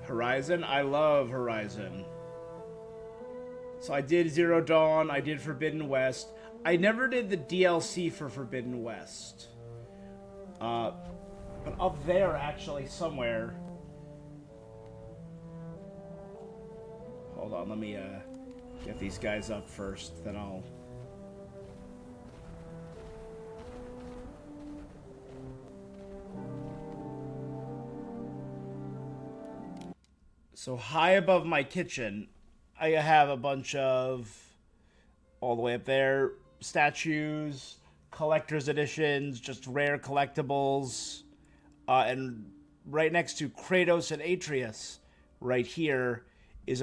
Horizon. I love Horizon. So I did Zero Dawn. I did Forbidden West. I never did the DLC for Forbidden West. But up there, actually, somewhere. Hold on, let me get these guys up first, then I'll... So high above my kitchen, I have a bunch of, all the way up there, statues, collector's editions, just rare collectibles, and right next to Kratos and Atreus, right here, is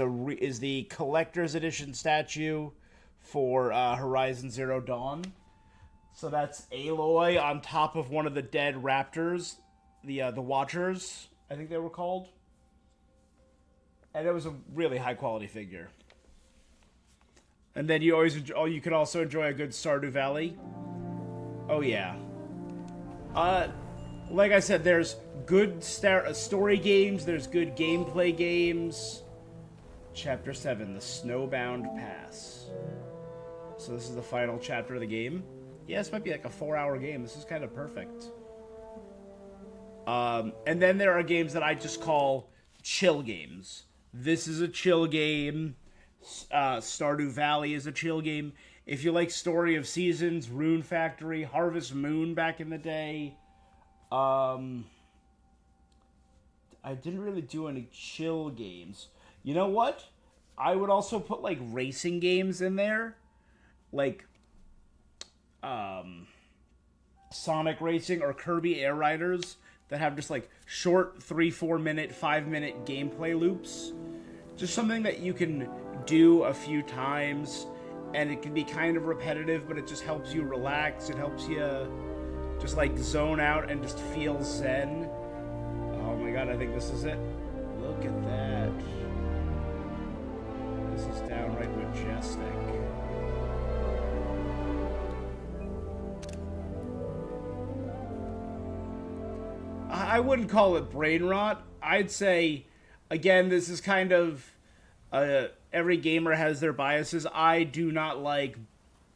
the collector's edition statue for Horizon Zero Dawn. So that's Aloy on top of one of the dead raptors, the Watchers, I think they were called. And it was a really high quality figure. And then you can also enjoy a good Stardew Valley. Oh yeah. Like I said, there's good story games, there's good gameplay games. Chapter 7, the Snowbound Pass. So this is the final chapter of the game. Yeah, this might be like a 4-hour game. This is kind of perfect. And then there are games that I just call chill games. This is a chill game. Stardew Valley is a chill game. If you like Story of Seasons, Rune Factory, Harvest Moon back in the day. I didn't really do any chill games. You know what? I would also put like racing games in there. Like Sonic Racing or Kirby Air Riders that have just like short 3-4 minute, 5-minute gameplay loops. Just something that you can do a few times and it can be kind of repetitive, but it just helps you relax. It helps you just like zone out and just feel zen. Oh my god, I think this is it. Look at that. This is downright majestic. I wouldn't call it brain rot. I'd say, again, this is kind of... every gamer has their biases. I do not like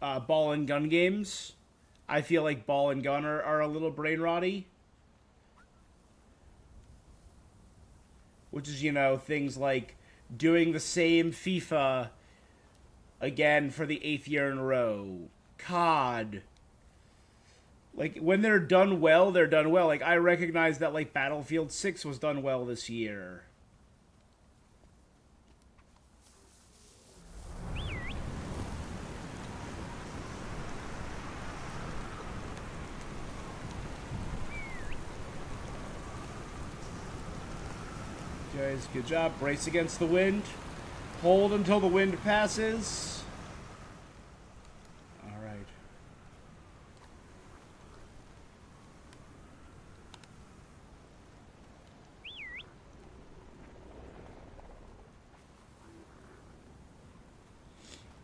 ball and gun games. I feel like ball and gun are a little brain rotty. Which is, you know, things like doing the same FIFA again for the 8th year in a row. COD. Like, when they're done well, they're done well. Like, I recognize that, like, Battlefield 6 was done well this year. Guys, good job. Brace against the wind. Hold until the wind passes. All right.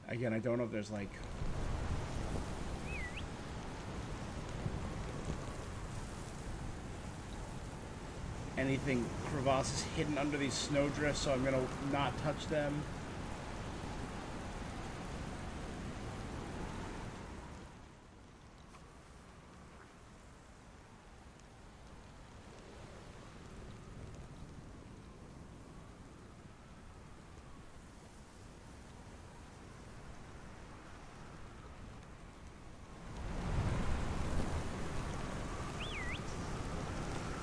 Again, I don't know if there's like anything crevasses hidden under these snowdrifts, so I'm gonna not touch them.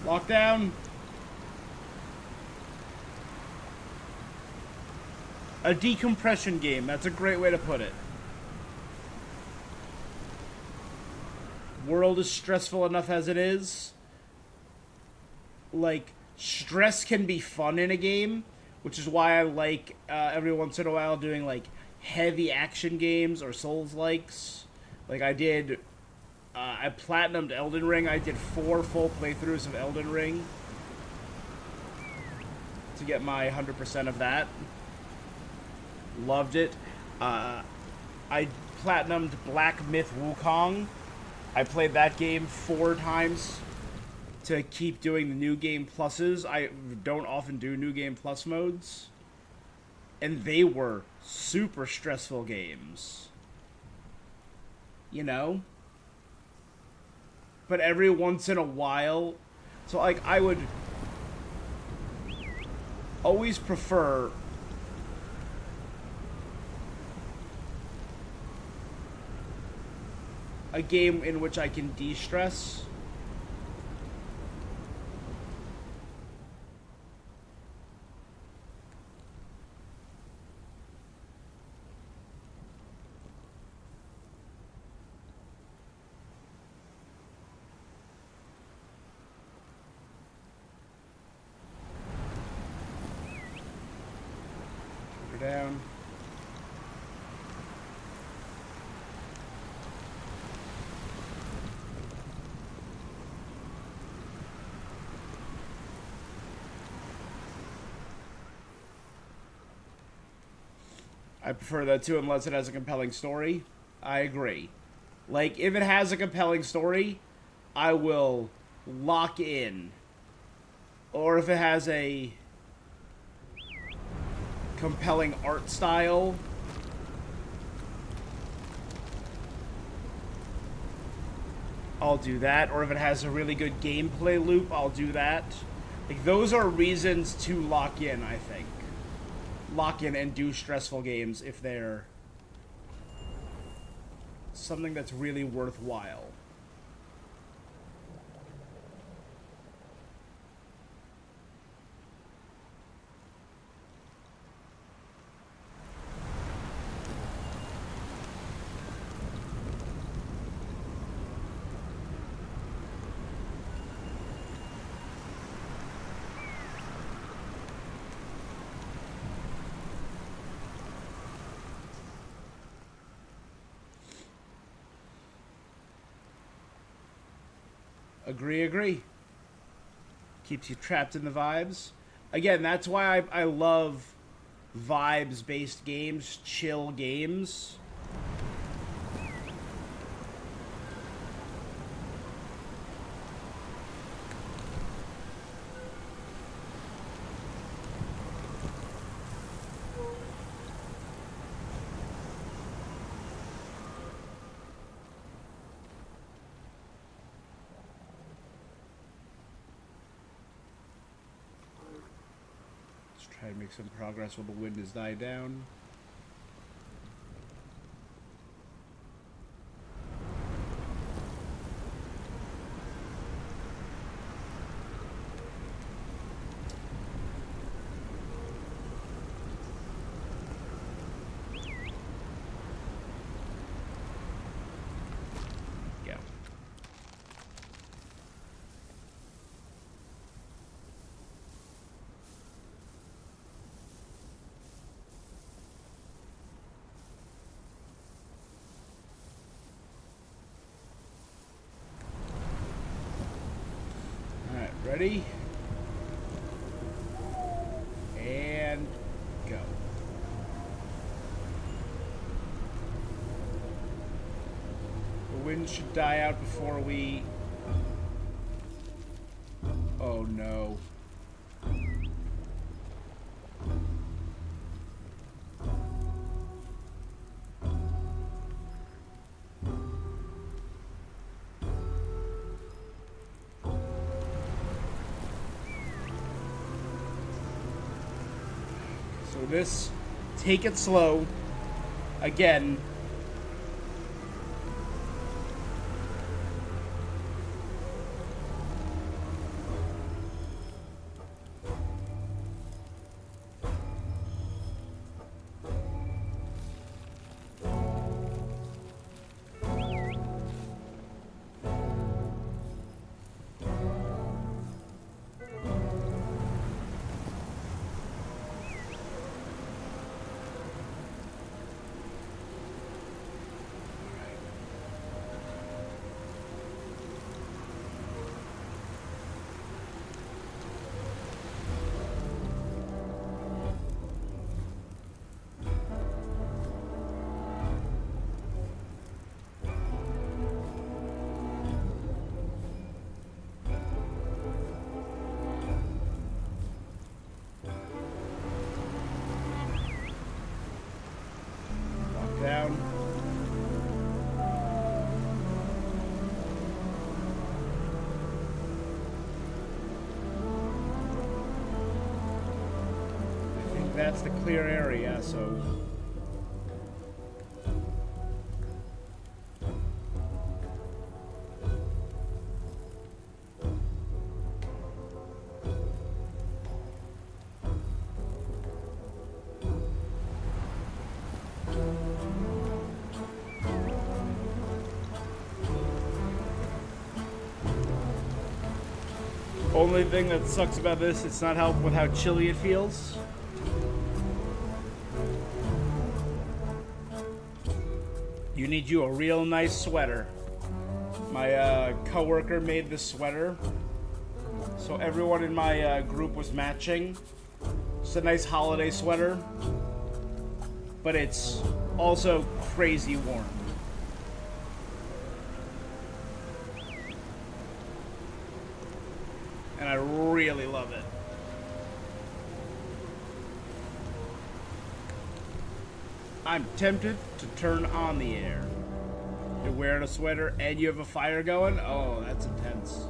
Lockdown. A decompression game. That's a great way to put it. World is stressful enough as it is. Like, stress can be fun in a game, which is why I like every once in a while doing like heavy action games or Souls-likes. Like I did, I platinumed Elden Ring. I did 4 full playthroughs of Elden Ring to get my 100% of that. Loved it. I platinumed Black Myth Wukong. I played that game 4 times to keep doing the new game pluses. I don't often do new game plus modes. And they were super stressful games. You know? But every once in a while... So, like, I would always prefer... a game in which I can de-stress. Put her down. I prefer that too, unless it has a compelling story. I agree. Like, if it has a compelling story, I will lock in. Or if it has a compelling art style, I'll do that. Or if it has a really good gameplay loop, I'll do that. Like, those are reasons to lock in, I think. Lock in and do stressful games if they're something that's really worthwhile. Agree. Keeps you trapped in the vibes. Again, that's why I love vibes-based games, chill games. Try to make some progress while the wind has died down. Go. Ready? And go. The wind should die out before we... Oh no. So this, take it slow. Again. Down. I think that's the clear area, so... Only thing that sucks about this, it's not helping with how chilly it feels. You need you a real nice sweater. My coworker made this sweater, so everyone in my group was matching. It's a nice holiday sweater, but it's also crazy warm. And I really love it. I'm tempted to turn on the air. You're wearing a sweater and you have a fire going? Oh, that's intense.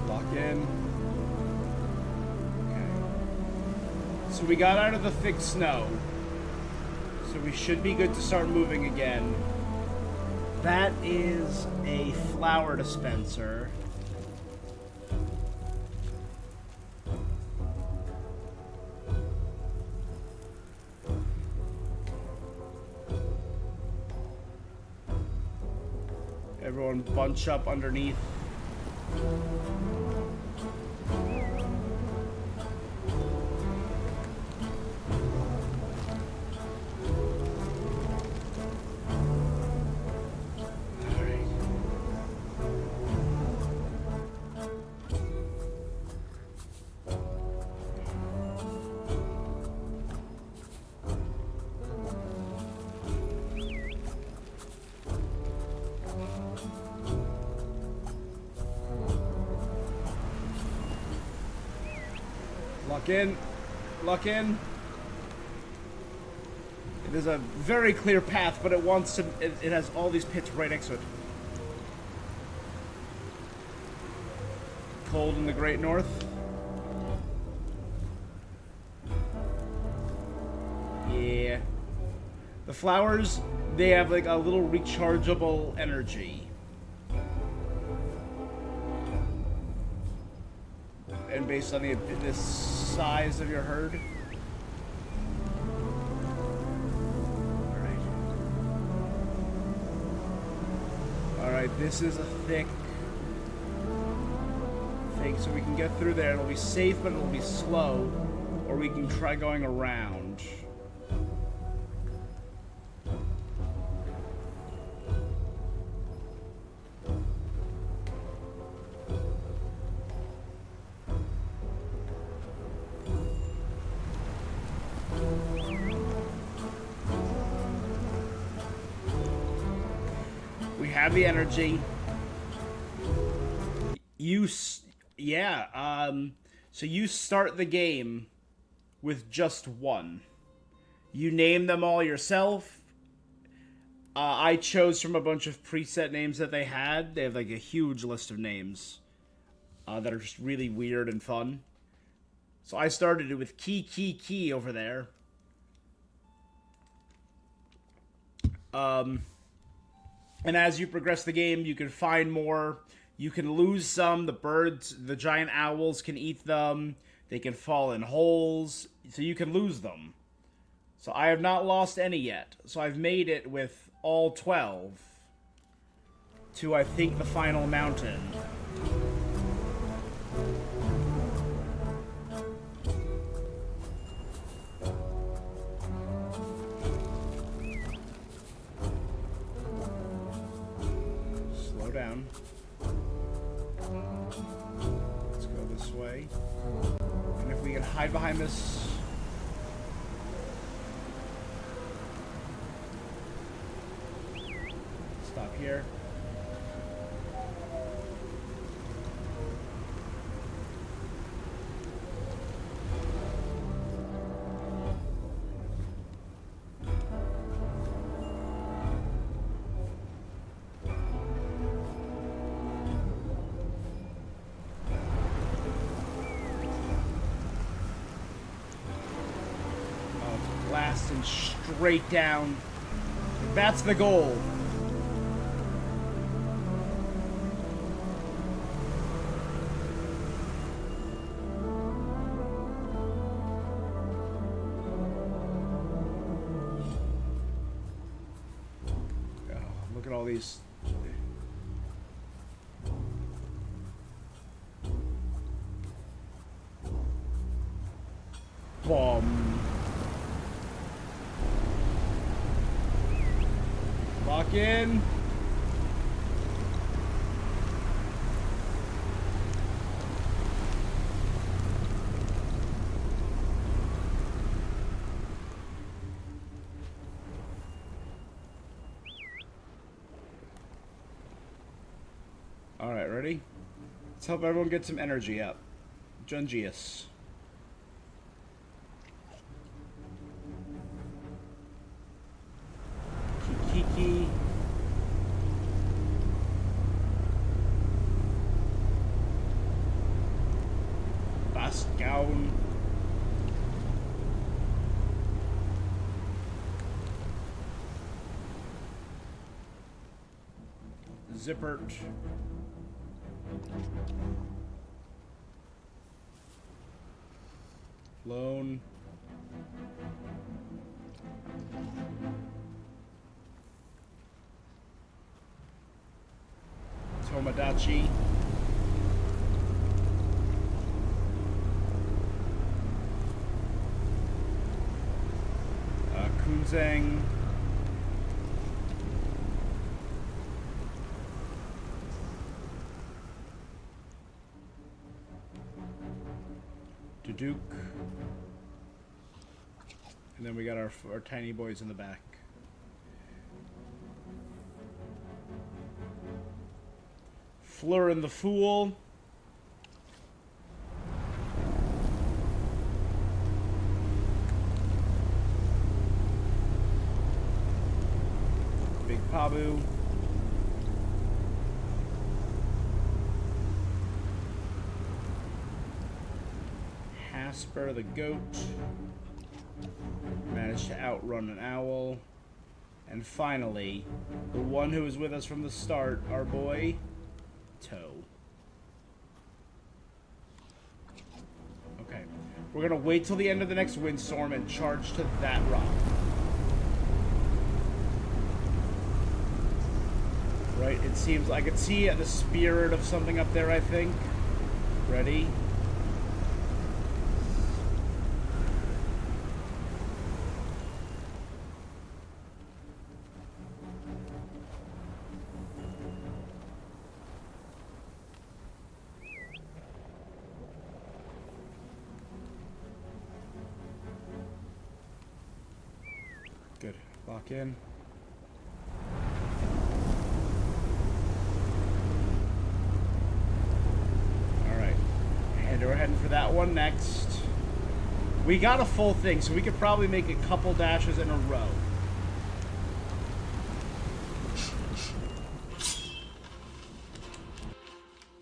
Lock in. So we got out of the thick snow, so we should be good to start moving again. That is a flower dispenser. Everyone bunch up underneath. Lock in. Lock in. It is a very clear path, but it wants to... It has all these pits right next to it. Cold in the Great North. Yeah. The flowers, they have like a little rechargeable energy. And based on the size of your herd. Alright, this is a thick think, so we can get through there. It'll be safe, but it'll be slow. Or we can try going around. We have the energy. So you start the game with just one. You name them all yourself. I chose from a bunch of preset names that they had. They have like a huge list of names that are just really weird and fun. So I started it with Key over there. And as you progress the game, you can find more. You can lose some. The birds, the giant owls can eat them. They can fall in holes. So you can lose them. So I have not lost any yet. So I've made it with all 12 to, I think, the final mountain. Slow down. Let's go this way. And if we can hide behind this... Stop here. Blasting straight down. That's the goal. Look at all these. Bomb. Lock in. Alright, ready? Let's help everyone get some energy up. Jungius. Kiki. Bastgown. Zippert. Lone. Tomodachi. Kunzang. Duke. And then we got our tiny boys in the back. Fleur and the Fool. Big Pabu. Hasper the Goat. Managed to outrun an owl. And finally, the one who was with us from the start, our boy, Toe. Okay, we're gonna wait till the end of the next windstorm and charge to that rock. Right, it seems I could see the spirit of something up there, I think. Ready? Good. Lock in. Alright. And we're heading for that one next. We got a full thing, so we could probably make a couple dashes in a row.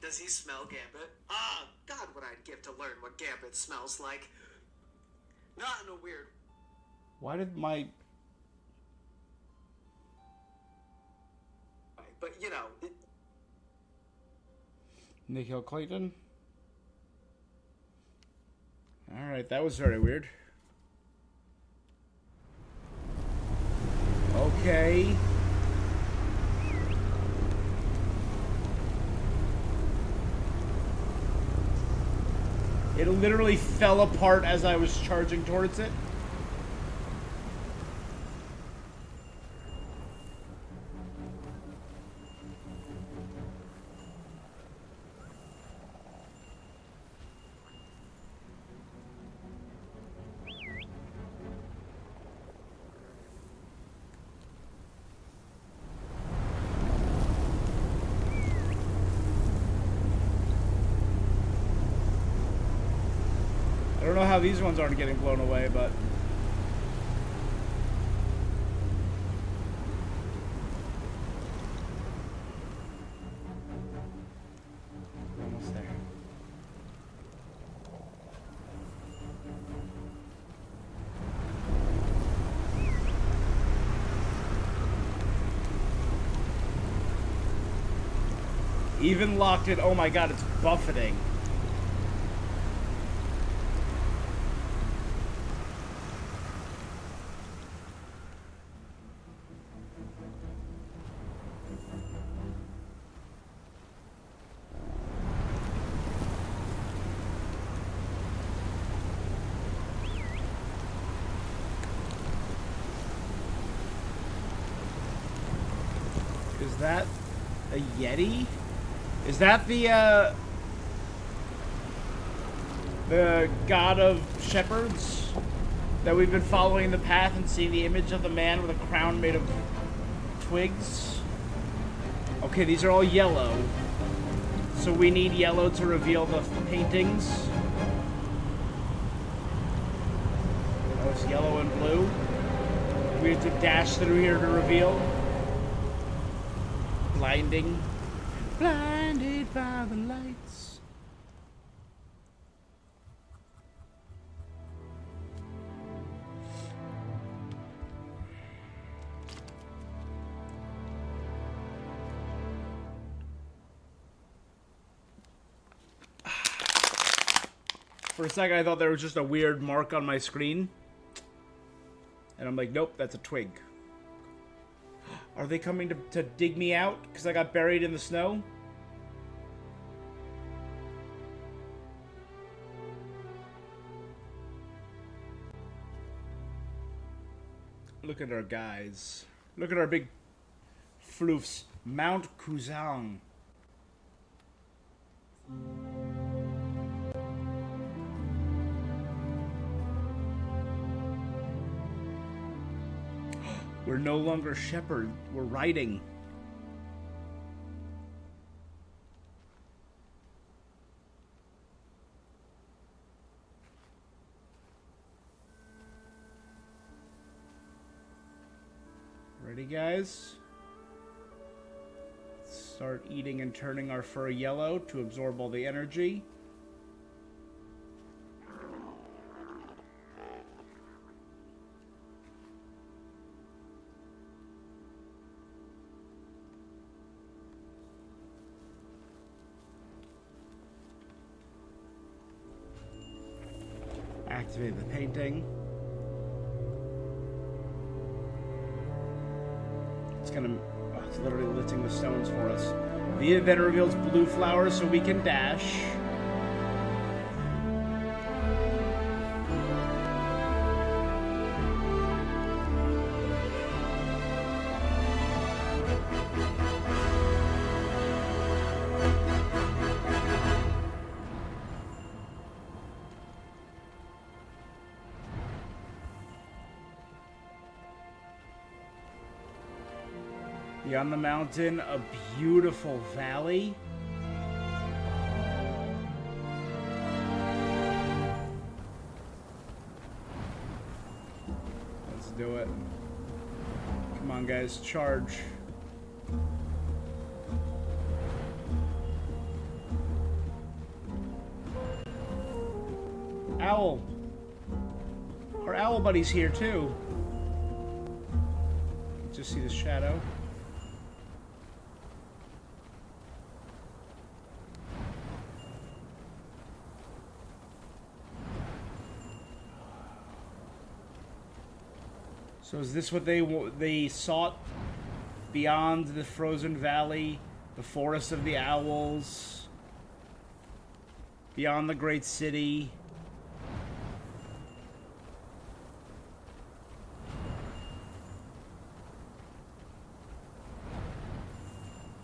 Does he smell Gambit? Ah, God, what I'd give to learn what Gambit smells like. Not in a weird... Why did my... But, you know... Nikhil Clayton? Alright, that was very weird. Okay. It literally fell apart as I was charging towards it. I don't know how these ones aren't getting blown away, but... We're almost there. Even locked it. Oh my god, it's buffeting. Is that a Yeti? Is that the god of shepherds that we've been following the path and seeing the image of the man with a crown made of twigs? Okay, these are all yellow. So we need yellow to reveal the paintings. Oh, it's yellow and blue. We have to dash through here to reveal. Blinding. Blinded by the lights. For a second I thought there was just a weird mark on my screen. And I'm like, nope, that's a twig. Are they coming to dig me out because I got buried in the snow? Look at our guys. Look at our big floofs. Mount Kuzang. We're no longer shepherd. We're riding. Ready, guys? Start eating and turning our fur yellow to absorb all the energy. Activate the painting. It's literally lifting the stones for us. The event reveals blue flowers so we can dash. Beyond the mountain, a beautiful valley. Let's do it. Come on, guys, charge. Owl. Our owl buddy's here, too. Just see the shadow. So is this what they sought beyond the frozen valley, the forest of the owls, beyond the great city?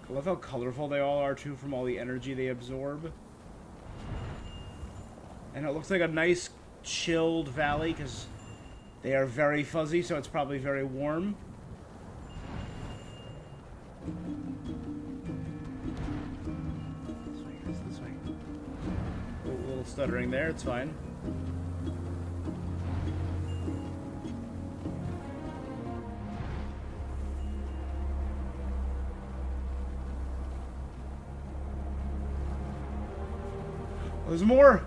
I love how colorful they all are too from all the energy they absorb. And it looks like a nice chilled valley because they are very fuzzy, so it's probably very warm. This way, guys, this way. A little stuttering there, it's fine. Oh, there's more!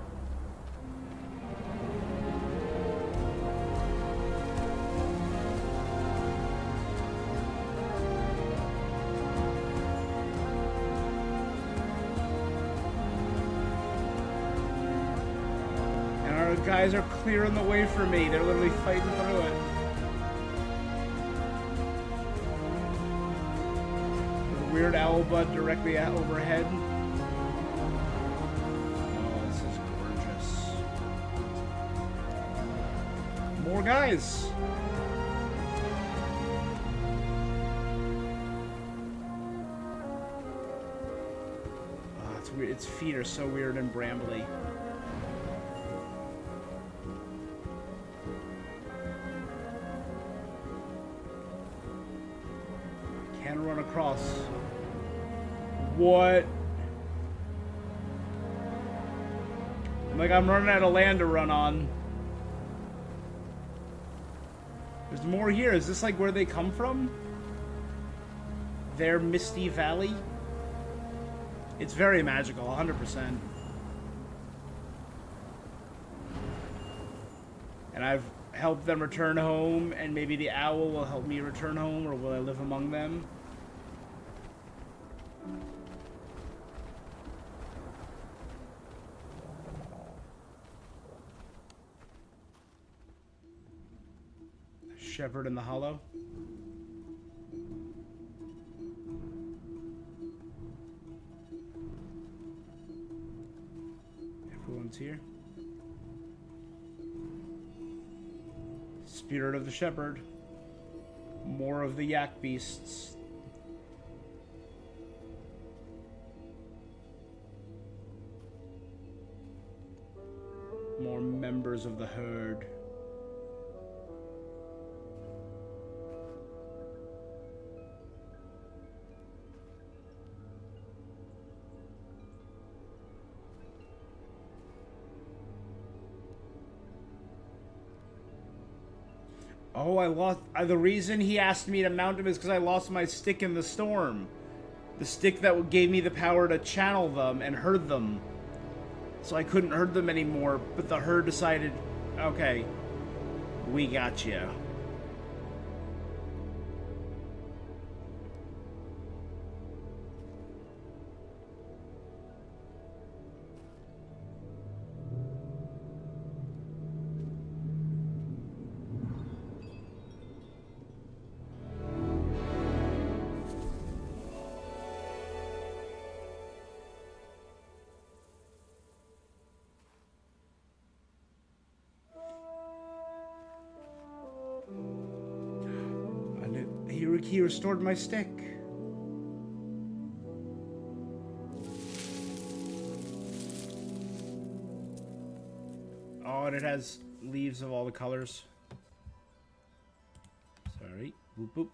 Guys are clearing the way for me. They're literally fighting through it. The weird owl bud directly overhead. Oh, this is gorgeous. More guys. Oh, it's weird. Its feet are so weird and brambly. Across. What? I'm running out of land to run on. There's more here. Is this like where they come from? Their Misty Valley? It's very magical, 100%. And I've helped them return home, and maybe the owl will help me return home, or will I live among them? Shepherd in the hollow. Everyone's here. Spirit of the shepherd. More of the yak beasts. More members of the herd. Oh, I lost... the reason he asked me to mount him is because I lost my stick in the storm. The stick that gave me the power to channel them and herd them. So I couldn't herd them anymore, but the herd decided, okay, we got you. He restored my stick. Oh, and it has leaves of all the colors. Sorry. Boop, boop.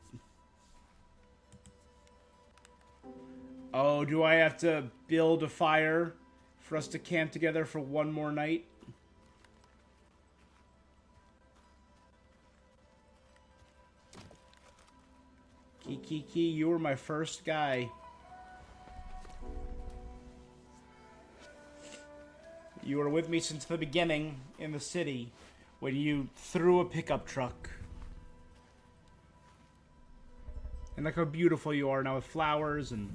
Oh, do I have to build a fire for us to camp together for one more night? Kiki, you were my first guy. You were with me since the beginning in the city when you threw a pickup truck. And look how beautiful you are now with flowers and...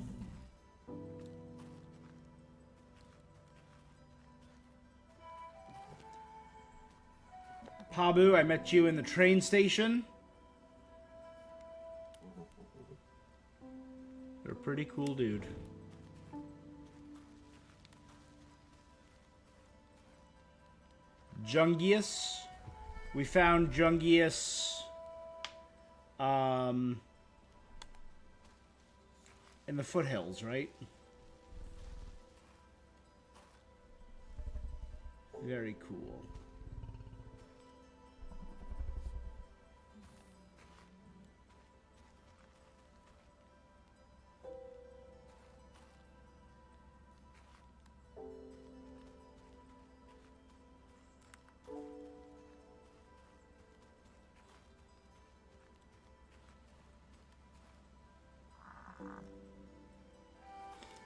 Pabu, I met you in the train station. You're a pretty cool dude. Jungius. We found Jungius in the foothills, right? Very cool.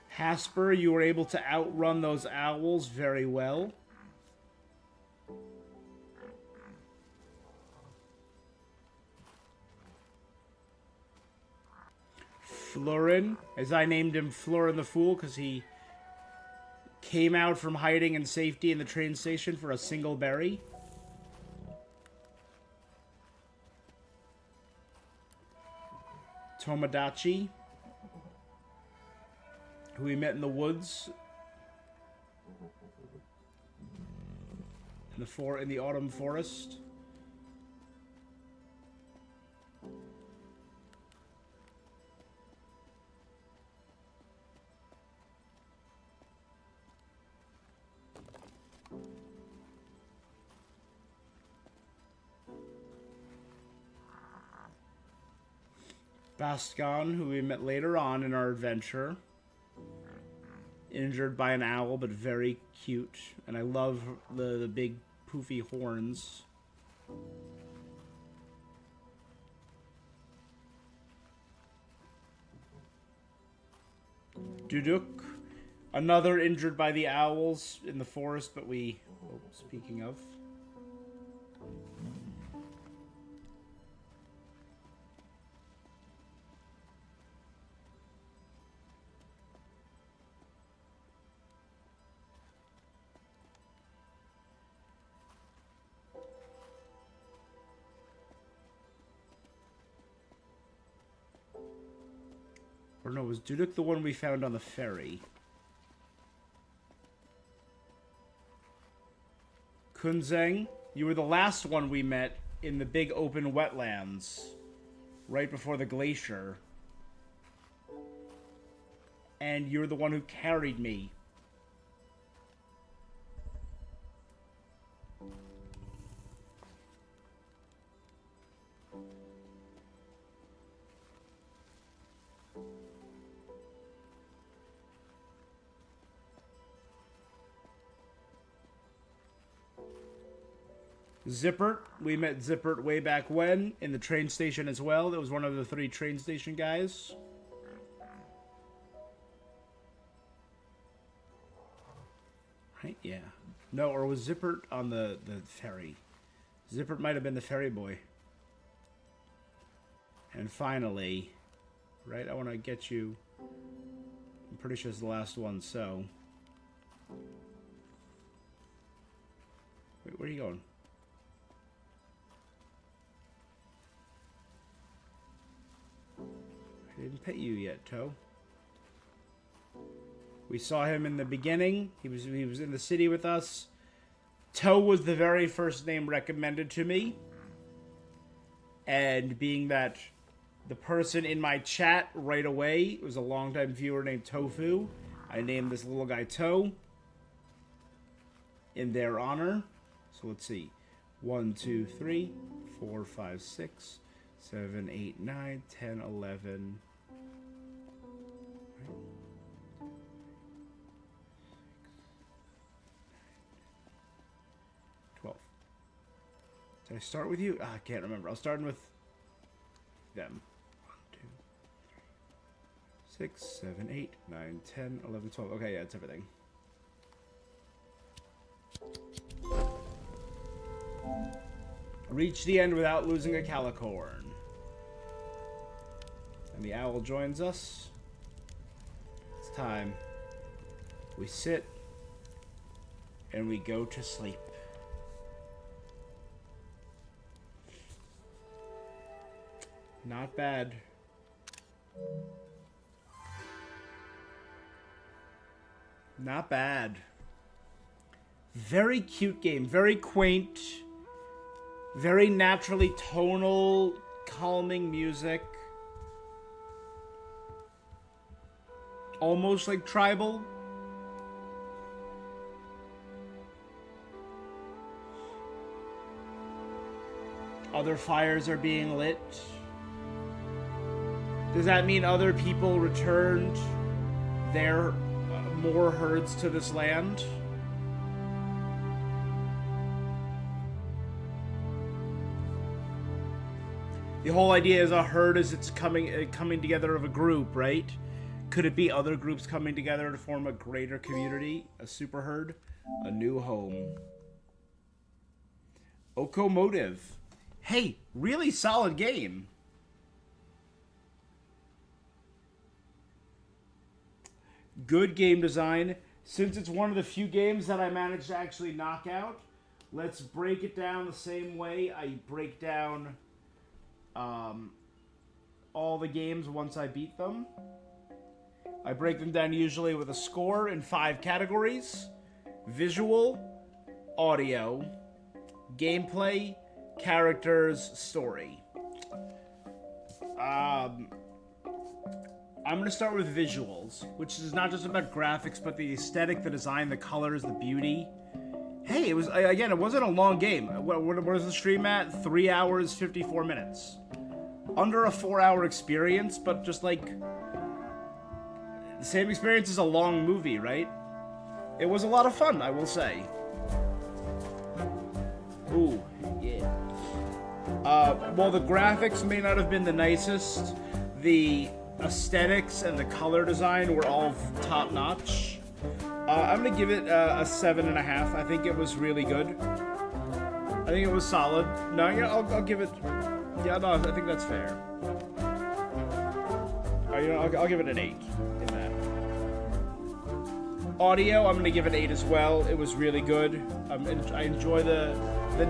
Hasper, you were able to outrun those owls very well. Florin, as I named him Florin the Fool because he came out from hiding in safety in the train station for a single berry. Tomodachi, who we met in the woods in the autumn forest. Bascon, who we met later on in our adventure. Injured by an owl, but very cute. And I love the big poofy horns. Duduk, another injured by the owls in the forest, but we... Oh, speaking of... Or no, was Duduk the one we found on the ferry? Kunzeng, you were the last one we met in the big open wetlands. Right before the glacier. And you're the one who carried me. Zippert, we met Zippert way back when in the train station as well. That was one of the 3 train station guys. Right, yeah. No, or was Zippert on the ferry? Zippert might have been the ferry boy. And finally, right, I want to get you... I'm pretty sure it's the last one, so... Wait, where are you going? I didn't pet you yet, Toe. We saw him in the beginning. He was in the city with us. Toe was the very first name recommended to me. And being that the person in my chat right away was a longtime viewer named Tofu, I named this little guy Toe in their honor. So let's see. 1, 2, 3, 4, 5, 6, 7, 8, 9, 10, 11. 12. Did I start with you? I can't remember. I was starting with them. 1, 2, 3, 6, 7, 8, 9, 10, 11, 12. Okay, yeah, it's everything. Reach the end without losing a calicorn. And the owl joins us. It's time. We sit and we go to sleep. Not bad. Not bad. Very cute game. Very quaint. Very naturally tonal, calming music. Almost like tribal. Other fires are being lit. Does that mean other people returned their more herds to this land? The whole idea is a herd is it's coming together of a group, right? Could it be other groups coming together to form a greater community? A super herd? A new home. Okomotive. Hey, really solid game. Good game design. Since it's one of the few games that I managed to actually knock out, let's break it down the same way I break down all the games once I beat them. I break them down usually with a score in 5 categories: visual, audio, gameplay, characters, story. I'm going to start with visuals, which is not just about graphics, but the aesthetic, the design, the colors, the beauty. Hey, it was, again, it wasn't a long game. What was the stream at? 3 hours, 54 minutes. Under a 4-hour experience, but just like the same experience as a long movie, right? It was a lot of fun, I will say. Ooh, yeah. While the graphics may not have been the nicest, the aesthetics and the color design were all top-notch. I'm gonna give it a 7.5. I think it was really good. I think it was solid. No, yeah, I'll give it. Yeah, no, I think that's fair. You know, I'll give it an 8 in that. Audio, I'm gonna give it an 8 as well. It was really good. I enjoy the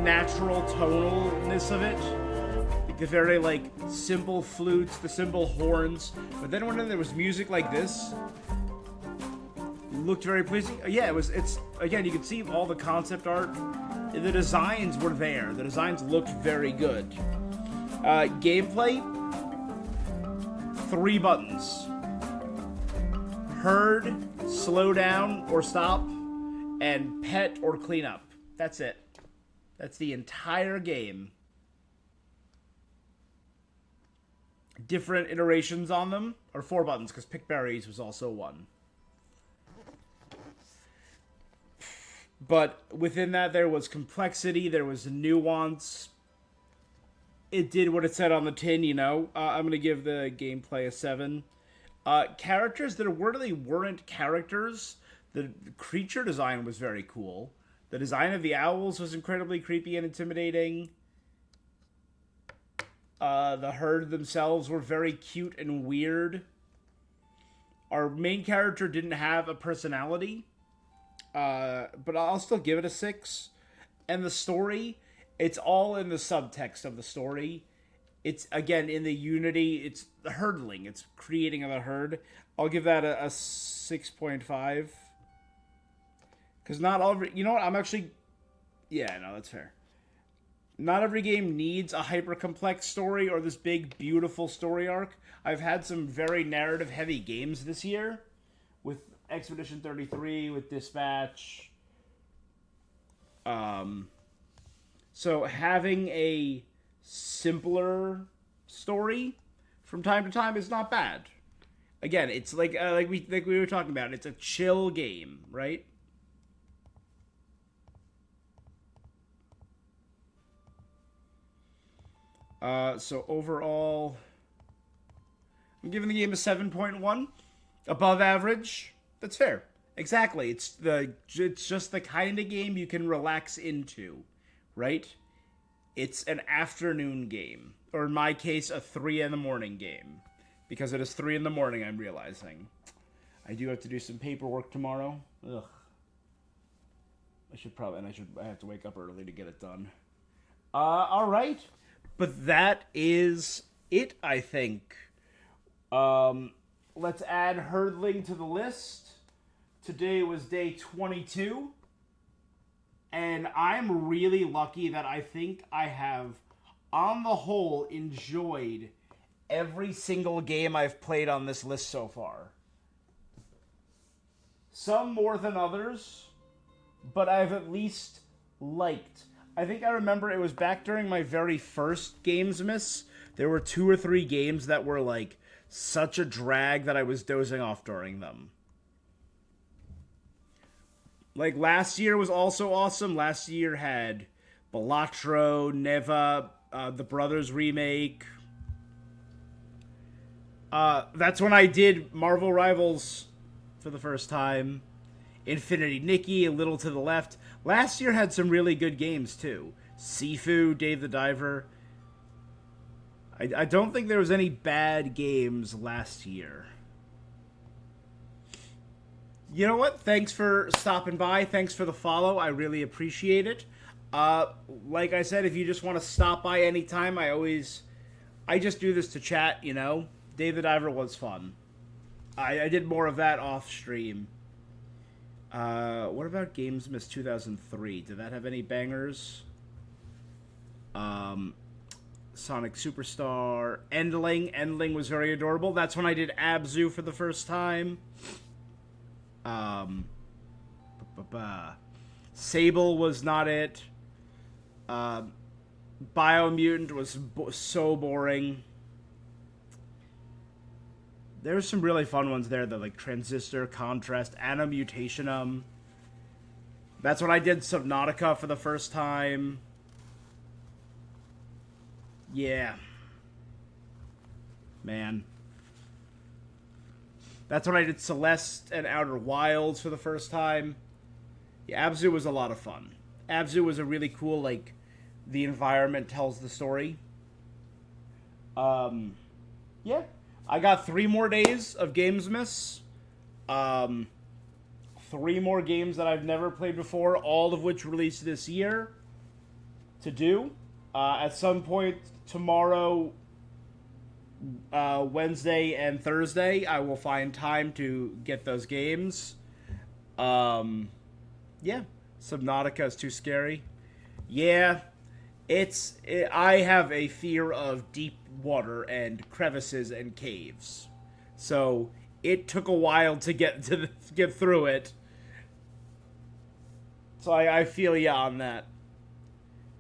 natural tonalness of it. The very, like, simple flutes, the simple horns. But then when there was music like this, it looked very pleasing. Yeah, it's, again, you can see all the concept art. The designs were there. The designs looked very good. Gameplay, 3 buttons. Herd, slow down or stop, and pet or clean up. That's it. That's the entire game. Different iterations on them, or 4 buttons, because pick berries was also 1. But within that, there was complexity, there was nuance. It did what it said on the tin, you know. I'm going to give the gameplay a 7. Characters that really weren't characters. The creature design was very cool. The design of the owls was incredibly creepy and intimidating. The herd themselves were very cute and weird. Our main character didn't have a personality. But I'll still give it a 6. And the story, it's all in the subtext of the story. It's, again, in the unity. It's the herdling. It's creating of the herd. I'll give that a 6.5. Because not all... You know what? I'm actually... Yeah, no, that's fair. Not every game needs a hyper-complex story or this big, beautiful story arc. I've had some very narrative-heavy games this year. With Expedition 33, with Dispatch. So having a simpler story from time to time is not bad. Again, it's like we were talking about. It's a chill game, right? So overall, I'm giving the game a 7.1, above average. That's fair. Exactly. It's just the kind of game you can relax into, right? It's an afternoon game, or in my case, a 3 in the morning game, because it is 3 in the morning. I'm realizing I do have to do some paperwork tomorrow. Ugh. I have to wake up early to get it done. All right, but that is it. I think. Let's add Herdling to the list. Today was day 22. And I'm really lucky that I think I have, on the whole, enjoyed every single game I've played on this list so far. Some more than others, but I've at least liked. I think I remember it was back during my very first Gamesmas. There were 2 or 3 games that were like such a drag that I was dozing off during them. Like, last year was also awesome. Last year had Balatro, Neva, the Brothers remake. That's when I did Marvel Rivals for the first time. Infinity Nikki, A Little to the Left. Last year had some really good games, too. Sifu, Dave the Diver. I don't think there was any bad games last year. You know what? Thanks for stopping by. Thanks for the follow. I really appreciate it. Like I said, if you just want to stop by anytime, I just do this to chat, you know? Dave the Diver was fun. I did more of that off stream. What about Gamesmas 2003? Did that have any bangers? Sonic Superstar. Endling. Endling was very adorable. That's when I did Abzu for the first time. Sable was not it. Biomutant was so boring. There were some really fun ones there, though, like Transistor, Contrast, Animutationum. That's when I did Subnautica for the first time. Yeah. Man. That's when I did Celeste and Outer Wilds for the first time. Yeah, Abzu was a lot of fun. Abzu was a really cool, like, the environment tells the story. Yeah. I got 3 more days of Gamesmas. 3 more games that I've never played before, all of which released this year to do. At some point tomorrow, Wednesday and Thursday, I will find time to get those games. Yeah, Subnautica is too scary. Yeah, I have a fear of deep water and crevices and caves, so it took a while to get through it. So I feel ya on that.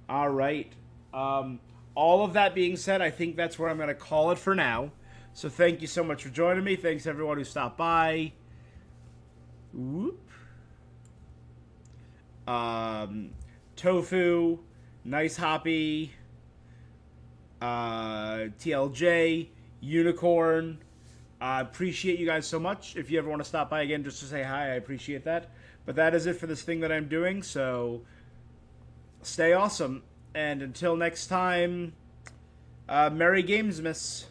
All right. All of that being said, I think that's where I'm going to call it for now. So thank you so much for joining me. Thanks everyone who stopped by. Whoop. Tofu, Nice Hoppy, TLJ, Unicorn. I appreciate you guys so much. If you ever want to stop by again just to say hi, I appreciate that. But that is it for this thing that I'm doing, so stay awesome. And until next time, Merry Gamesmas.